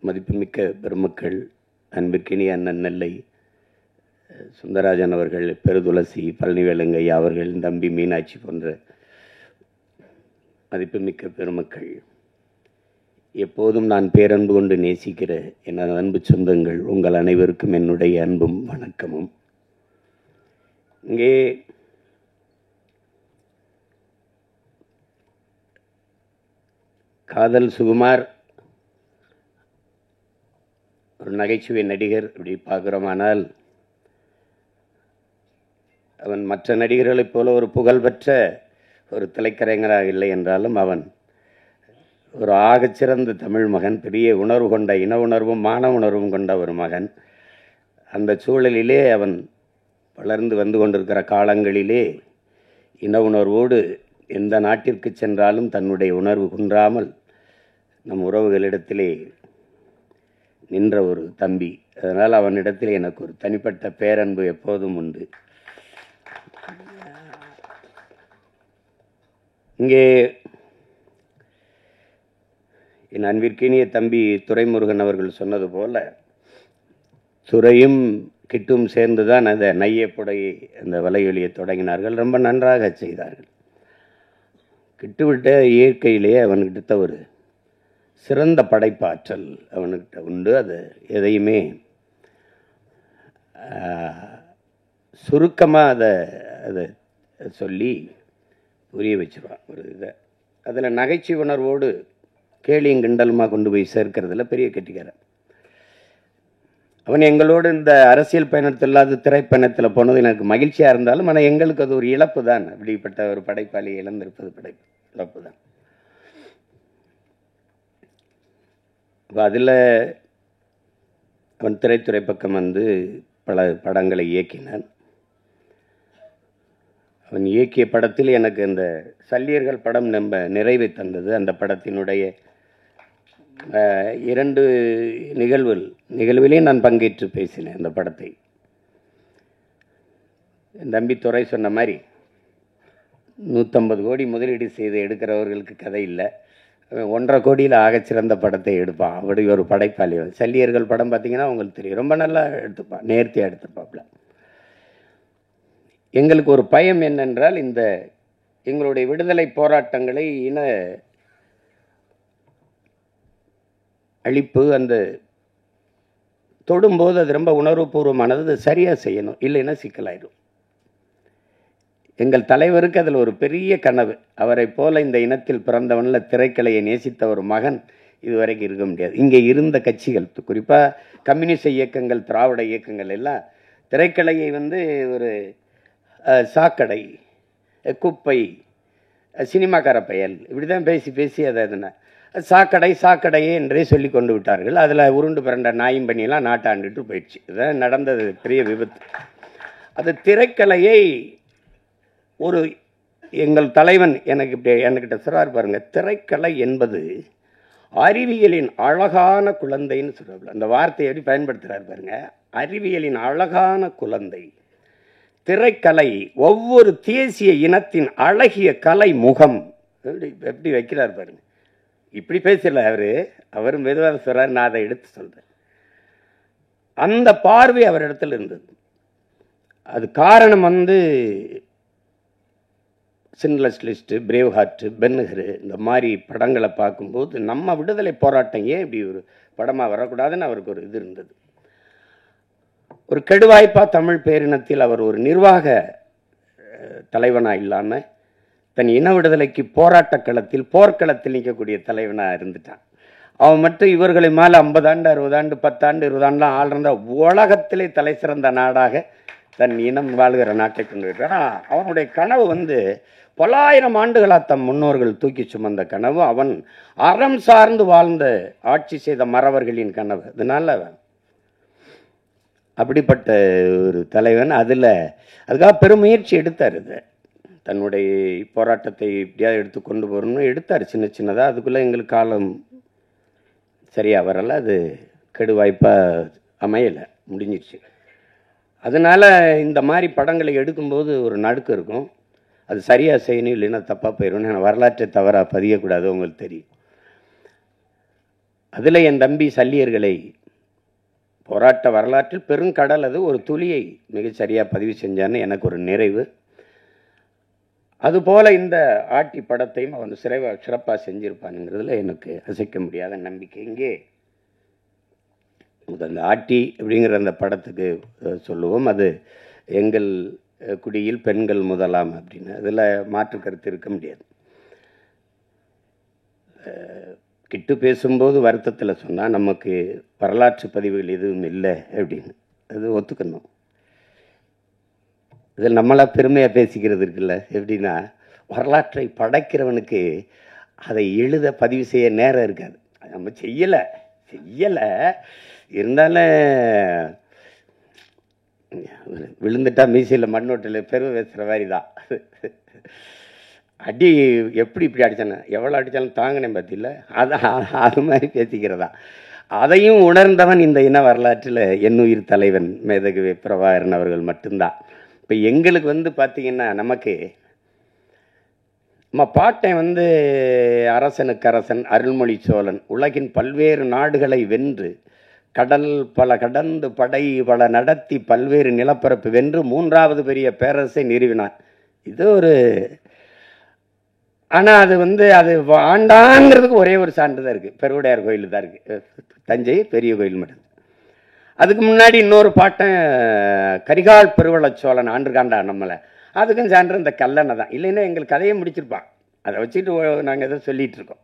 மதிப்புமிக்க பெருமக்கள், அன்பிற்கினிய அண்ணன் நெல்லை சுந்தரராஜன் அவர்கள், பெருதுளசி, பழனிவேலங்கையா அவர்கள், தம்பி மீனாட்சி போன்ற மதிப்புமிக்க பெருமக்கள், எப்போதும் நான் பேரன்பு கொண்டு நேசிக்கிற என் அன்பு சொந்தங்கள், உங்கள் அனைவருக்கும் என்னுடைய அன்பும் வணக்கமும். இங்கே காதல் சுகுமார் ஒரு நகைச்சுவை நடிகர் அப்படி பார்க்குறோமானால், அவன் மற்ற நடிகர்களைப் போல ஒரு புகழ்பெற்ற ஒரு திரைக்கலைஞராக இல்லை என்றாலும் அவன் ஒரு ஆகச்சிறந்த தமிழ் மகன், பெரிய உணர்வு கொண்ட, இன உணர்வும் மான உணர்வும் கொண்ட ஒரு மகன். அந்த சூழலிலே அவன் வளர்ந்து வந்து கொண்டிருக்கிற காலங்களிலே இன உணர்வோடு எந்த நாட்டிற்கு சென்றாலும் தன்னுடைய உணர்வு குன்றாமல் நம் உறவுகளிடத்திலே நின்ற ஒரு தம்பி. அதனால் அவனிடத்திலே எனக்கு ஒரு தனிப்பட்ட பேரன்பு எப்போதும் உண்டு. இங்கே என் அன்பிற்கினிய தம்பி துரைமுருகன் அவர்கள் சொன்னது போல, துரையும் கிட்டும் சேர்ந்து தான் அந்த நையப்புடை அந்த வலையொலியை தொடங்கினார்கள். ரொம்ப நன்றாக செய்தார்கள். கிட்டுவிட்ட இயற்கையிலேயே அவன்கிட்ட ஒரு சிறந்த படைப்பாற்றல் அவனுக்கிட்ட உண்டு. அது எதையுமே சுருக்கமாக அதை சொல்லி புரிய வச்சிருவான் ஒரு இதை. அதில் நகைச்சுவை உணர்வோடு கேலியும் கிண்டலுமா கொண்டு போய் சேர்க்கறதுல பெரிய கெட்டிக்காரன். அவன் எங்களோடு இந்த அரசியல் பயணத்தில் இல்லாத திரைப்பயணத்தில் போனது எனக்கு மகிழ்ச்சியாக இருந்தாலும், ஆனால் எங்களுக்கு அது ஒரு இழப்பு தான். அப்படிப்பட்ட ஒரு படைப்பாளி இழந்திருப்பது இழப்பு தான். அதில் அவன் திரைத்துறை பக்கம் வந்து பல படங்களை இயக்கினான். அவன் இயக்கிய படத்தில் எனக்கு இந்த சல்லியர்கள் படம் நம்ம நிறைவை தந்தது. அந்த படத்தினுடைய 2 நிகழ்விலையும் நான் பங்கேற்று பேசினேன் அந்த படத்தை. என் தம்பி துரை சொன்ன மாதிரி 150 கோடி முதலீடு செய்து எடுக்கிறவர்களுக்கு கதை இல்லை, 1.5 கோடியில் ஆகச்சிறந்த படத்தை எடுப்பான். அப்படி ஒரு படைப்பாளி. சல்லியர்கள் படம் பார்த்தீங்கன்னா உங்களுக்கு தெரியும், ரொம்ப நல்லா எடுத்துப்பான், நேர்த்தியாக எடுத்துப்பாப்ல. எங்களுக்கு ஒரு பயம் என்னென்றால், இந்த எங்களுடைய விடுதலை போராட்டங்களை இன அழிப்பு அந்த தொடும்போது அது ரொம்ப உணர்வுபூர்வமானது, அது சரியாக செய்யணும், இல்லைன்னா சிக்கலாயிடும். எங்கள் தலைவருக்கு அதில் ஒரு பெரிய கனவு. அவரை போல இந்த இனத்தில் பிறந்தவனில் திரைக்கலையை நேசித்த ஒரு மகன் இதுவரைக்கும் இருக்க முடியாது. இங்கே இருந்த கட்சிகள், குறிப்பாக கம்யூனிஸ்ட் இயக்கங்கள், திராவிட இயக்கங்கள் எல்லாம் திரைக்கலையை வந்து ஒரு சாக்கடை, குப்பை, சினிமாக்கார பயல், இப்படி தான் பேசி பேசி அதை எதுனா சாக்கடையே என்றே சொல்லி கொண்டு விட்டார்கள். அதில் உருண்டு பிறண்ட நாயும் பண்ணியெல்லாம் நாட்டாண்டுட்டு போயிடுச்சு. இதுதான் நடந்தது பெரிய விபத்து. அது திரைக்கலையை ஒரு எங்கள் தலைவன் என்கிட்ட சொல்றார் பாருங்க, திரைக்கலை என்பது அறிவியலின் அழகான குழந்தைன்னு சொல்றாரு. அந்த வார்த்தையை எப்படி பயன்படுத்துறாரு பாருங்க, அறிவியலின் அழகான குழந்தை. திரைக்கலை ஒவ்வொரு தேசிய இனத்தின் அழகிய கலை முகம். எப்படி வைக்கிறார் பாருங்க. இப்படி பேசல அவர் மெதுவாக சொல்றாரு, நான் அதை எடுத்து சொல்றேன். அந்த பார்வை அவர் இடத்துல இருந்தது. அது காரணம் வந்து சின்லஸ் லிஸ்ட்டு, பிரேவ் ஹார்ட்டு, பென்ஹரு, இந்த மாதிரி படங்களை பார்க்கும்போது நம்ம விடுதலை போராட்டம் ஏன் இப்படி ஒரு படமாக வரக்கூடாதுன்னு அவருக்கு ஒரு இது இருந்தது. ஒரு கெடுவாய்ப்பா தமிழ் பேரினத்தில் அவர் ஒரு நிர்வாக தலைவனாக இல்லாமல் தன் இன விடுதலைக்கு போராட்ட களத்தில், போர்க்களத்தில் நிற்கக்கூடிய தலைவனாக இருந்துட்டான். அவன் மட்டும் இவர்களை மேலே 50 ஆண்டு 60 ஆண்டு 10 ஆண்டு 20 ஆண்டுலாம் ஆள்றந்த உலகத்திலே தலை சிறந்த நாடாக தன் இனம் வாழ்கிற நாட்டை கொண்டு வருகிறான். அவனுடைய கனவு வந்து பல்லாயிரம் ஆண்டுகளாக தம் முன்னோர்கள் தூக்கி சுமந்த கனவு, அவன் அறம் சார்ந்து வாழ்ந்த ஆட்சி செய்த மறவர்களின் கனவு. அதனால அப்படிப்பட்ட ஒரு தலைவன். அதுக்காக பெருமுயற்சி எடுத்தார். இது தன்னுடைய போராட்டத்தை இப்படியாவது எடுத்து கொண்டு போகணும்னு எடுத்தார், சின்ன சின்னதாக. அதுக்குள்ளே எங்களுக்கு காலம் சரியாக வரலை, அது கெடுவாய்ப்பாக அமையலை, முடிஞ்சிடுச்சு. அதனால் இந்த மாதிரி படங்களை எடுக்கும்போது ஒரு நடுக்கம் இருக்கும். அது சரியாக செய்யணும், இல்லைன்னா தப்பாக போயிடும். நான் வரலாற்றை தவறாக பதியக்கூடாது, உங்களுக்கு தெரியும். அதில் என் தம்பி சல்லியர்களை போராட்ட வரலாற்றில் பெருங்கடல், அது ஒரு துளியை மிகச்சரியாக பதிவு செஞ்சான்னு எனக்கு ஒரு நிறைவு. அதுபோல் இந்த ஆட்டி படத்தையும் அவன் சிறப்பாக செஞ்சுருப்பானுங்கிறதுல எனக்கு அசைக்க முடியாத நம்பிக்கை. இங்கே அந்த ஆட்டி அப்படிங்கிற அந்த படத்துக்கு சொல்லுவோம், அது எங்கள் குடியில் பெண்கள் முதலாம் அப்படின்னு. அதில் மாற்று கருத்து இருக்க முடியாது. கிட்டு பேசும்போது வருத்தத்தில் சொன்னால் நமக்கு வரலாற்று பதிவுகள் எதுவும் இல்லை அப்படின்னு, அது ஒத்துக்கணும். இதில் நம்மளா பெருமையாக பேசிக்கிறது இருக்குல்ல. எப்படின்னா, வரலாற்றை படைக்கிறவனுக்கு அதை எழுத பதிவு செய்ய நேரம் இருக்காது. நம்ம செய்யலை இருந்தாலும் விழுந்துட்டா மீசையில் மண்ணோட்டில் பெருமை பேசுகிற மாதிரி தான். அடி இப்படி அடித்தானே, எவ்வளோ அடித்தாலும் தாங்கினேன் பார்த்தில்ல, அது மாதிரி பேசிக்கிறதா. அதையும் உணர்ந்தவன் இந்த இன வரலாற்றில் என்னுயிர் தலைவன் மேதகு பிரபாகரன் அவர்கள் மட்டும்தான். இப்போ எங்களுக்கு வந்து பார்த்திங்கன்னா, நமக்கு நம்ம பாட்டன் வந்து அரசனுக்கு அரசன் அருள்மொழி சோழன் உலகின் பல்வேறு நாடுகளை வென்று கடல் பல கடந்து படை பல நடத்தி பல்வேறு நிலப்பரப்பு வென்று 3வது பெரிய பேரரசை நிறுவினான். இது ஒரு, ஆனால் அது வந்து அது ஆண்டாங்கிறதுக்கு ஒரே ஒரு சான்று தான் இருக்குது, பெருவுடையார் கோயில் தான் இருக்குது, தஞ்சை பெரிய கோயில் மட்டும். அதுக்கு முன்னாடி இன்னொரு பாட்டன் கரிகால் பெருவளச்சோழன் ஆண்டுகாண்டா நம்மளை, அதுக்கும் சான்று இந்த கல்லணை தான். இல்லைன்னா எங்களுக்கு கதையை முடிச்சிருப்பான். அதை வச்சுட்டு நாங்கள் எதை சொல்லிட்டு இருக்கோம்.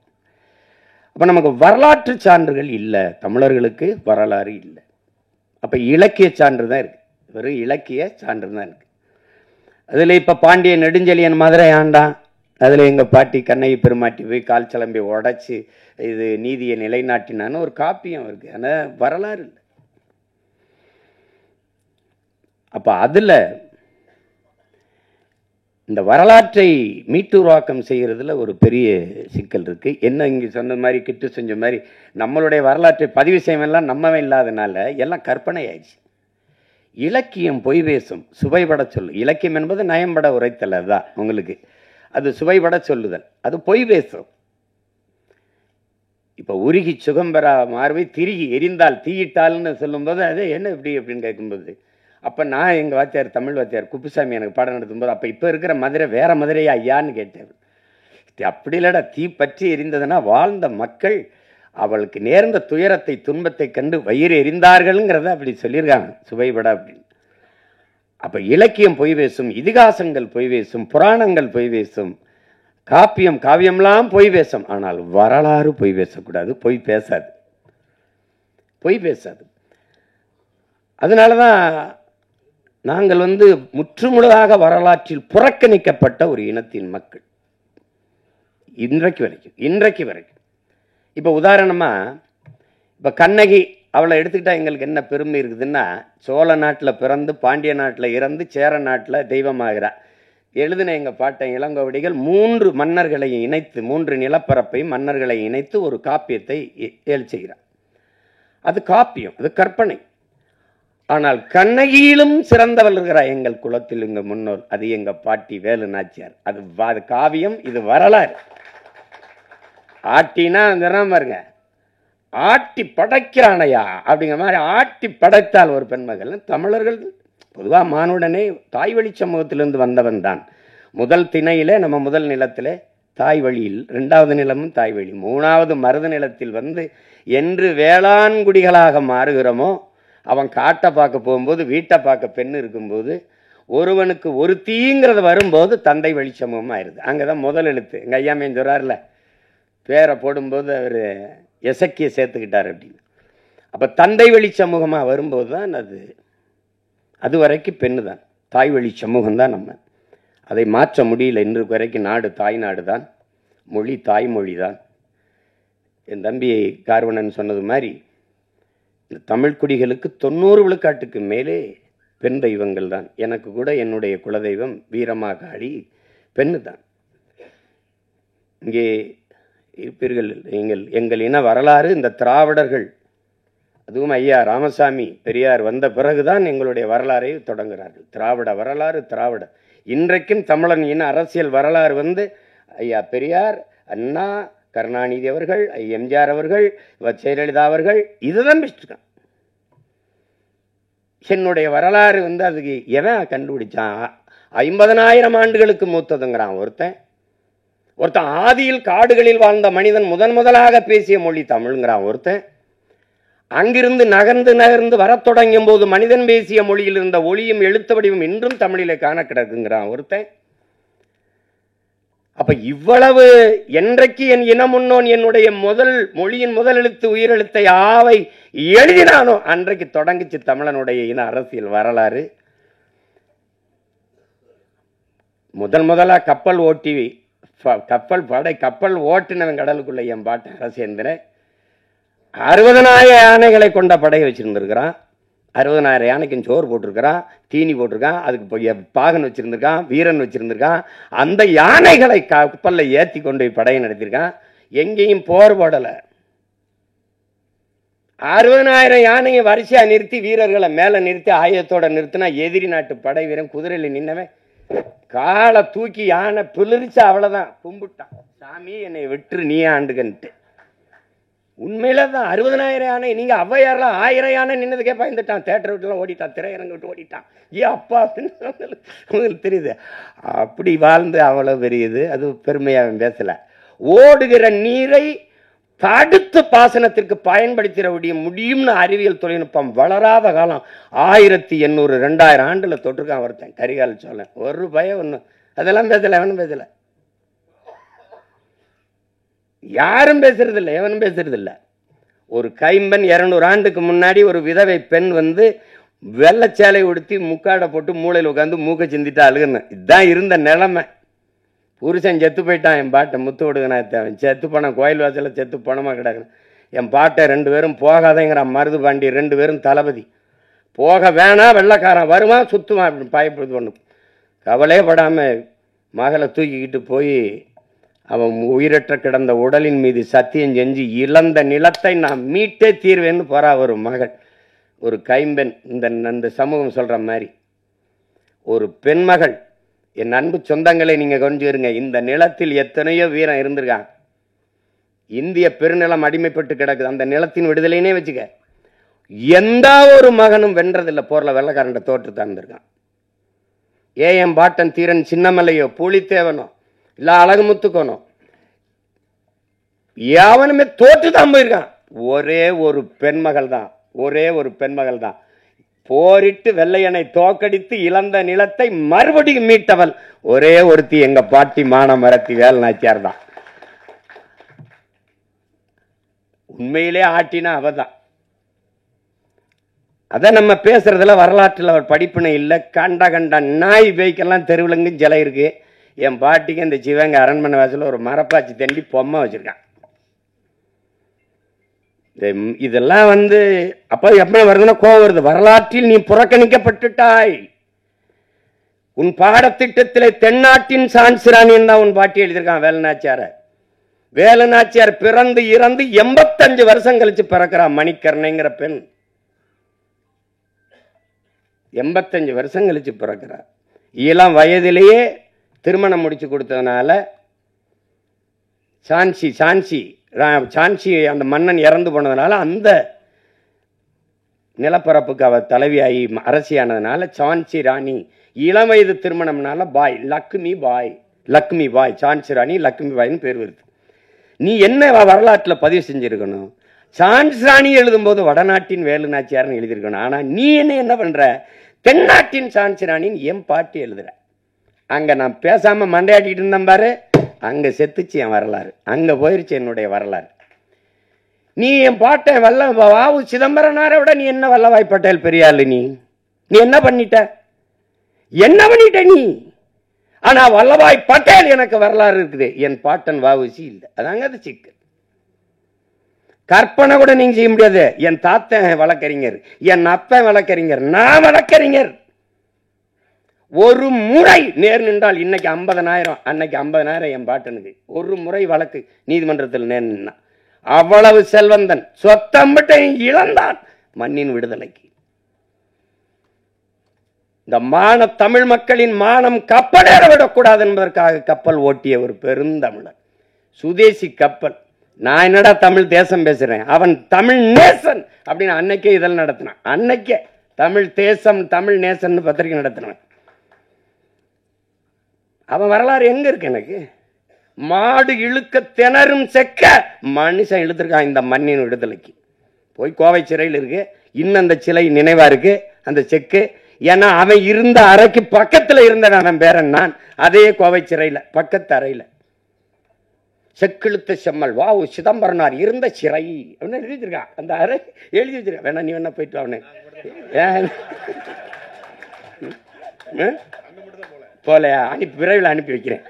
அப்போ நமக்கு வரலாற்று சான்றுகள் இல்லை, தமிழர்களுக்கு வரலாறு இல்லை. அப்போ இலக்கிய சான்று தான் இருக்குது, வெறும் இலக்கிய சான்று தான் இருக்குது. அதில் இப்போ பாண்டிய நெடுஞ்செழியன் மதுரை ஆண்டான், அதில் எங்கள் பாட்டி கண்ணகி பெருமாட்டி போய் கால் சிலம்பி உடைச்சி இது நீதியை நிலைநாட்டினான்னு ஒரு காப்பியம் இருக்குது, ஆனால் வரலாறு இல்லை. அப்போ அதில் இந்த வரலாற்றை மீட்டுருவாக்கம் செய்கிறதுல ஒரு பெரிய சிக்கல் இருக்குது. என்ன இங்கே சொன்ன மாதிரி கிட்டு செஞ்ச மாதிரி நம்மளுடைய வரலாற்றை பதிவு செய்யலாம் நம்மவே இல்லாதனால எல்லாம் கற்பனை ஆயிடுச்சு. இலக்கியம் பொய் பேசும், சுவைபட சொல்லு. இலக்கியம் என்பது நயம்பட உரைத்தல், அதுதான் உங்களுக்கு. அது சுவைபட சொல்லுதல், அது பொய் பேசும். இப்போ உருகி சுகம்பெறா மார்பை திருகி எரிந்தால் தீயிட்டால்னு சொல்லும்போது அது என்ன இப்படி அப்படின்னு கேட்கும்போது, அப்போ நான் எங்கள் வாத்தியார் தமிழ் வாத்தியார் குப்புசாமி எனக்கு பாடம் நடத்தும்போது, அப்போ இப்போ இருக்கிற மதுரை வேற மதுரையா ஐயான்னு கேட்டேன். அப்படி இல்லடா, தீ பற்றி எரிந்ததுன்னா வாழ்ந்த மக்கள் அவளுக்கு நேர்ந்த துயரத்தை துன்பத்தை கண்டு வயிறு எரிந்தார்கள்ங்கிறத அப்படி சொல்லியிருக்காங்க சுவைபட அப்படின்னு. அப்போ இலக்கியம் பொய் பேசும், இதிகாசங்கள் பொய் பேசும், புராணங்கள் பொய் பேசும், காப்பியம் காவியம்லாம் பொய் பேசும். ஆனால் வரலாறு பொய் பேசக்கூடாது, பொய் பேசாது, பொய் பேசாது. அதனால தான் நாங்கள் முற்றுமுழுதாக வரலாற்றில் புறக்கணிக்கப்பட்ட ஒரு இனத்தின் மக்கள் இன்றைக்கு வரைக்கும். இப்போ உதாரணமாக இப்போ கண்ணகி அவளை எடுத்துக்கிட்டா எங்களுக்கு என்ன பெருமை இருக்குதுன்னா, சோழ நாட்டில் பிறந்து பாண்டிய நாட்டில் இறந்து சேர நாட்டில் தெய்வமாகிறார். எழுதின எங்கள் பாட்டன் இளங்கோவடிகள் 3 மன்னர்களையும் இணைத்து, 3 நிலப்பரப்பையும் மன்னர்களை இணைத்து ஒரு காப்பியத்தை செய்கிறார். அது காப்பியம், அது கற்பனை. ஆனால் கண்ணகியிலும் சிறந்தவள் இருக்கிறார் எங்கள் குலத்தில், எங்கள் முன்னோர். அது எங்கள் பாட்டி வேலு நாச்சியார். அது காவியம், இது வரலாறு. ஆட்டினா பாருங்க, ஆட்டி படைக்கிறானையா அப்படிங்கிற மாதிரி ஆட்டி படைத்தால் ஒரு பெண்மகள். தமிழர்கள் பொதுவாக மானுடனே தாய் வழி சமூகத்திலிருந்து வந்தவன் தான். முதல் திணையிலே நம்ம முதல் நிலத்திலே தாய் வழியில், 2வது நிலமும் தாய் வழி, 3வது மருது நிலத்தில் என்று வேளாண்குடிகளாக மாறுகிறோமோ, அவன் காட்டை பார்க்க போகும்போது வீட்டை பார்க்க பெண் இருக்கும்போது ஒருவனுக்கு ஒரு தீங்கிறது வரும்போது தந்தை வழி சமூகமாக ஆயிடுது. அங்கே தான் முதல் எழுத்து. எங்கள் ஐயாமையன் சொல்கிறார்ல, பேரை போடும்போது அவர் எசக்கிய சேர்த்துக்கிட்டார் அப்படின்னு. அப்போ தந்தை வழி சமூகமாக வரும்போது தான் அது வரைக்கும் பெண்ணு தான், தாய் வழி சமூகம் தான். நம்ம அதை மாற்ற முடியல. இன்று வரைக்கும் நாடு தாய் நாடு தான், மொழி தாய்மொழி தான். என் தம்பி கார்வணன் சொன்னது மாதிரி இந்த தமிழ் குடிகளுக்கு 90 விழுக்காட்டுக்கு மேலே பெண் தெய்வங்கள் தான். எனக்கு கூட என்னுடைய குலதெய்வம் வீரமாகாளி பெண்ணு தான். இங்கே இருப்பீர்கள் எங்கள் இன வரலாறு. இந்த திராவிடர்கள், அதுவும் ஐயா ராமசாமி பெரியார் வந்த பிறகுதான் எங்களுடைய வரலாறை தொடங்குகிறார்கள். திராவிட வரலாறு, திராவிட. இன்றைக்கும் தமிழன் இன அரசியல் வரலாறு ஐயா பெரியார், அண்ணா, கருணாநிதி அவர்கள், எம்ஜிஆர் அவர்கள், ஜெயலலிதா அவர்கள், இதுதான் பெஸ்ட்ருக்கான். என்னுடைய வரலாறு அதுக்கு எவன் கண்டுபிடிச்சான்? 50,000 ஆண்டுகளுக்கு மூத்ததுங்கிறான் ஒருத்தன். ஆதியில் காடுகளில் வாழ்ந்த மனிதன் முதலாக பேசிய மொழி தமிழ்ங்கிறான் ஒருத்தன். அங்கிருந்து நகர்ந்து வரத் தொடங்கும் போது மனிதன் பேசிய மொழியில் இருந்த ஒளியும் எழுத்து வடிவும் இன்றும் தமிழிலே காண கிடக்குங்கிறான் ஒருத்தன். அப்ப இவ்வளவு என்றைக்கு என் இனம் முன்னோன் என்னுடைய மொழியின் முதல் எழுத்து உயிரெழுத்தை ஆவை எழுதினானோ அன்றைக்கு தொடங்கிச்சு தமிழனுடைய இன அரசியல் வரலாறு. முதலா கப்பல் ஓட்டினவன் கடலுக்குள்ள என் பாட்டன் அரசேந்திரன் 60,000 யானைகளை கொண்ட படையை வச்சிருந்திருக்கிறான். 60,000 யானைக்கும் சோறு போட்டிருக்கிறான், தீனி போட்டிருக்கான், அதுக்கு பாகன் வச்சிருந்திருக்கான், வீரன் வச்சிருந்திருக்கான். அந்த யானைகளை கப்பலில் ஏற்றி கொண்டு போய் படையை நடத்திருக்கான். எங்கேயும் போர் போடலை. 60,000 யானையை வரிசையா நிறுத்தி வீரர்களை மேல நிறுத்தி ஆயத்தோட நிறுத்தினா எதிரி நாட்டு படை வீரன் குதிரையில் நின்னவன் காலை தூக்கி யானை பிளிரிச்சா அவ்வளவுதான் கும்பிட்டான், சாமி என்னை விட்டு நீ ஆண்டுகன்ட்டு. உண்மையில தான் 60,000 யானை. நீங்க ஔவையாரெல்லாம் 1000 யானை நின்னதுக்கே பயந்துட்டான், தேட்டர் விட்டுலாம் ஓடிட்டான், திரையரங்கு விட்டு ஓடிட்டான். அப்பா உங்களுக்கு தெரியுது. அப்படி வாழ்ந்து அவ்வளவு பெரியது. அது பெருமையாக பேசல. ஓடுகிற நீரை தடுத்து பாசனத்திற்கு பயன்படுத்திட முடியும்னு அறிவியல் தொழில்நுட்பம் வளராத காலம் 1800 2000 ஆண்டுல தொட்டிருக்கான் ஒருத்தன் கரிகால சோழன். ஒரு பயம் ஒண்ணு அதெல்லாம் பேசல, எவனும் பேசல, யாரும் பேசுறது இல்லை, எவனும் பேசுறது இல்லை. ஒரு கைம்பெண் 200 ஆண்டுக்கு முன்னாடி ஒரு விதவை பெண் வந்து வெள்ளச்சேலை உடுத்தி முக்காடை போட்டு மூளையில் உட்காந்து மூக்க சிந்திட்டு அழுகுன்னு. இதுதான் இருந்த நிலைமை. புருஷன் செத்து போயிட்டான், என் பாட்டை முத்து விடுங்கண்ணா தேவன் செத்து போனான், கோயில் வாசலில் செத்து போனமா கிடக்குன்னு. என் பாட்டை 2 பேரும் போகாதேங்கிறான் மருது பாண்டி, 2 பேரும் தளபதி. போக வேணாம், வெள்ளைக்காரன் வருவான் சுற்றுவான் அப்படின்னு பயப்படுது. ஒன்று கவலையே படாமல் மகளை தூக்கிக்கிட்டு போய் அவன் உயிரற்ற கிடந்த உடலின் மீது சத்தியம் செஞ்சு இழந்த நிலத்தை நான் மீட்டே தீர்வேன்னு போறா ஒரு மகள், ஒரு கைம்பெண். இந்த சமூகம் சொல்ற மாதிரி ஒரு பெண்மகள். என் அன்பு சொந்தங்களை நீங்க கொஞ்சிருங்க, இந்த நிலத்தில் எத்தனையோ வீரம் இருந்திருக்கான். இந்திய பெருநிலம் அடிமைப்பட்டு கிடக்குது, அந்த நிலத்தின் விடுதலைனே வச்சுக்க. எந்த ஒரு மகனும் வென்றதில்லை போர்ல வெள்ளக்காரண்ட தோற்று தந்திருக்கான். என் பாட்டன் தீரன் சின்னமலையோ புலித்தேவனோ இல்ல அழகுமுத்துக்கோனோ எவனுமே தோற்று தான் போயிருக்கான். ஒரே ஒரு பெண்மகள் தான், ஒரே ஒரு பெண்மகள் தான் போரிட்டு வெள்ளையனை தோக்கடித்து இழந்த நிலத்தை மறுபடியும் மீட்டவள் ஒரே ஒருத்தி, எங்க பாட்டி மானமரத்தி வேலுநாச்சியார் தான். உண்மையிலே ஆட்டினா அவதான். அதை நம்ம பேசுறதுல வரலாற்றில் அவர் படிப்பினை இல்லை. கண்ட கண்ட நாய் பேய்க்கெல்லாம் தெருவிலங்கும் சிலை இருக்கு. என் பாட்டிக்கு இந்த சிவங்க அரண்மனை வாசல ஒரு மரப்பாச்சி தண்டி பொம்மை வச்சிருக்கான். இதெல்லாம் வந்து அப்ப எப்படி வருதுன்னா கோவம் வருது. வரலாற்றில் நீ புறக்கணிக்கப்பட்டுட்டாய். உன் பாடத்திட்டத்திலே தென்னாட்டின் சான்சிராணின்னு தான் உன் பாட்டி எழுதியிருக்கான் வேலுநாச்சியார. வேலுநாச்சியார் பிறந்து இறந்து 85 வருஷம் கழிச்சு பிறக்கிறான் மணிக்கர்ணைங்கிற பெண். 85 வருஷம் கழிச்சு பிறக்கிறார். இளம் வயதிலேயே திருமணம் முடிச்சு கொடுத்ததுனால சான்சி அந்த மன்னன் இறந்து போனதுனால அந்த நிலப்பரப்புக்கு அவ தலைவியாகி அரசியானதுனால சான்சி ராணி. இளம் வயது திருமணம்னால பாய் லக்ஷ்மி பாய் சான்சி ராணி லக்ஷ்மி பாய்னு பேர் வருது. நீ என்ன வரலாற்றில் பதிவு செஞ்சிருக்கணும்? சான்சி ராணி எழுதும் போது வடநாட்டின் வேலுநாச்சியார்னு எழுதியிருக்கணும். ஆனா நீ என்ன பண்ற? தென்னாட்டின் சான்சி ராணின்னு என் பாட்டி எழுதுற. அங்க நான் பேசாம மண்டையாட்டிட்டு இருந்தேன் பாரு, அங்க செத்துச்சு என் வரலாறு, அங்க போயிருச்சு என்னுடைய வரலாறு. நீ என் பாட்டை வாவு சிதம்பரனாரை விட நீ என்ன வல்லபாய் பட்டேல் பெரியாள். நீ என்ன பண்ணிட்ட நீ? ஆனா வல்லபாய் பட்டேல் எனக்கு வரலாறு இருக்குது, என் பாட்டன் வாவுசி இல்லை. அதாங்க அது சிக்கல். கற்பனை கூட நீங்க செய்ய முடியாது. என் தாத்தன் வழக்கறிஞர், என் அப்பன் வழக்கறிஞர், நான் வழக்கறிஞர். ஒரு முறை நேர் நின்றால் இன்னைக்கு 50,000, அன்னைக்கு 50,000 என் பாட்டனுக்கு. ஒரு முறை வழக்கு நீதிமன்றத்தில் நேர் நின்னா அவ்வளவு செல்வந்தன், சொத்தம்பட்டையும் இழந்தான் மண்ணின் விடுதலைக்கு. இந்த தமிழ் மக்களின் மானம் கப்பலேற விடக்கூடாது என்பதற்காக கப்பல் ஓட்டிய ஒரு பெருந்தமிழன், சுதேசி கப்பல். நான் என்னடா தமிழ் தேசம் பேசுறேன், அவன் தமிழ் நேசன் அப்படின்னு அன்னைக்கே இதெல்லாம் நடத்தினான். அன்னைக்கே தமிழ் தேசம் தமிழ் நேசன் பத்திரிகை நடத்தினான். அவன் வரலாறு எங்க இருக்கு? எனக்கு மாடு இழுக்க திணறும் செக்க மனுஷன் இழுத்திருக்கான் இந்த மண்ணின் விடுதலைக்கு. போய் கோவை சிறையில் இருக்கு, இன்னும் அந்த சிலை நினைவா இருக்கு அந்த செக்கு. ஏன்னா அவன் இருந்த அறைக்கு பக்கத்துல இருந்த அவன் பேரன் நான், அதே கோவை சிறையில பக்கத்து அறையில செக்கிழுத்த செம்மல் வாவு சிதம்பரனார் இருந்த சிறை அப்படின்னு எழுதி வச்சிருக்கான். அந்த அறை எழுதி வச்சிருக்கான். வேணா நீ வேணா போயிட்டு அவனே போலையா? விரைவில் அனுப்பி வைக்கிறேன்.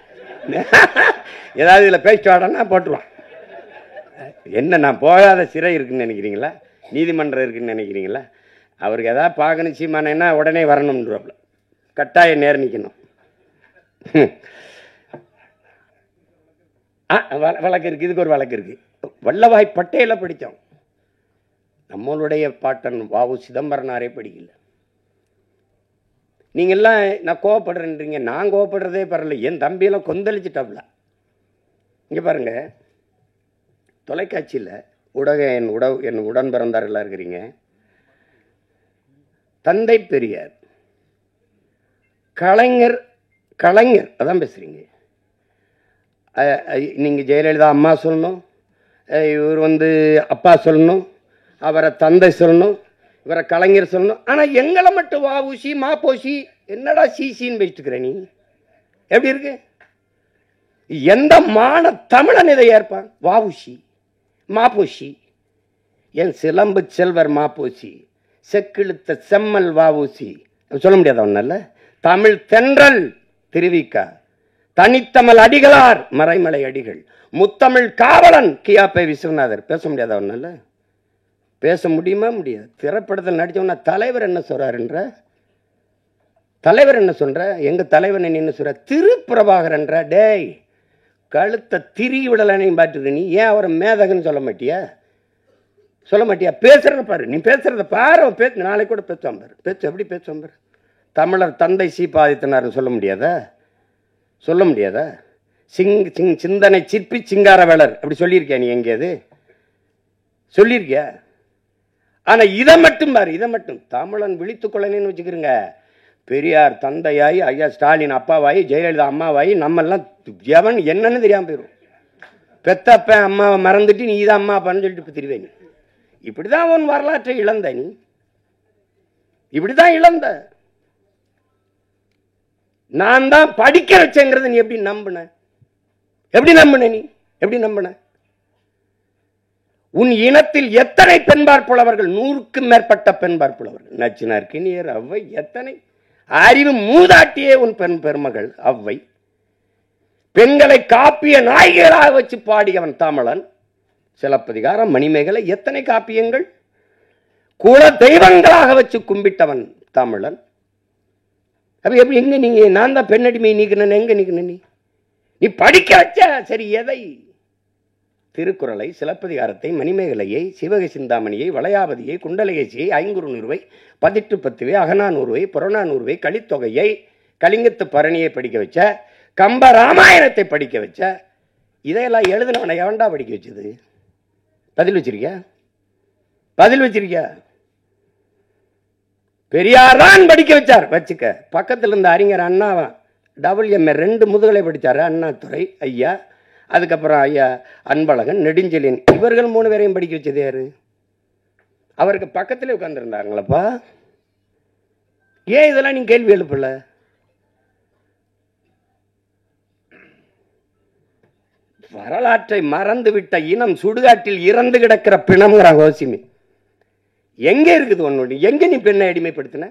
ஏதாவது இதில் பேசிட்டு வாடனா போட்டுருவான். என்ன நான் போகாத சிறை இருக்குன்னு நினைக்கிறீங்களா? நீதிமன்றம் இருக்குன்னு நினைக்கிறீங்களா? அவருக்கு ஏதாவது பார்க்கணும் சீமானேன்னா உடனே வரணும்ன்றப்பல கட்டாயம் நேர் நிற்கணும். வழக்கு இருக்கு, இதுக்கு ஒரு வழக்கு இருக்கு. வல்லபாய் பட்டேலை படித்தோம், நம்மளுடைய பாட்டன் வாவு சிதம்பரனாரே படிக்கல. நீங்கெல்லாம் நான் கோவப்படுறேன்றீங்க, நான் கோவப்படுறதே பரவாயில்ல. என் தம்பியெல்லாம் கொந்தளிச்சுட்டாப்ல. இங்கே பாருங்க, தொலைக்காட்சியில் என் உடன் பிறந்தார்களாக இருக்கிறீங்க. தந்தை பெரியார், கலைஞர் அதான் பேசுறீங்க. நீங்கள் ஜெயலலிதா அம்மா சொல்லணும், இவர் வந்து அப்பா சொல்லணும், அவரை தந்தை சொல்லணும், இவரை கலைஞர் சொல்லணும். ஆனால் எங்களை மட்டும் வாவூசி மாப்போசி என்னடா சிசின்னு வச்சுட்டுக்கிற நீ? எப்படி இருக்கு? எந்த மான தமிழன் இதை ஏற்பான்? வாவூசி மாப்போசி, என் சிலம்பு செல்வர் மாப்போசி, செக்கிழுத்த செம்மல் வாவூசி சொல்ல முடியாது அவனால. தமிழ் தென்றல் திருவிக்கா, தனித்தமிழ் அடிகளார் மறைமலை அடிகள், முத்தமிழ் காவலன் கியாப்பை விஸ்வநாதர் பேச முடியாது அவனால? பேச முடியுமா? முடியாது. திரைப்படத்தில் நடிச்சவனா தலைவர் என்ன சொல்றாருன்ற, தலைவர் என்ன சொல்ற, எங்க தலைவர் என்ன சொல்ற, திருப்பிரபாகரன்ற. டேய் கழுத்தை திரி விடலைன்னு பாட்டுது நீ. ஏன் அவரை மேதகன்னு சொல்ல மாட்டியா? சொல்ல மாட்டியா? பேசுறத பாரு, நீ பேசுறத பாரு. பேசு, நாளைக்கு கூட பேசுவான் பாரு. பேச்சு எப்படி பேசுவான் பாரு. தமிழர் தந்தை சீபாதித்தனார் சொல்ல முடியாதா? சொல்ல முடியாதா? சிந்தனை சிற்பி சிங்காரவேலர் அப்படி சொல்லியிருக்கியா நீ? எங்கேயாது சொல்லியிருக்கியா? ஆனா இதை மட்டும் பாரு, இதை மட்டும் தமிழன் விழித்துக்கொள்ளனு வச்சுக்கிறங்க. பெரியார் தந்தையாய், ஐயா ஸ்டாலின் அப்பாவாயி, ஜெயலலிதா அம்மாவாயி, நம்மெல்லாம் எவன் என்னன்னு தெரியாம போயிடும். பெத்தப்ப அம்மாவை மறந்துட்டு நீ இதான் அம்மா அப்பான்னு சொல்லிட்டு திருவேன். இப்படிதான் உன் வரலாற்றை இழந்த நீ, இப்படிதான் இழந்த. நான் தான் படிக்க வச்சேங்கிறத நீ எப்படி நம்பின? எப்படி நம்பின நீ? எப்படி நம்பின? உன் இனத்தில் எத்தனை பெண்பார் புலவர்கள்? 100க்கும் மேற்பட்ட பெண்பார் புலவர்கள். நச்சினார், கிணியர், அவ்வை, எத்தனை அறிவு மூதாட்டியே உன் பெருமகள் அவ்வை. பெண்களை காப்பிய நாயகிகளாக வச்சு பாடியவன் தமிழன். சிலப்பதிகாரம், மணிமேகலை, எத்தனை காப்பியங்கள்? குல தெய்வங்களாக வச்சு கும்பிட்டவன் தமிழன். அப்ப எப்படி எங்க நீங்க? நான் தான் பெண்ணடிமை நீக்கினேன். எங்க நீக்கின நீ? நீ படிக்க வச்ச சரி எதை? திருக்குறளை, சிலப்பதிகாரத்தை, மணிமேகலையை, சிவக சிந்தாமணியை, வளையாபதியை, குண்டலகேசியை, ஐங்குறுநூறுவை, 1810வை, அகநானூறுவை, புறநானூறுவை, கலித்தொகையை, கலிங்கத்து பரணியை படிக்க வச்ச, கம்ப ராமாயணத்தை படிக்க வச்ச. இதையெல்லாம் எழுதினவனை எவன்டா படிக்க வச்சது? பதில் வச்சிருக்கியா? பதில் வச்சிருக்கியா? பெரியார் தான் படிக்க வச்சார். வச்சுக்க. பக்கத்தில் இருந்த அறிஞர் அண்ணாவா WMA 2 முதுகலை படித்தார். அண்ணாதுரை ஐயா, அதுக்கப்புறம் ஐயா அன்பழகன், நெடுஞ்செழியன், இவர்கள் 3 பேரையும் படிக்க வச்சது யாரு? அவருக்கு பக்கத்திலே உட்கார்ந்துருந்தாங்களப்பா. ஏன் இதெல்லாம் நீங்க கேள்வி எழுப்பல? வரலாற்றை மறந்துவிட்ட இனம் சுடுகாட்டில் இறந்து கிடக்கிற பிணம்ங்கிற கோசிமி எங்க இருக்குது உன்னோட? எங்க நீ பெண்ணை அடிமைப்படுத்தின?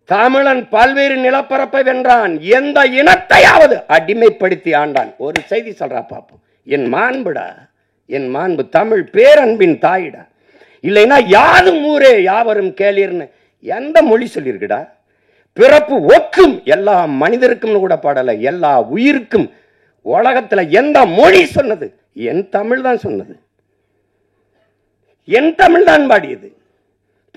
தமிழன் பல்வேறு நிலப்பரப்பை வென்றான். எந்த இனத்தையாவது அடிமைப்படுத்தி ஆண்டான். ஒரு செய்தி சொல்றா பாப்போம். என் மாண்புடா, என் மாண்பு தமிழ் பேரன்பின் தாயிடா. இல்லைன்னா யாதும் ஊரே யாவரும் கேளீர்னு எந்த மொழி சொல்லியிருக்குடா? பிறப்பு ஒக்கும் எல்லா மனிதருக்கும் கூட பாடல, எல்லா உயிருக்கும். உலகத்துல எந்த மொழி சொன்னது? என் தமிழ் தான் சொன்னது. என் தமிழ் தான் பாடியது.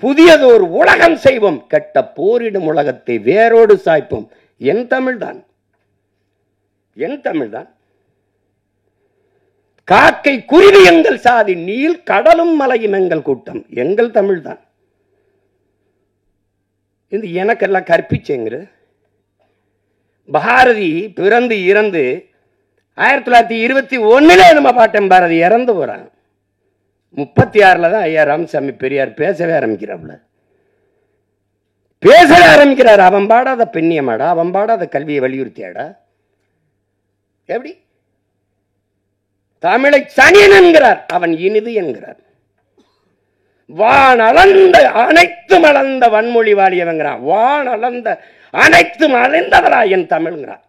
புதியது ஒரு உலகம் செய்வோம், கெட்ட போரிடும் உலகத்தை வேரோடு சாய்ப்போம். என் தமிழ் தான், என் தமிழ் தான். காக்கை குருவி எங்கள் சாதி, நீல் கடலும் மலையும் எங்கள் கூட்டம். எங்கள் தமிழ் தான். இது எனக்கெல்லாம் கற்பிச்சேங்கிற. பாரதி பிறந்து இறந்து 1921 நம்ம பாட்டன் பாரதி இறந்து போறான். 36 தான் ஐயா ராமசாமி பெரியார் பேசவே ஆரம்பிக்கிறாப்ல. பேசவே ஆரம்பிக்கிறார். அவன் பாடாத பெண்ணியமாடா, அவன் பாடாத கல்வியை வலியுறுத்தியாடா. எப்படி? தமிழை சனியன் என்கிறார், அவன் இனிது என்கிறார். வான் அளந்த அனைத்தும் அளந்த வன்மொழி வாழியவங்கிறான். வான் அளந்த அனைத்தும் அறிந்தவரா என் தமிழ்ங்கிறான்.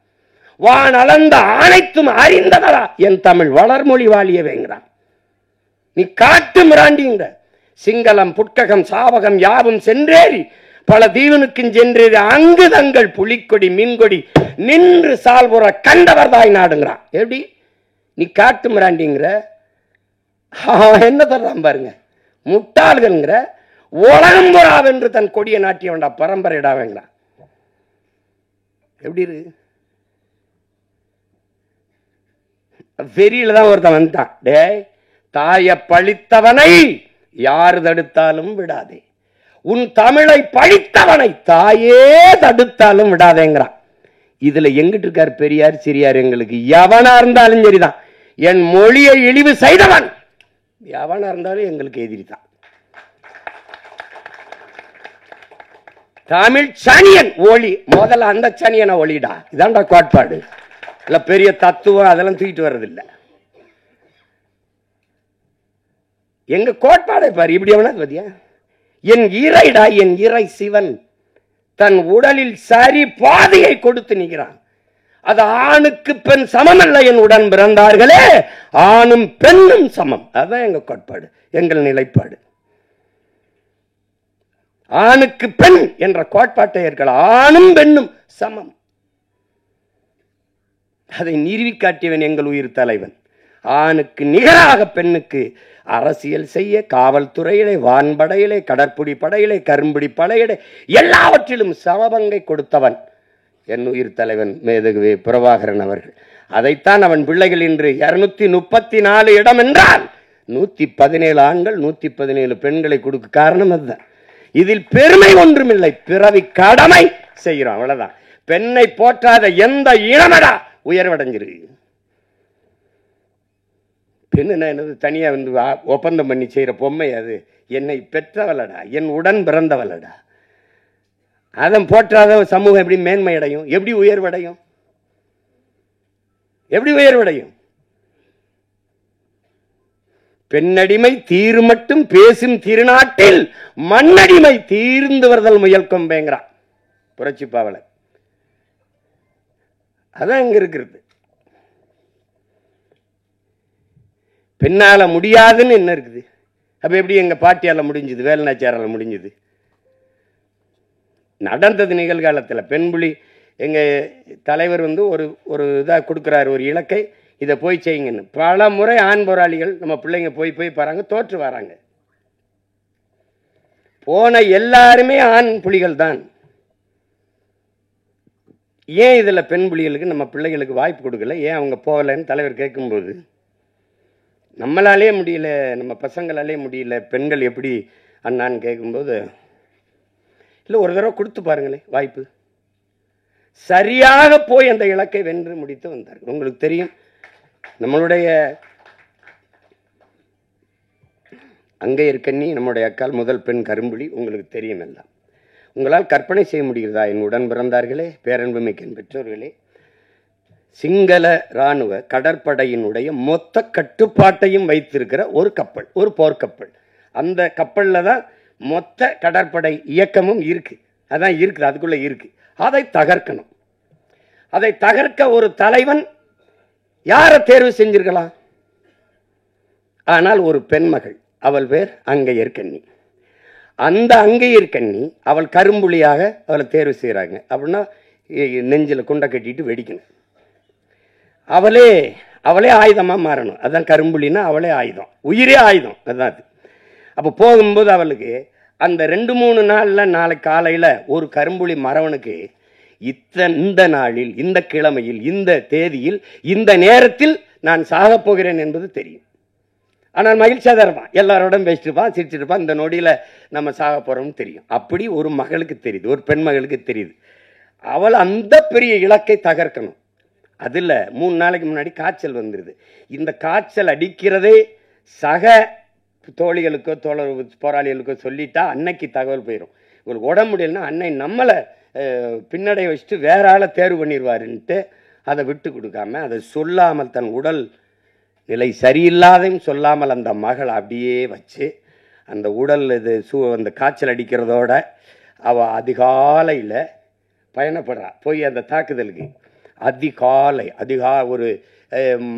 வான் அளந்த அனைத்தும் அறிந்தவரா என் தமிழ் வளர்மொழி வாழியவேங்கிறான். நீ காட்டு மிராண்டிங்க. சிங்களம் புட்ககம் சாவகம் யாவும் சென்றேறி பல தீவனுக்கும் சென்றேறி அங்கு தங்கள் புலிக்கொடி மீன்கொடி நின்று சால்புற கண்டவர்தாய் நாடுங்கிறான். எப்படி? நீ காட்டு மிராண்டிங்கிற. என்ன தர்றான் பாருங்க, முட்டாள்கள்ங்கிற. உலகம்புறாவென்று தன் கொடியை நாட்டியவன்டா பரம்பரையிடாவேங்கிறான். எப்படி இருக்கு? வெறியில தான் ஒருத்தன் வந்துட்டான். டே, தாய பழித்தவனை யாரு தடுத்தாலும் விடாதே, உன் தமிழை பழித்தவனை தாயே தடுத்தாலும் விடாதேங்கிறான். இதுல எங்கிட்டு இருக்கார் பெரியார் சிறியார்? எங்களுக்கு எவனா இருந்தாலும் சரிதான். என் மொழியை இழிவு செய்தவன் எவனா இருந்தாலும் எங்களுக்கு எதிரி தான். தமிழ் சனியன் ஒளி, முதல்ல அந்த சனியனை ஒளிடா. இதான்டா கோட்பாடு. இல்ல பெரிய தத்துவம் அதெல்லாம் தூக்கிட்டு வர்றதில்லை. எங்க கோட்பாடை பாரு. இப்படி எவனா பாத்தியா? என் இறைடா, என் இறை சிவன் தன் உடலில் சரி பாதையை கொடுத்து நிற்கிறான். அது ஆணுக்கு பெண் சமம் அல்ல. என் உடன் பிறந்தார்களே, ஆணும் பெண்ணும் சமம். அதான் எங்க கோட்பாடு, எங்கள் நிலைப்பாடு. ஆணுக்கு பெண் என்ற கோட்பாட்டை ஏற்கலாம். ஆணும் பெண்ணும் சமம். அதை நிறுவி காட்டியவன் எங்கள் உயிர் தலைவன். ஆணுக்கு நிகராக பெண்ணுக்கு அரசியல் செய்ய காவல்துறையிலே, வான்படையிலே, கடற்புடி படையிலே, கரும்புடி படையிலே எல்லாவற்றிலும் சமபங்கை கொடுத்தவன் என் உயிர் தலைவன் மேதகுவே பிரபாகரன் அவர்கள். அதைத்தான் அவன் பிள்ளைகள் இன்று 234 இடம் என்றால் 117 ஆண்கள் 117 பெண்களை கொடுக்க காரணம் அதுதான். இதில் பெருமை ஒன்றுமில்லை, பிறவி கடமை செய்கிறோம், அவ்வளவுதான். பெண்ணை போற்றாத எந்த இனமடா உயர்வடைஞ்சிருக்கு. பெண்ணு என்னது தனியா வந்து ஒப்பந்தம் பண்ணி செய்யற பொம்மை அது. என்னை பெற்றவளடா, என் உடன் பிறந்தவளடா. அதன் போற்றாத சமூகம் எப்படி மேன்மை அடையும்? எப்படி உயர்வடையும்? எப்படி உயர்வடையும்? பெண்ணடிமை தீரு மட்டும் பேசும் திருநாட்டில் மண்ணடிமை தீர்ந்து வருதல் முயல் கொம்பேங்கிறான் புரட்சி பாவலர். அதான் இங்க இருக்கிறது. பெண்ணால முடியாதுன்னு என்ன இருக்குது? அப்ப எப்படி எங்க பாட்டியால முடிஞ்சது, வேலுநாச்சியாரால முடிஞ்சது? நடந்தது நிகழ்காலத்தில். பெண்புலி எங்க தலைவர் வந்து ஒரு இதா கொடுக்குறாரு, ஒரு இலக்கை, இதை போய் செய்யுங்கன்னு. பல முறை ஆண் போராளிகள் நம்ம பிள்ளைங்க போய் பாருங்க, தோற்று வராங்க. போன எல்லாருமே ஆண் புலிகள் தான். ஏன் இதுல பெண் புலிகளுக்கு நம்ம பிள்ளைகளுக்கு வாய்ப்பு கொடுக்கல? ஏன் அவங்க போகலன்னு தலைவர் கேட்கும்போது, நம்மளாலே முடியல, நம்ம பசங்களாலே முடியல, பெண்கள் எப்படி அண்ணான்னு கேட்கும்போது, இல்லை ஒரு தடவை கொடுத்து பாருங்களேன் வாய்ப்பு. சரியாக போய் அந்த இலக்கை வென்று முடித்து வந்தார். உங்களுக்கு தெரியும், நம்மளுடைய அங்கையர்கண்ணி நம்முடைய அக்கால் முதல் பெண் கரும்புலி. உங்களுக்கு தெரியும் எல்லாம். உங்களால் கற்பனை செய்ய முடிகிறதா? என் உடன் பிறந்தார்களே, பேரன்புமிக்க பெற்றோர்களே, சிங்கள இராணுவ கடற்படையினுடைய மொத்த கட்டுப்பாட்டையும் வைத்திருக்கிற ஒரு கப்பல், ஒரு போர்க்கப்பல். அந்த கப்பல்ல தான் மொத்த கடற்படை இயக்கமும் இருக்கு. அதான் இருக்குது, அதுக்குள்ள இருக்கு. அதை தகர்க்கணும். அதை தகர்க்க ஒரு தலைவன் யாரை தேர்வு செஞ்சிருக்கலாம்? ஆனால் ஒரு பெண்மகள், அவள் பேர் அங்கையர்கண்ணி. அந்த அங்கையர்கண்ணி அவள் கரும்புலியாக அவளை தேர்வு செய்யறாங்க. அப்படின்னா நெஞ்சில் குண்டை கட்டிட்டு வெடிக்கணும். அவளே ஆயுதமா மாறணும். அதான் கரும்புலின்னா அவளே ஆயுதம், உயிரே ஆயுதம். அதான் அது. அப்போ போகும்போது அவளுக்கு அந்த 2-3 நாள்ல, நாளை காலையில ஒரு கரும்புலி மறவனுக்கு இந்த நாளில், இந்த கிழமையில், இந்த தேதியில், இந்த நேரத்தில் நான் சாகப் போகிறேன் என்பது தெரியும். ஆனால் மகிழ்ச்சியாக தான் இருப்பான், எல்லாரோட பேசிட்டு இருப்பான், சிரிச்சுட்டு இருப்பான். இந்த நொடியில நம்ம சாக போறோம்னு தெரியும். அப்படி ஒரு மகளுக்கு தெரியுது, ஒரு பெண் மகளுக்கு தெரியுது. அவள் அந்த பெரிய இலக்கை தகர்க்கணும். அதுல 3 நாளைக்கு முன்னாடி காய்ச்சல் வந்துருது. இந்த காய்ச்சல் அடிக்கிறதே சக தோழிகளுக்கோ தோழர் போராளிகளுக்கோ சொல்லிட்டா அன்னைக்கு தகவல் போயிடும். இவங்களுக்கு உடம்பு முடியலன்னா அன்னை நம்மளை பின்னடைய வச்சுட்டு வேற ஆளை தேர்வு பண்ணிடுவாருன்ட்டு அதை விட்டு கொடுக்காம, அதை சொல்லாமல், தன் உடல் நிலை சரியில்லாதையும் சொல்லாமல் அந்த மகளை அப்படியே வச்சு அந்த உடல் அந்த காய்ச்சல் அடிக்கிறதோட அவள் அதிகாலையில் பயணப்படுறா. போய் அந்த தாக்குதலுக்கு ஒரு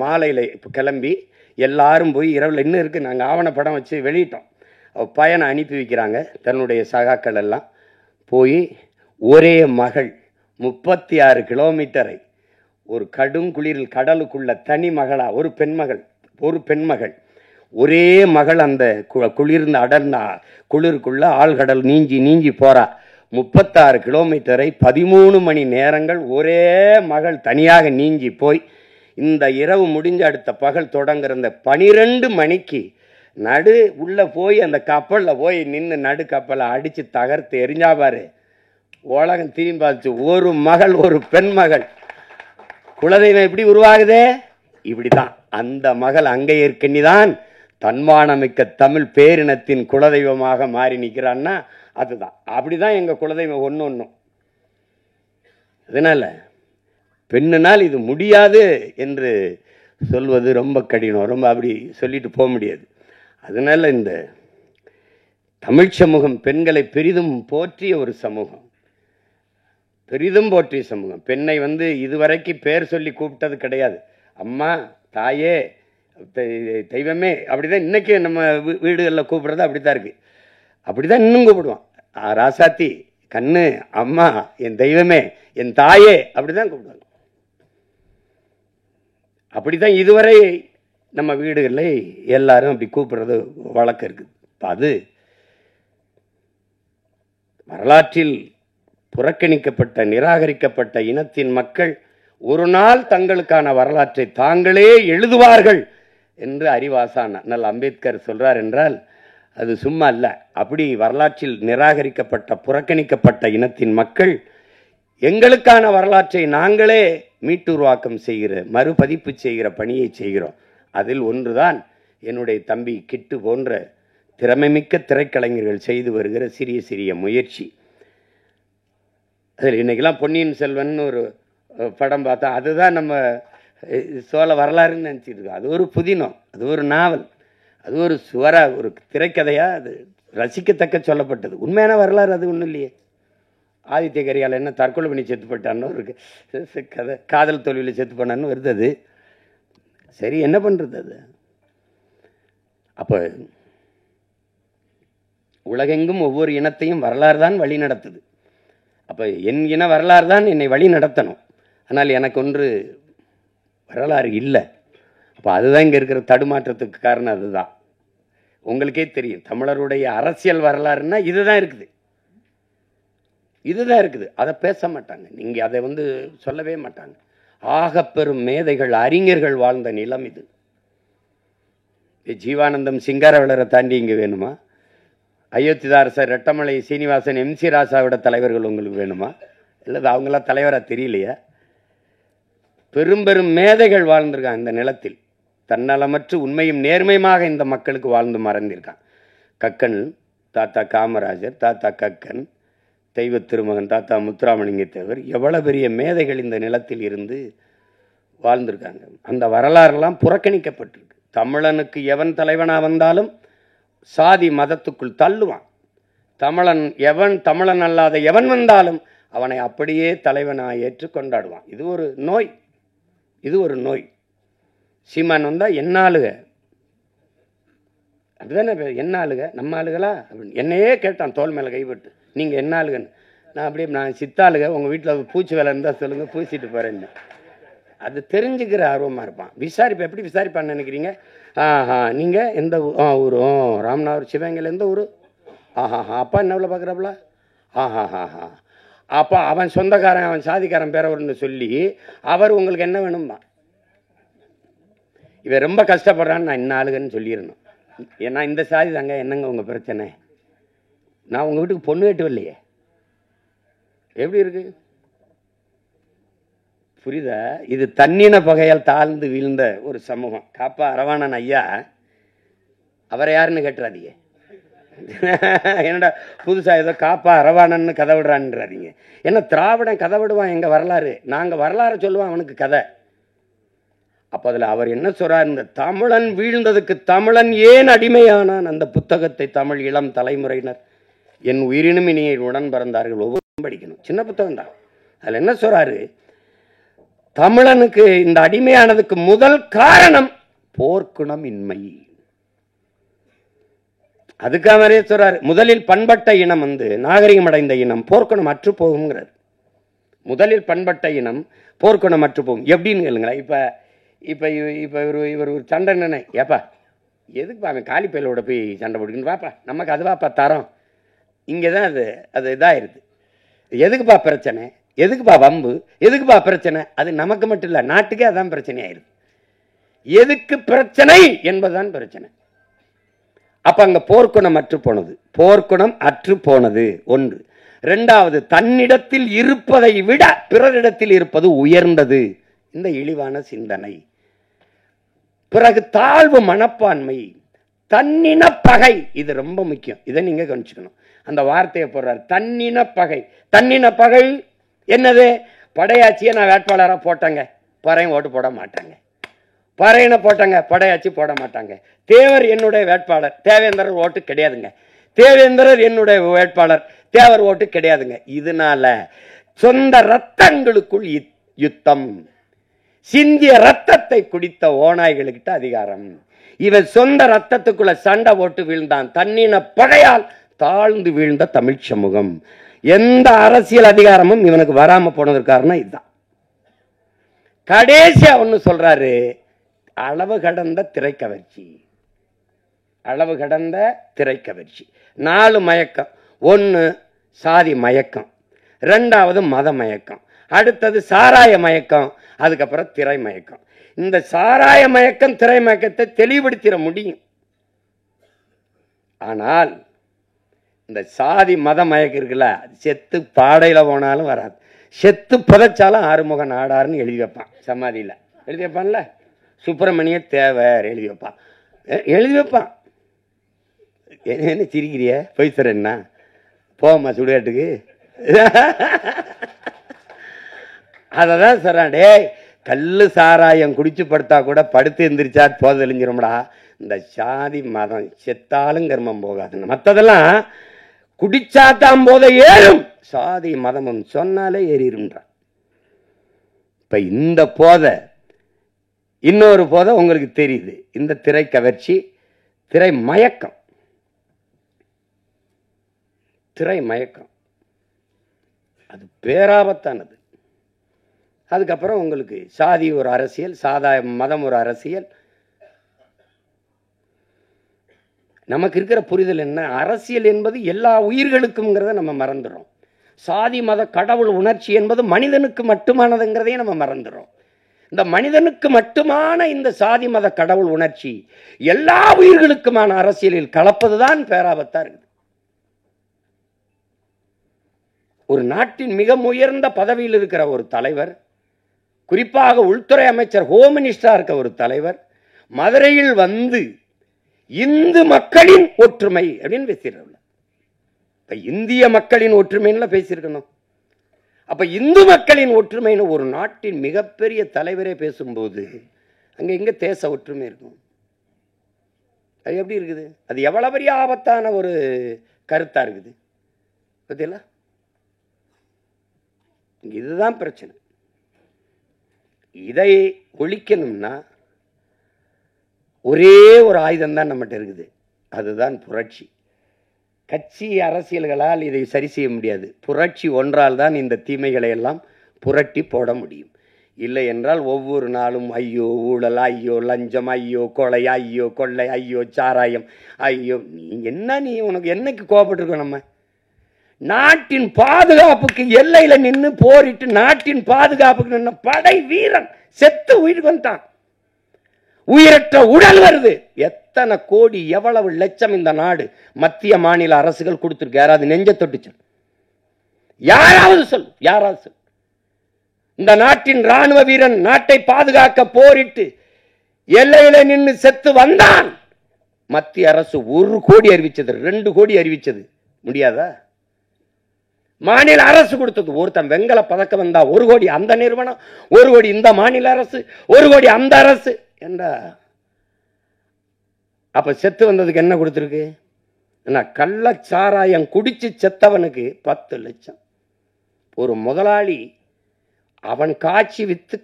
மாலையில் இப்போ கிளம்பி எல்லாரும் போய் இரவில் இன்னும் இருக்குது, நாங்கள் ஆவணப்படம் வச்சு வெளியிட்டோம். பயணம் அனுப்பி வைக்கிறாங்க. தன்னுடைய சகாக்கள் எல்லாம் போய் ஒரே மகள் 36 கிலோமீட்டரை ஒரு கடும் குளிரில் கடலுக்குள்ள தனி மகளா, ஒரு பெண்மகள் ஒரே மகள் அந்த குளிர்ந்த அடர்ந்த குளிருக்குள்ள ஆழ்கடல் நீஞ்சி போறா. 36 கிலோமீட்டரை 13 மணி நேரங்கள் ஒரே மகள் தனியாக நீஞ்சி போய் இந்த இரவு முடிஞ்ச அடுத்த பகல் தொடங்குற இந்த 12 மணிக்கு நடு உள்ள போய் அந்த கப்பல்ல போய் நின்று நடு கப்பலை அடிச்சு தகர்த்து எரிஞ்சா பாரு. உலகம் திரும்பி பார்த்து, ஒரு மகள், ஒரு பெண் மகள். குலதெய்வம் எப்படி உருவாகுதே? இப்படிதான். அந்த மகள் அங்கையர்க்கண்ணிதான் தன்மானமிக்க தமிழ் பேரினத்தின் குலதெய்வமாக மாறி நிற்கிறான்னா அதுதான். அப்படிதான் எங்க குலதெய்வம் ஒன்றும். அதனால பெண்ணுனால் இது முடியாது என்று சொல்வது ரொம்ப கடினம். ரொம்ப அப்படி சொல்லிட்டு போக முடியாது. அதனால இந்த தமிழ் சமூகம் பெண்களை பெரிதும் போற்றிய ஒரு சமூகம், பெரிதும் போற்றிய சமூகம். பெண்ணை இதுவரைக்கும் பேர் சொல்லி கூப்பிட்டது கிடையாது. அம்மா, தாயே, தெய்வமே, அப்படிதான் இன்னைக்கு நம்ம வீடுகளில் கூப்பிடுறது அப்படித்தான் இருக்கு. அப்படிதான் இன்னும் கூப்பிடுவான். ராசாத்தி, கண்ணு, அம்மா, என் தெய்வமே, என் தாயே, அப்படிதான் கூப்பிடுவாங்க. அப்படிதான் இதுவரை நம்ம வீடுகளில் எல்லாரும் அப்படி கூப்பிடுறது வழக்கம் இருக்குது. அது வரலாற்றில் புறக்கணிக்கப்பட்ட நிராகரிக்கப்பட்ட இனத்தின் மக்கள் ஒரு நாள் தங்களுக்கான வரலாற்றை தாங்களே எழுதுவார்கள் என்று அறிவாசான் அண்ணல் அம்பேத்கர் சொல்றார் என்றால் அது சும்மா அல்ல. அப்படி வரலாற்றில் நிராகரிக்கப்பட்ட புறக்கணிக்கப்பட்ட இனத்தின் மக்கள் எங்களுக்கான வரலாற்றை நாங்களே மீட்டுருவாக்கம் செய்கிற மறுபதிப்பு செய்கிற பணியை செய்கிறோம். அதில் ஒன்றுதான் என்னுடைய தம்பி கிட்டு போன்ற திறமைமிக்க திரைக்கலைஞர்கள் செய்து வருகிற சிறிய சிறிய முயற்சி. அதில் இன்னைக்கெல்லாம் பொன்னியின் செல்வன் ஒரு படம் பார்த்தா அதுதான் நம்ம சோழ வரலாறுன்னு நினச்சிட்டு இருக்கோம். அது ஒரு புதினம், அது ஒரு நாவல், அது ஒரு ஒரு திரைக்கதையா அது ரசிக்கத்தக்க சொல்லப்பட்டது. உண்மையான வரலாறு அது ஒன்றும் இல்லையே. ஆதித்ய கரிகால என்ன தற்கொலை பண்ணி செத்து போட்டான்னு ஒரு கதை, காதல் தோல்வியில் செத்து போனான்னு வருது. அது சரி, என்ன பண்ணுறது? அது அப்போ உலகெங்கும் ஒவ்வொரு இனத்தையும் வரலாறு தான் வழி நடத்துது. அப்போ என் இன வரலாறு தான் என்னை வழி நடத்தணும். ஆனால் எனக்கு ஒன்று வரலாறு இல்லை. அப்போ அதுதான் இங்கே இருக்கிற தடுமாற்றத்துக்கு காரணம். அதுதான் உங்களுக்கே தெரியும். தமிழருடைய அரசியல் வரலாறுன்னா இதுதான் இருக்குது, இதுதான் இருக்குது. அதை பேச மாட்டாங்க. நீங்கள் அதை சொல்லவே மாட்டாங்க. ஆகப்பெரும் மேதைகள் அறிஞர்கள் வாழ்ந்த நிலம் இது. ஜீவானந்தம் சிங்காரவேலரை தாண்டி இங்கே வேணுமா? அயோத்திதாரசர், ரெட்டமலை சீனிவாசன், MC ராசாவோட தலைவர்கள் உங்களுக்கு வேணுமா? இல்லை அவங்களாம் தலைவராக தெரியலையா? பெரும் பெரும் மேதைகள் வாழ்ந்திருக்காங்க இந்த நிலத்தில். தன்னலமற்று உண்மையும் நேர்மையுமாக இந்த மக்களுக்கு வாழ்ந்து மறந்திருக்கான். கக்கன் தாத்தா காமராஜர், தாத்தா கக்கன், தெய்வ திருமகன் தாத்தா முத்துராமலிங்க தேவர், எவ்வளவு பெரிய மேதைகள் இந்த நிலத்தில் இருந்து வாழ்ந்திருக்காங்க. அந்த வரலாறுலாம் புறக்கணிக்கப்பட்டிருக்கு. தமிழனுக்கு எவன் தலைவனாக வந்தாலும் சாதி மதத்துக்குள் தள்ளுவான். தமிழன் அல்லாத எவன் வந்தாலும் அவனை அப்படியே தலைவனாக ஏற்று கொண்டாடுவான். இது ஒரு நோய், இது ஒரு நோய். சீமான் வந்தா என்ன ஆளுக, அப்படிதானே என்ன ஆளுக, நம்ம ஆளுகளா அப்படின்னு என்னையே கேட்டான் தோல் மேலே கைப்பட்டு. நீங்கள் என்ன ஆளுகன்னு. நான் சித்தாளுக, உங்கள் வீட்டில் பூச்சி வேலை இருந்தால் சொல்லுங்கள், பூசிட்டு போகிறேன்னு. அது தெரிஞ்சுக்கிற ஆர்வமாக இருப்பான். விசாரிப்பு எப்படி விசாரிப்பான்னு நினைக்கிறீங்க? நீங்கள் எந்த ஊர்? ராமநாதபுரம், சிவகங்கையில் எந்த ஊர்? அப்பா என்ன எவ்வளோ பார்க்குறாப்புல? அப்பா அவன் சொந்தக்காரன், அவன் சாதிக்காரன் பேரவர்னு சொல்லி அவர் உங்களுக்கு என்ன வேணும்பா? இவன் ரொம்ப கஷ்டப்படுறான்னு நான் என்ன ஆளுகன்னு சொல்லிடணும். ஏன்னா இந்த சாதி தாங்க, என்னங்க உங்கள் பிரச்சனை? நான் உங்கள் வீட்டுக்கு பொண்ணு கேட்டு வரலையே. எப்படி இருக்கு புரியுதா? இது தன்னின பகையால் தாழ்ந்து வீழ்ந்த ஒரு சமூகம். காப்பா அரவாணன் ஐயா, அவரை யாருன்னு கேட்டுறாதீங்க. என்னடா புதுசா ஏதோ காப்பா அரவாணன்னு கதை விடுறான்றாதீங்க. ஏன்னா திராவிடன் கதை விடுவான் எங்க வரலாறு, நாங்கள் வரலாறு சொல்லுவான் அவனுக்கு கதை. அப்போ அதில் அவர் என்ன சொல்றார்? இந்த தமிழன் வீழ்ந்ததுக்கு தமிழன் ஏன் அடிமையானான்? அந்த புத்தகத்தை தமிழ் இளம் தலைமுறையினர் என் உயிரினும் இனியை உடன் பிறந்தார்கள் ஒவ்வொரு படிக்கணும். சின்ன புத்தகம் தான். அதில் என்ன சொல்றாரு? தமிழனுக்கு இந்த அடிமையானதுக்கு முதல் காரணம் போர்க்குணம் இன்மை. அதுக்காகவே சொல்றாரு, முதலில் பண்பட்ட இனம் நாகரிகம் அடைந்த இனம் போர்க்குணம் அற்று போகுங்கிறார். முதலில் பண்பட்ட இனம் போர்க்குணம் அற்று போகும். எப்படின்னு கேளுங்களேன். இப்போ இவர் ஒரு சண்டை நினை, ஏப்பா எதுக்குப்பா அவன் காலி பயிலோட போய் சண்டை போட்டுக்கின்னு வாப்பா, நமக்கு அதுவாப்பா தரோம். இங்கே தான் அது இதாகிருது. எதுக்குப்பா பிரச்சனை, எதுக்குப்பா வம்பு, எதுக்குப்பா பிரச்சனை? அது நமக்கு மட்டும் இல்லை, நாட்டுக்கே அதான் பிரச்சனை ஆயிடுது. எதுக்கு பிரச்சனை என்பதுதான் பிரச்சனை. அப்ப அங்க போர்க்குணம் அற்று போனது, போர்க்குணம் அற்று போனது ஒன்று. இரண்டாவது, தன்னிடத்தில் இருப்பதை விட பிறரிடத்தில் இருப்பது உயர்ந்தது. இந்த இழிவான சிந்தனை. பிறகு தாழ்வு மனப்பான்மை, தன்னின பகை, இது ரொம்ப முக்கியம், இதை நீங்க கவனிச்சுக்கணும். அந்த வார்த்தையை போடுறாரு, தன்னின பகை. தன்னின பகை என்னது? படையாட்சியை நான் வேட்பாளராக போட்டேங்க, பறையன் ஓட்டு போட மாட்டாங்க. பறையனை போட்டாங்க, படையாட்சி போட மாட்டாங்க. தேவர் என்னுடைய வேட்பாளர், தேவேந்திரர் ஓட்டு கிடையாதுங்க. தேவேந்திரர் என்னுடைய வேட்பாளர், தேவர் ஓட்டு கிடையாதுங்க. இதனால சொந்த ரத்தங்களுக்குள் யுத்தம். சிந்திய ரத்தத்தை குடித்த ஓநாய்களுக்கிட்ட அதிகாரம். இவன் சொந்த ரத்தத்துக்குள்ள சண்டை போட்டு வீழ்ந்தான். தன்னின பகையால் தாழ்ந்து வீழ்ந்த தமிழ் சமூகம். எந்த அரசியல் அதிகாரமும் இவனுக்கு வராம போனது காரணம் இதுதான். கடைசியா ஒண்ணு சொல்றாரு, அளவு கடந்த திரைக்கவர்ச்சி. அளவு கடந்த திரைக்கவர்ச்சி. 4 மயக்கம். 1 சாதி மயக்கம், 2வது மத மயக்கம், அடுத்தது சாராய மயக்கம், அதுக்கப்புறம் திரை மயக்கம். இந்த சாராய மயக்கம் திரை மயக்கத்தை தெளிவுபடுத்திட முடியும். ஆனால் இந்த சாதி மத மயக்கம் இருக்குல்ல, செத்து பாடையில போனாலும் வராது. செத்து புதைச்சாலும் ஆறுமுக நாடாருன்னு எழுதி வைப்பான். சமாதியில எழுதி வைப்பான்ல, சுப்பிரமணிய தேவர் எழுதி வைப்பான். எழுதி வைப்பான். என்ன சிரிக்கிறிய? போய் சார் என்ன போமா சுடுகாட்டுக்கு? அததான் சொல்றான், டே கல்லு சாராயம் குடிச்சு படுத்தா கூட படுத்து எந்திரிச்சா போத தெளிஞ்சிரும்டா. இந்த சாதி மதம் செத்தாலும் கர்மம் போகாது. மற்றதெல்லாம் குடிச்சாத்தான் போத ஏறும், சாதி மதமும் சொன்னாலே ஏறிடும்ன்றான். இப்ப இந்த போதை, இன்னொரு போதை உங்களுக்கு தெரியுது, இந்த திரை கவர்ச்சி, திரை மயக்கம். திரை மயக்கம் அது பேராபத்தானது. அதுக்கப்புறம் உங்களுக்கு சாதி ஒரு அரசியல், மதம் ஒரு அரசியல். நமக்கு இருக்கிற புரிதல் என்ன? அரசியல் என்பது எல்லா உயிர்களுக்கும்ங்கிறத நம்ம மறந்துடும். சாதி மத கடவுள் உணர்ச்சி என்பது மனிதனுக்கு மட்டுமானதுங்கிறதையும் நம்ம மறந்துடும். இந்த மனிதனுக்கு மட்டுமான இந்த சாதி மத கடவுள் உணர்ச்சி எல்லா உயிர்களுக்குமான அரசியலில் கலப்பதுதான் பேராபத்தா இருக்குது. ஒரு நாட்டின் மிக உயர்ந்த பதவியில் இருக்கிற ஒரு தலைவர், குறிப்பாக உள்துறை அமைச்சர், ஹோம் மினிஸ்டரா இருக்க ஒரு தலைவர், மதுரையில் வந்து இந்து மக்களின் ஒற்றுமை அப்படின்னு பேசிடுறாங்க. இப்ப இந்திய மக்களின் ஒற்றுமைன்னு பேசியிருக்கணும். அப்ப இந்து மக்களின் ஒற்றுமைன்னு ஒரு நாட்டின் மிகப்பெரிய தலைவரே பேசும்போது அங்க எங்க தேச ஒற்றுமை இருக்கும்? அது எப்படி இருக்குது? அது எவ்வளவு பெரிய ஆபத்தான ஒரு கருத்தா இருக்குது பத்தியெல்லாம். இதுதான் பிரச்சனை. இதை ஒழிக்கணும்னா ஒரே ஒரு ஆயுதம் தான் நம்மகிட்ட இருக்குது, அதுதான் புரட்சி. கட்சி அரசியல்களால் இதை சரி செய்ய முடியாது. புரட்சி ஒன்றால் தான் இந்த தீமைகளை எல்லாம் புரட்டி போட முடியும். இல்லை என்றால் ஒவ்வொரு நாளும் ஐயோ ஊழல், ஐயோ லஞ்சம், ஐயோ கொலை, ஐயோ கொள்ளை, ஐயோ சாராயம், ஐயோ நீ உனக்கு என்னைக்கு கோபப்பட்டிருக்கோம்? நம்ம நாட்டின் பாதுகாப்புக்கு எல்லையில நின்று போரிட்டு நாட்டின் பாதுகாப்புக்கு நின்று படை வீரன் செத்து உயிர் வந்தான். உயிரற்ற உடல் வருது. எத்தனை கோடி, எவ்வளவு லட்சம் இந்த நாடு மத்திய மாநில அரசுகள் கொடுத்திருக்கு? யாராவது நெஞ்ச தொட்டுச்சு? யாராவது சொல், யாராவது சொல். இந்த நாட்டின் ராணுவ வீரன் நாட்டை பாதுகாக்க போரிட்டு எல்லையில நின்று செத்து வந்தான். மத்திய அரசு 1 கோடி அறிவிச்சது, 2 கோடி அறிவிச்சது, முடியாதா? மாநில அரசு கொடுத்தது. ஒருத்தன் வெங்கல பதக்கம் வந்தா 1 கோடி அந்த நிறுவனம், 1 கோடி இந்த மாநில அரசு, 1 கோடி அந்த அரசு என்றா. அப்ப செத்து வந்ததுக்கு என்ன கொடுத்திருக்கு? கள்ளச்சாராயம் குடிச்சு செத்தவனுக்கு 10 லட்சம். ஒரு முதலாளி அவன் காட்சி வித்து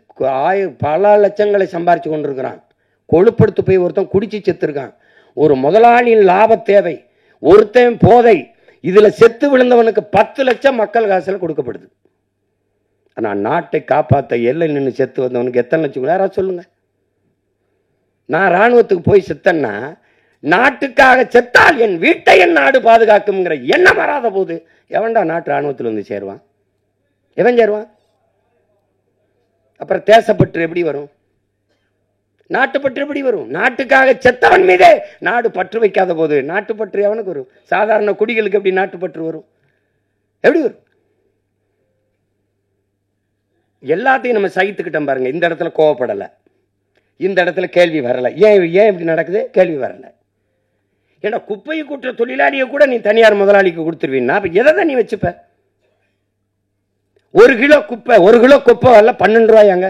பல லட்சங்களை சம்பாரிச்சு கொண்டிருக்கிறான். கொழுப்படுத்து போய் ஒருத்தன் குடிச்சு செத்துருக்கான். ஒரு முதலாளியின் லாப தேவை, ஒருத்தன் போதை, இதுல செத்து விழுந்தவனுக்கு 10 லட்சம் மக்கள் காசுல கொடுக்கப்படுது. ஆனா நாட்டை காப்பாற்ற எல்லை நின்று செத்து வந்தவனுக்கு எத்தனை லட்சம்? யாராவது சொல்லுங்க. நான் ராணுவத்துக்கு போய் செத்தன்னா, நாட்டுக்காக செத்தால் என் வீட்டை என் நாடு பாதுகாக்கும்ங்கிற எண்ணம் வராத போது எவன்டா நாட்டு ராணுவத்தில் வந்து சேருவான்? எவன் சேருவான்? அப்புறம் தேசப்பற்று எப்படி வரும்? நாட்டுப்பற்று எப்படி வரும்? நாட்டுக்காக செத்தவன் மீதே நாடு பற்று வைக்காத போது நாட்டுப்பற்று எவனுக்கு வரும்? சாதாரண குடிகளுக்கு எப்படி நாட்டுப்பற்று வரும்? எப்படி வரும்? எல்லாத்தையும் நம்ம சகித்துக்கிட்டோம் பாருங்க. இந்த இடத்துல கோவப்படலை. இந்த இடத்துல கேள்வி வரல. ஏன் இப்படி நடக்குது? கேள்வி வரல. ஏன்னா குப்பையை கூட்டுற தொழிலாளியை கூட நீ தனியார் முதலாளிக்கு கொடுத்துருவீங்கன்னா அப்ப எதை தான் நீ வச்சுப்ப? 1 கிலோ குப்பை வரல 12 ரூபாயாங்க.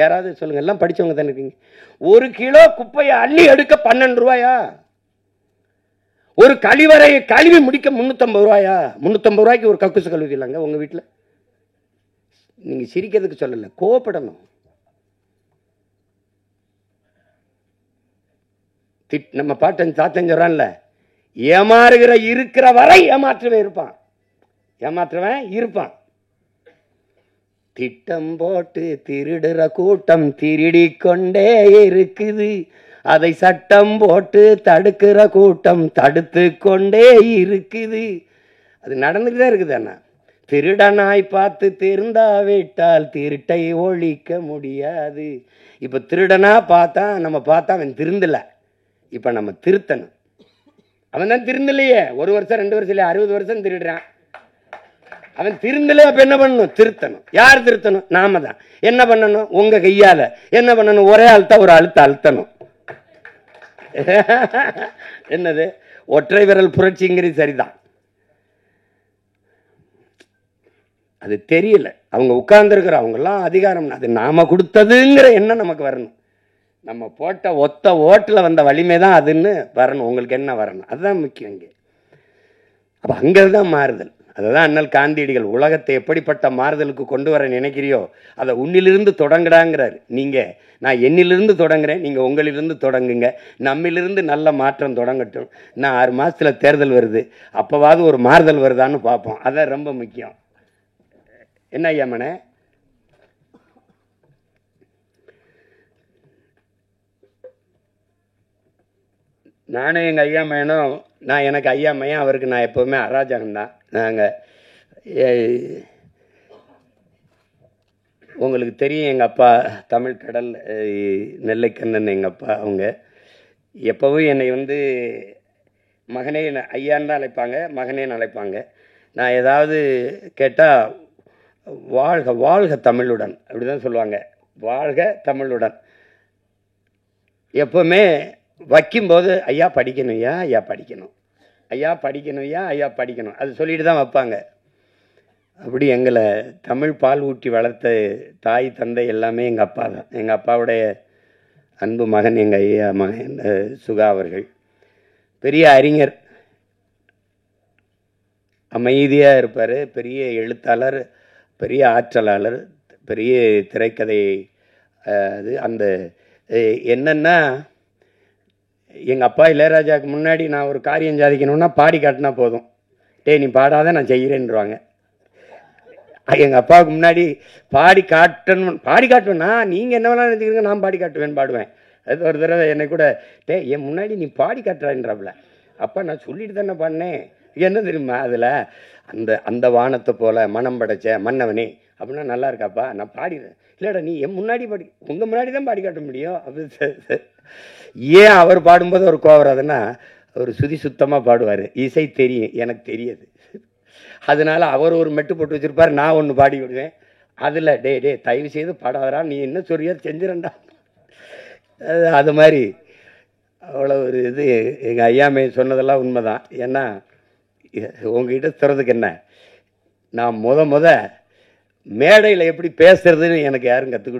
யாராவது சொல்லுங்க, எல்லாம் படிச்சவங்க தானே இருக்கீங்க. 1 கிலோ குப்பையை அள்ளி எடுக்க 12 ரூபாயா? ஒரு கழிவறையை கழுவி முடிக்க 350 ரூபாயா? 350 ரூபாய்க்கு ஒரு கக்கூசு கழுவிக்கலாங்க உங்க வீட்டில்? நீங்க சிரிக்கிறதுக்கு சொல்லல, கோவப்படணும். நம்ம பாட்டன் தாத்தன் சொல்றான்ல, ஏமாறுகிற இருக்கிற வரை ஏமாற்றவன் இருப்பான். திட்டம் போட்டு திருடுற கூட்டம் திருடி கொண்டே இருக்குது, அதை சட்டம் போட்டு தடுக்கிற கூட்டம் தடுத்து கொண்டே இருக்குது. அது நடந்துகிட்டே இருக்குது. அண்ணா திருடனாய் பார்த்து திருந்தாவிட்டால் திருட்டை ஒழிக்க முடியாது. இப்ப திருடனா நம்ம பார்த்தா அவன் திருந்தல. இப்ப நம்ம திருத்தணும். அவன் தான் திருந்தலையே. 1 வருஷம் 2 வருஷம் இல்லையா, 60 வருஷம் திருடுறான். அவன் திருந்தல. அப்ப என்ன பண்ணணும்? திருத்தணும். யார் திருத்தணும்? நாம தான். என்ன பண்ணணும்? உங்க கையால என்ன பண்ணணும்? ஒரே ஒரு அழுத்தணும். என்னது? ஒற்றை விரல் புரட்சிங்கிறது சரிதான். அது தெரியல. அவங்க உட்கார்ந்துருக்கிற அவங்கெல்லாம் அதிகாரம் அது நாம கொடுத்ததுங்கிற எண்ணம் நமக்கு வரணும். நம்ம போட்ட ஒத்த ஓட்டில் வந்த வலிமை தான் அதுன்னு வரணும். உங்களுக்கு என்ன வரணும்? அதுதான் முக்கியம். இங்கே அப்போ அங்கேதான் மாறுதல். அதுதான் அண்ணல் காந்தியடிகள் உலகத்தை எப்படிப்பட்ட மாறுதலுக்கு கொண்டு வர நினைக்கிறியோ அதை உன்னிலிருந்து தொடங்குடாங்கிறார். நீங்கள் நான் என்னிலிருந்து தொடங்குறேன், நீங்கள் உங்களிலிருந்து தொடங்குங்க. நம்மிலிருந்து நல்ல மாற்றம் தொடங்கட்டும். நான் 6 மாதத்தில் தேர்தல் வருது, அப்போவாவது ஒரு மாறுதல் வருதான்னு பார்ப்போம். அதான் ரொம்ப முக்கியம். என்ன ஐயா மனே? நானும் எங்கள் ஐயா மையனும், எனக்கு ஐயா மையன், அவருக்கு நான் எப்போவுமே அராஜகம்தான். நாங்கள் உங்களுக்கு தெரியும், எங்கள் அப்பா தமிழ் கடல் நெல்லைக்கண்ணன் எங்கள் அப்பா. அவங்க எப்போவும் என்னை மகனே ஐயான்னு தான் அழைப்பாங்க, மகனேன்னு அழைப்பாங்க. நான் ஏதாவது கேட்டால் வாழ்க வாழ்க தமிழுடன் அப்படி தான் சொல்லுவாங்க. வாழ்க தமிழுடன். எப்போவுமே வைக்கும்போது ஐயா படிக்கணும், ஐயா படிக்கணும், ஐயா படிக்கணும், ஐயா படிக்கணும், அது சொல்லிட்டு தான் வைப்பாங்க. அப்படி எங்களை தமிழ் பால் ஊட்டி வளர்த்த தாய் தந்தை எல்லாமே எங்கள் அப்பா தான். எங்கள் அப்பாவுடைய அன்பு மகன் எங்கள் ஐயா மகன் சுகா அவர்கள். பெரிய அறிஞர், அமைதியாக இருப்பார், பெரிய எழுத்தாளர், பெரிய ஆற்றலாளர், பெரிய திரைக்கதை. அது அந்த என்னென்னா, எங்கள் அப்பா இளையராஜாவுக்கு முன்னாடி நான் ஒரு காரியம் சாதிக்கணும்னா பாடி காட்டினா போதும். நீ பாடாத நான் செய்கிறேன்ருவாங்க. எங்கள் அப்பாவுக்கு முன்னாடி பாடி காட்டுவேன்னா நீங்கள் என்ன வேணாலும் நினைச்சுக்கிறீங்க, நான் பாடி காட்டுவேன், பாடுவேன். அது ஒரு தடவை என்னை கூட என் முன்னாடி நீ பாடி காட்டுறான்றாப்புல. அப்பா நான் சொல்லிட்டு தானே பாடினேன். என்ன தெரியுமா அதில் அந்த வானத்தை போல மனம் படைச்ச மன்னவனே அப்படின்னா நல்லா இருக்காப்பா, நான் பாடிடுறேன். இல்லைடா நீ என் முன்னாடி உங்கள் முன்னாடி தான் பாடி காட்ட முடியும். அப்படி ஏன் அவர் பாடும்போது ஒரு கோவம் வராதுன்னா, அவர் சுதி சுத்தமாக பாடுவார், இசை தெரியும், எனக்கு தெரியாது. அதனால அவர் ஒரு மெட்டு போட்டு வச்சுருப்பார், நான் ஒன்று பாடி விடுவேன். அதில் டே தயவு செய்து பாடாதரா, நீ என்ன சொல்றியோ செஞ்சிடண்டா. அது மாதிரி அவ்வளோ ஒரு இது. எங்கள் ஐயாமே சொன்னதெல்லாம் உண்மைதான். ஏன்னா உங்ககிட்ட சொல்கிறதுக்கு என்ன, நான் முத மேடையில் எப்படி பேசுறதுன்னு எனக்கு யாரும் கற்றுக்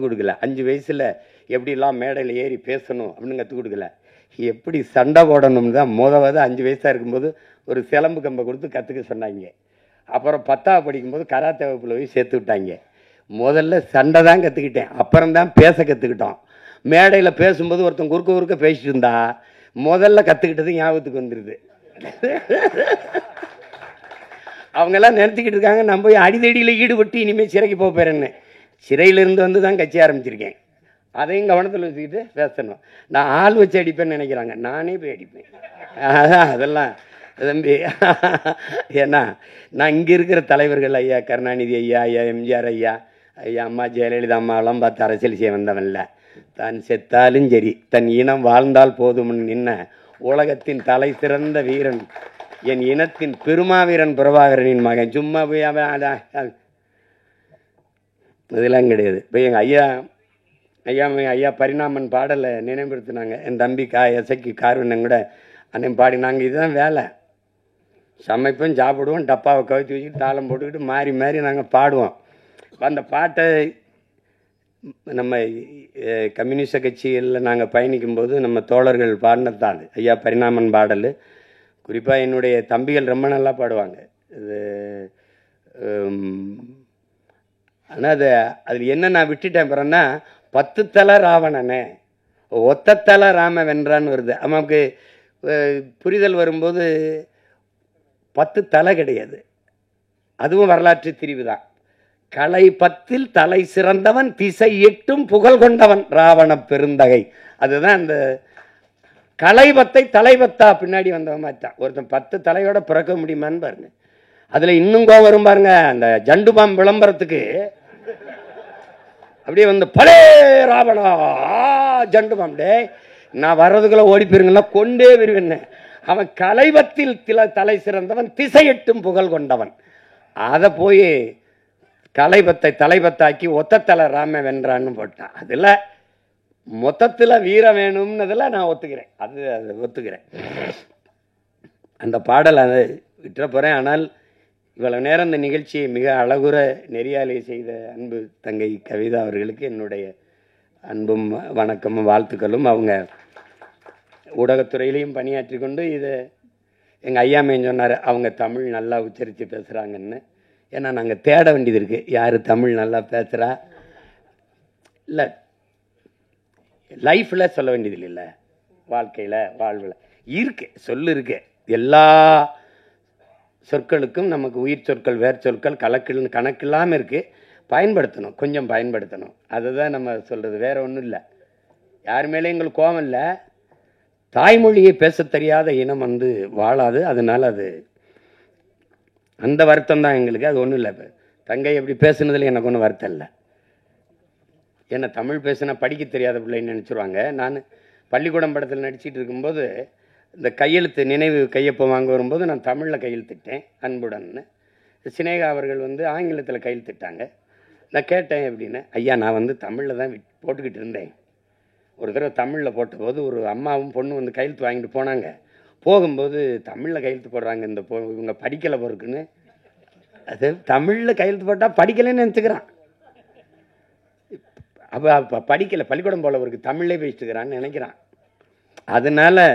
கொடுக்கல. 5 வயசில் எப்படிலாம் மேடையில் ஏறி பேசணும் அப்படின்னு கற்றுக் கொடுக்கல. எப்படி சண்டை போடணும்னு தான் 5 வயசாக இருக்கும்போது ஒரு சிலம்பு கம்பை கொடுத்து கற்றுக்க சொன்னாங்க. அப்புறம் 10ஆவது படிக்கும்போது கராத்தே வகுப்பில் போய் சேர்த்து விட்டாங்க. முதல்ல சண்டை தான் கற்றுக்கிட்டேன், அப்புறம்தான் பேச கற்றுக்கிட்டோம். மேடையில் பேசும்போது ஒருத்தன் குறுக்க பேசிட்டு இருந்தா முதல்ல கற்றுக்கிட்டது ஞாபகத்துக்கு வந்துடுது. அவங்கெல்லாம் நிறுத்திக்கிட்டு இருக்காங்க, நான் போய் அடிதடியில் ஈடுபட்டு இனிமேல் சிறைக்கு போகிறேன்னு. சிறையிலிருந்து தான் கட்சி ஆரம்பிச்சிருக்கேன். அதையும் கவனத்தில் வச்சுக்கிட்டு பேசணும். நான் ஆள் வச்சு அடிப்பேன்னு நினைக்கிறாங்க, நானே போய் அடிப்பேன். அதெல்லாம் தம்பி, ஏன்னா நான் இங்கே இருக்கிற தலைவர்கள், ஐயா கருணாநிதி ஐயா, ஐயா எம்ஜிஆர் ஐயா, அம்மா ஜெயலலிதா அம்மாவெல்லாம் பார்த்து அரசியல் செய்ய வந்தவன்ல. தான் செத்தாலும் சரி தன் இனம் வாழ்ந்தால் போதும்னு நின்ன உலகத்தின் தலை சிறந்த வீரன், என் இனத்தின் பெருமாவீரன் பிரபாகரனின் மகன். சும்மா போய் இதெல்லாம் கிடையாது. இப்போ எங்கள் ஐயா ஐயா பரிணாமன் பாடலை நினைவுபடுத்தினாங்க. என் தம்பி எசைக்கு கார்வண்ணன் கூட அன்னையும் பாடி. நாங்கள் இதுதான் வேலை, சமைப்போம், சாப்பிடுவோம், டப்பாவை கவித்து வச்சுக்கிட்டு தாளம் போட்டுக்கிட்டு மாறி மாறி நாங்கள் பாடுவோம். அந்த பாட்டை நம்ம கம்யூனிஸ்ட கட்சிகளில் நாங்கள் பயணிக்கும்போது நம்ம தோழர்கள் பாடினதான் அது ஐயா பரிணாமன் பாடல். குறிப்பாக என்னுடைய தம்பிகள் ரொம்ப நல்லா பாடுவாங்க இது. ஆனால் அதில் என்ன நான் விட்டுட்டேன் பிறன்னா, 10 தலை ராவணனே ஒத்த தலை ராம வென்றான்னு வருது. நமக்கு புரிதல் வரும்போது 10 தலை கிடையாது, அதுவும் வரலாற்று திரிவு தான். கலை 10ல் தலை சிறந்தவன், திசை 8ம் புகழ் கொண்டவன் ராவண பெருந்தகை. அதுதான் அந்த கலை 10ஐ தலை 10ஆ பின்னாடி வந்தவன் மாட்டான். ஒருத்தன் 10 தலையோட பிறக்க முடியுமான்னு பாருங்க. அதில் இன்னும் கோவம் வரும் பாருங்க. அந்த ஜண்டுபாம் விளம்பரத்துக்கு அப்படியே வந்து பலே ராவணா ஜண்டுபாம், டே நான் வர்றதுக்குள்ள ஓடி போயிருங்களா, கொண்டே வருவேன்னு. அவன் கலைவத்தில் தலை சிறந்தவன், திசை 8ம் புகழ் கொண்டவன். அதை போய் கலைபத்தை தலைபத்தாக்கி ஒத்த தலை ராம வென்றான்னு போட்டான். அதில் மொத்தத்தில் வீரம் வேணும்னதில் நான் ஒத்துக்கிறேன், அது ஒத்துக்கிறேன். அந்த பாடல் அதை விட்டுற போகிறேன். ஆனால் இவ்வளவு நேரம் இந்த நிகழ்ச்சியை மிக அழகுற நெறியாலை செய்த அன்பு தங்கை கவிதா அவர்களுக்கு என்னுடைய அன்பும் வணக்கமும் வாழ்த்துக்களும். அவங்க ஊடகத்துறையிலையும் பணியாற்றி கொண்டு இதை எங்கள் ஐயாமையும் சொன்னார், அவங்க தமிழ் நல்லா உச்சரித்து பேசுகிறாங்கன்னு. ஏன்னா நாங்கள் தேட வேண்டியது இருக்குது, யார் தமிழ் நல்லா பேசுகிறா. இல்லை லைஃப்பில் சொல்ல வேண்டியது இல்லை, வாழ்க்கையில் வாழ்வில் இருக்கு சொல்லு இருக்கு. எல்லா சொற்களுக்கும் நமக்கு உயிர் சொற்கள் வேர் சொற்கள் கணக்கில்லாமல் இருக்குது. பயன்படுத்தணும், கொஞ்சம் பயன்படுத்தணும். அதுதான் நம்ம சொல்கிறது, வேற ஒன்றும் இல்லை. யார் மேலே எங்களுக்கு கோபம் இல்லை. தாய்மொழியை பேச தெரியாத இனம் வந்து வாழாது. அதனால் அது அந்த வருத்தம் தான் எங்களுக்கு, அது ஒன்றும் இல்லை. இப்போ தங்கை எப்படி பேசுனதில் எனக்கு ஒன்றும் வருத்தம் இல்லை. ஏன்னா தமிழ் பேசுனா படிக்க தெரியாத பிள்ளைன்னு நினச்சிருவாங்க. நான் பள்ளிக்கூடம் படத்தில் நடிச்சிட்டு இருக்கும்போது இந்த கையெழுத்து நினைவு கையொப்பம் வாங்க வரும்போது நான் தமிழில் கையெழுத்திட்டேன் அன்புடன்னு. சினேகா அவர்கள் வந்து ஆங்கிலத்தில் கையெழுத்திட்டாங்க. நான் கேட்டேன் எப்படின்னு, ஐயா நான் வந்து தமிழில் தான் போட்டுக்கிட்டு இருந்தேன். ஒரு தடவை தமிழில் போட்டபோது ஒரு அம்மாவும் பொண்ணு வந்து கையெழுத்து வாங்கிட்டு போனாங்க. போகும்போது தமிழில் கையெழுத்து போடுறாங்க, இந்த இவங்க படிக்கலை பொறுக்குன்னு. அது தமிழில் கையெழுத்து போட்டால் படிக்கலைன்னு நினச்சிக்கிறான். அப்போ படிக்கலை, பள்ளிக்கூடம் போல அவருக்கு தமிழ்லே பேசிட்டுக்கிறான்னு நினைக்கிறான். அதனால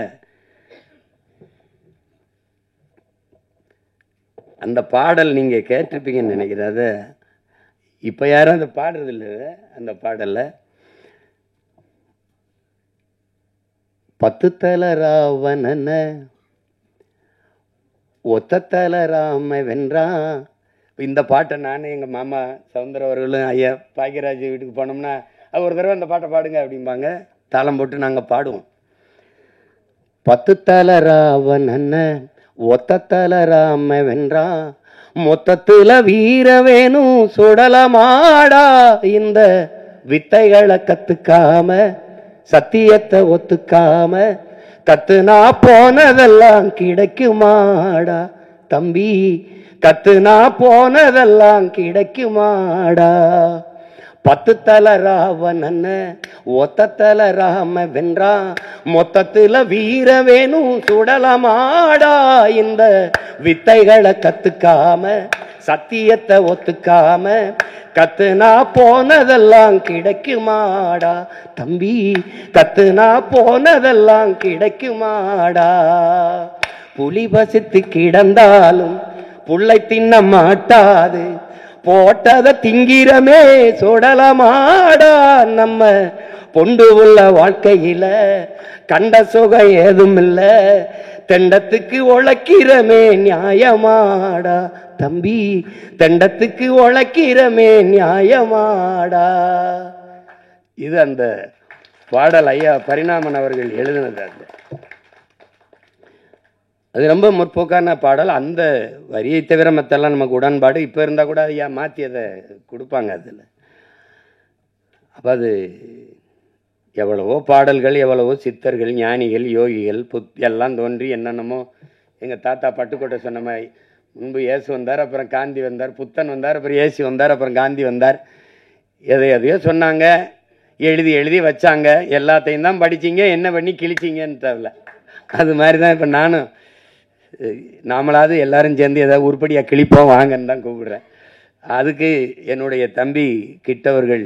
அந்த பாடல் நீங்கள் கேட்டிருப்பீங்கன்னு நினைக்கிறேன். அதை இப்போ யாரும் அதை பாடுறதில்லை. அந்த பாடலில் 10 தலை ராவணன ஒத்த தலை ராம வென்றான். இந்த பாட்டை நானும் எங்கள் மாமா சவுந்தர அவர்களும் ஐயா பாக்கியராஜ் வீட்டுக்கு போனோம்னா அது ஒரு தடவை அந்த பாட்டை பாடுங்க அப்படிம்பாங்க. தாளம் போட்டு நாங்கள் பாடுவோம். 10 தலை ராவணன ஒத்த தலை ராம வென்றான், மொத்தத்துல வீர வேணும் சுடலமாடா. இந்த வித்தைகளை கத்துக்காம சத்தியத்தை ஒத்துக்காம கத்துனா போனதெல்லாம் கிடைக்குமாடா தம்பி, கத்துனா போனதெல்லாம் கிடைக்குமாடா. 10 தலை ராவணன ஒத்த தலை ராம வென்றான், மொத்தத்துல வீர வேணும் சுடலமாடா. இந்த வித்தைகளை கத்துக்காம சத்தியத்தை ஒத்துக்காம கத்துனா போனதெல்லாம் கிடைக்குமாடா தம்பி, கத்துனா போனதெல்லாம் கிடைக்குமாடா. புலி பசித்து கிடந்தாலும் புள்ளை தின்ன மாட்டாது, போட்டத திங்கிறமே சுடலமாடா. நம்ம பொண்டு உள்ள வாழ்க்கையில கண்ட சுகம் ஏதும் இல்ல, தெண்டத்துக்கு உழைக்கிறமே நியாயமாடா தம்பி, தெண்டத்துக்கு உழைக்கிறமே நியாயமாடா. இது அந்த பாடல் ஐயா பரிணாமன் அவர்கள் எழுதினது. அது ரொம்ப முற்போக்கான பாடல். அந்த வரியை தவிர மற்றெல்லாம் நமக்கு உடன்பாடு. இப்போ இருந்தால் கூட ஐயா மாற்றி அதை கொடுப்பாங்க அதில். அப்போ அது எவ்வளவோ பாடல்கள், எவ்வளவோ சித்தர்கள், ஞானிகள், யோகிகள் எல்லாம் தோன்றி என்னென்னமோ. எங்கள் தாத்தா பட்டுக்கோட்டை சொன்ன மாதிரி முன்பு இயேசு வந்தார், அப்புறம் காந்தி வந்தார், புத்தன் வந்தார், அப்புறம் இயேசு வந்தார், அப்புறம் காந்தி வந்தார். எதையோ சொன்னாங்க. எழுதி எழுதி வச்சாங்க. எல்லாத்தையும் தான் படிச்சிங்க, என்ன பண்ணி கிழிச்சிங்கன்னு தெரியல. அது மாதிரி தான் இப்போ நானும் நாமளாவது எல்லாரும் சேர்ந்து ஏதாவது உருப்படியாக கிழிப்போம் வாங்கன்னு தான் கூப்பிடுறேன். அதுக்கு என்னுடைய தம்பி கிட்டவர்கள்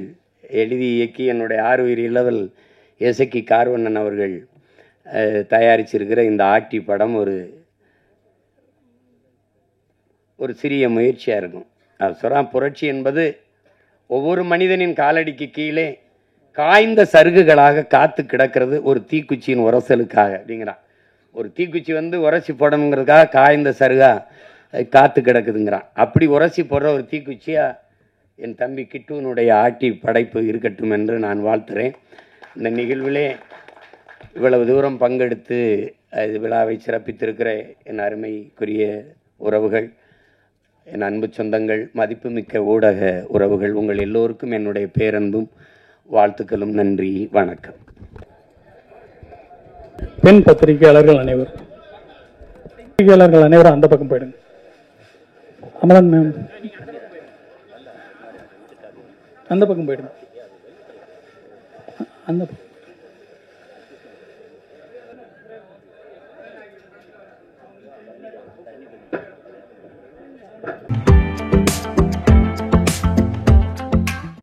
எழுதி இயக்கி என்னுடைய ஆறுயிர் இளவல் எசக்கி கார்வண்ணன் அவர்கள் தயாரிச்சிருக்கிற இந்த ஆட்டி படம் ஒரு சிறிய முயற்சியாக இருக்கும். அது சொல்கிறான், புரட்சி என்பது ஒவ்வொரு மனிதனின் காலடிக்கு கீழே காய்ந்த சருகுகளாக காத்து கிடக்கிறது ஒரு தீக்குச்சியின் உரசலுக்காக அப்படிங்கிறான். ஒரு தீக்குச்சி வந்து உரசி போடணுங்கிறதுக்காக காய்ந்த சருகா காத்து கிடக்குதுங்கிறான். அப்படி உரசி போடுற ஒரு தீக்குச்சியா என் தம்பி கிட்டுவனுடைய ஆட்டி படைப்பு இருக்கட்டும் என்று நான் வாழ்த்துறேன். இந்த நிகழ்விலே இவ்வளவு தூரம் பங்கெடுத்து விழாவை சிறப்பித்திருக்கிற என் அருமைக்குரிய உறவுகள், என் அன்பு சொந்தங்கள், மதிப்புமிக்க ஊடக உறவுகள், உங்கள் எல்லோருக்கும் என்னுடைய பேரன்பும் வாழ்த்துக்களும். நன்றி, வணக்கம். பெண் பத்திரிகையாளர்கள் அனைவரும் அந்த பக்கம் போயிடுங்க. அமலன் மேம் அந்த பக்கம் போயிடுங்க. அந்த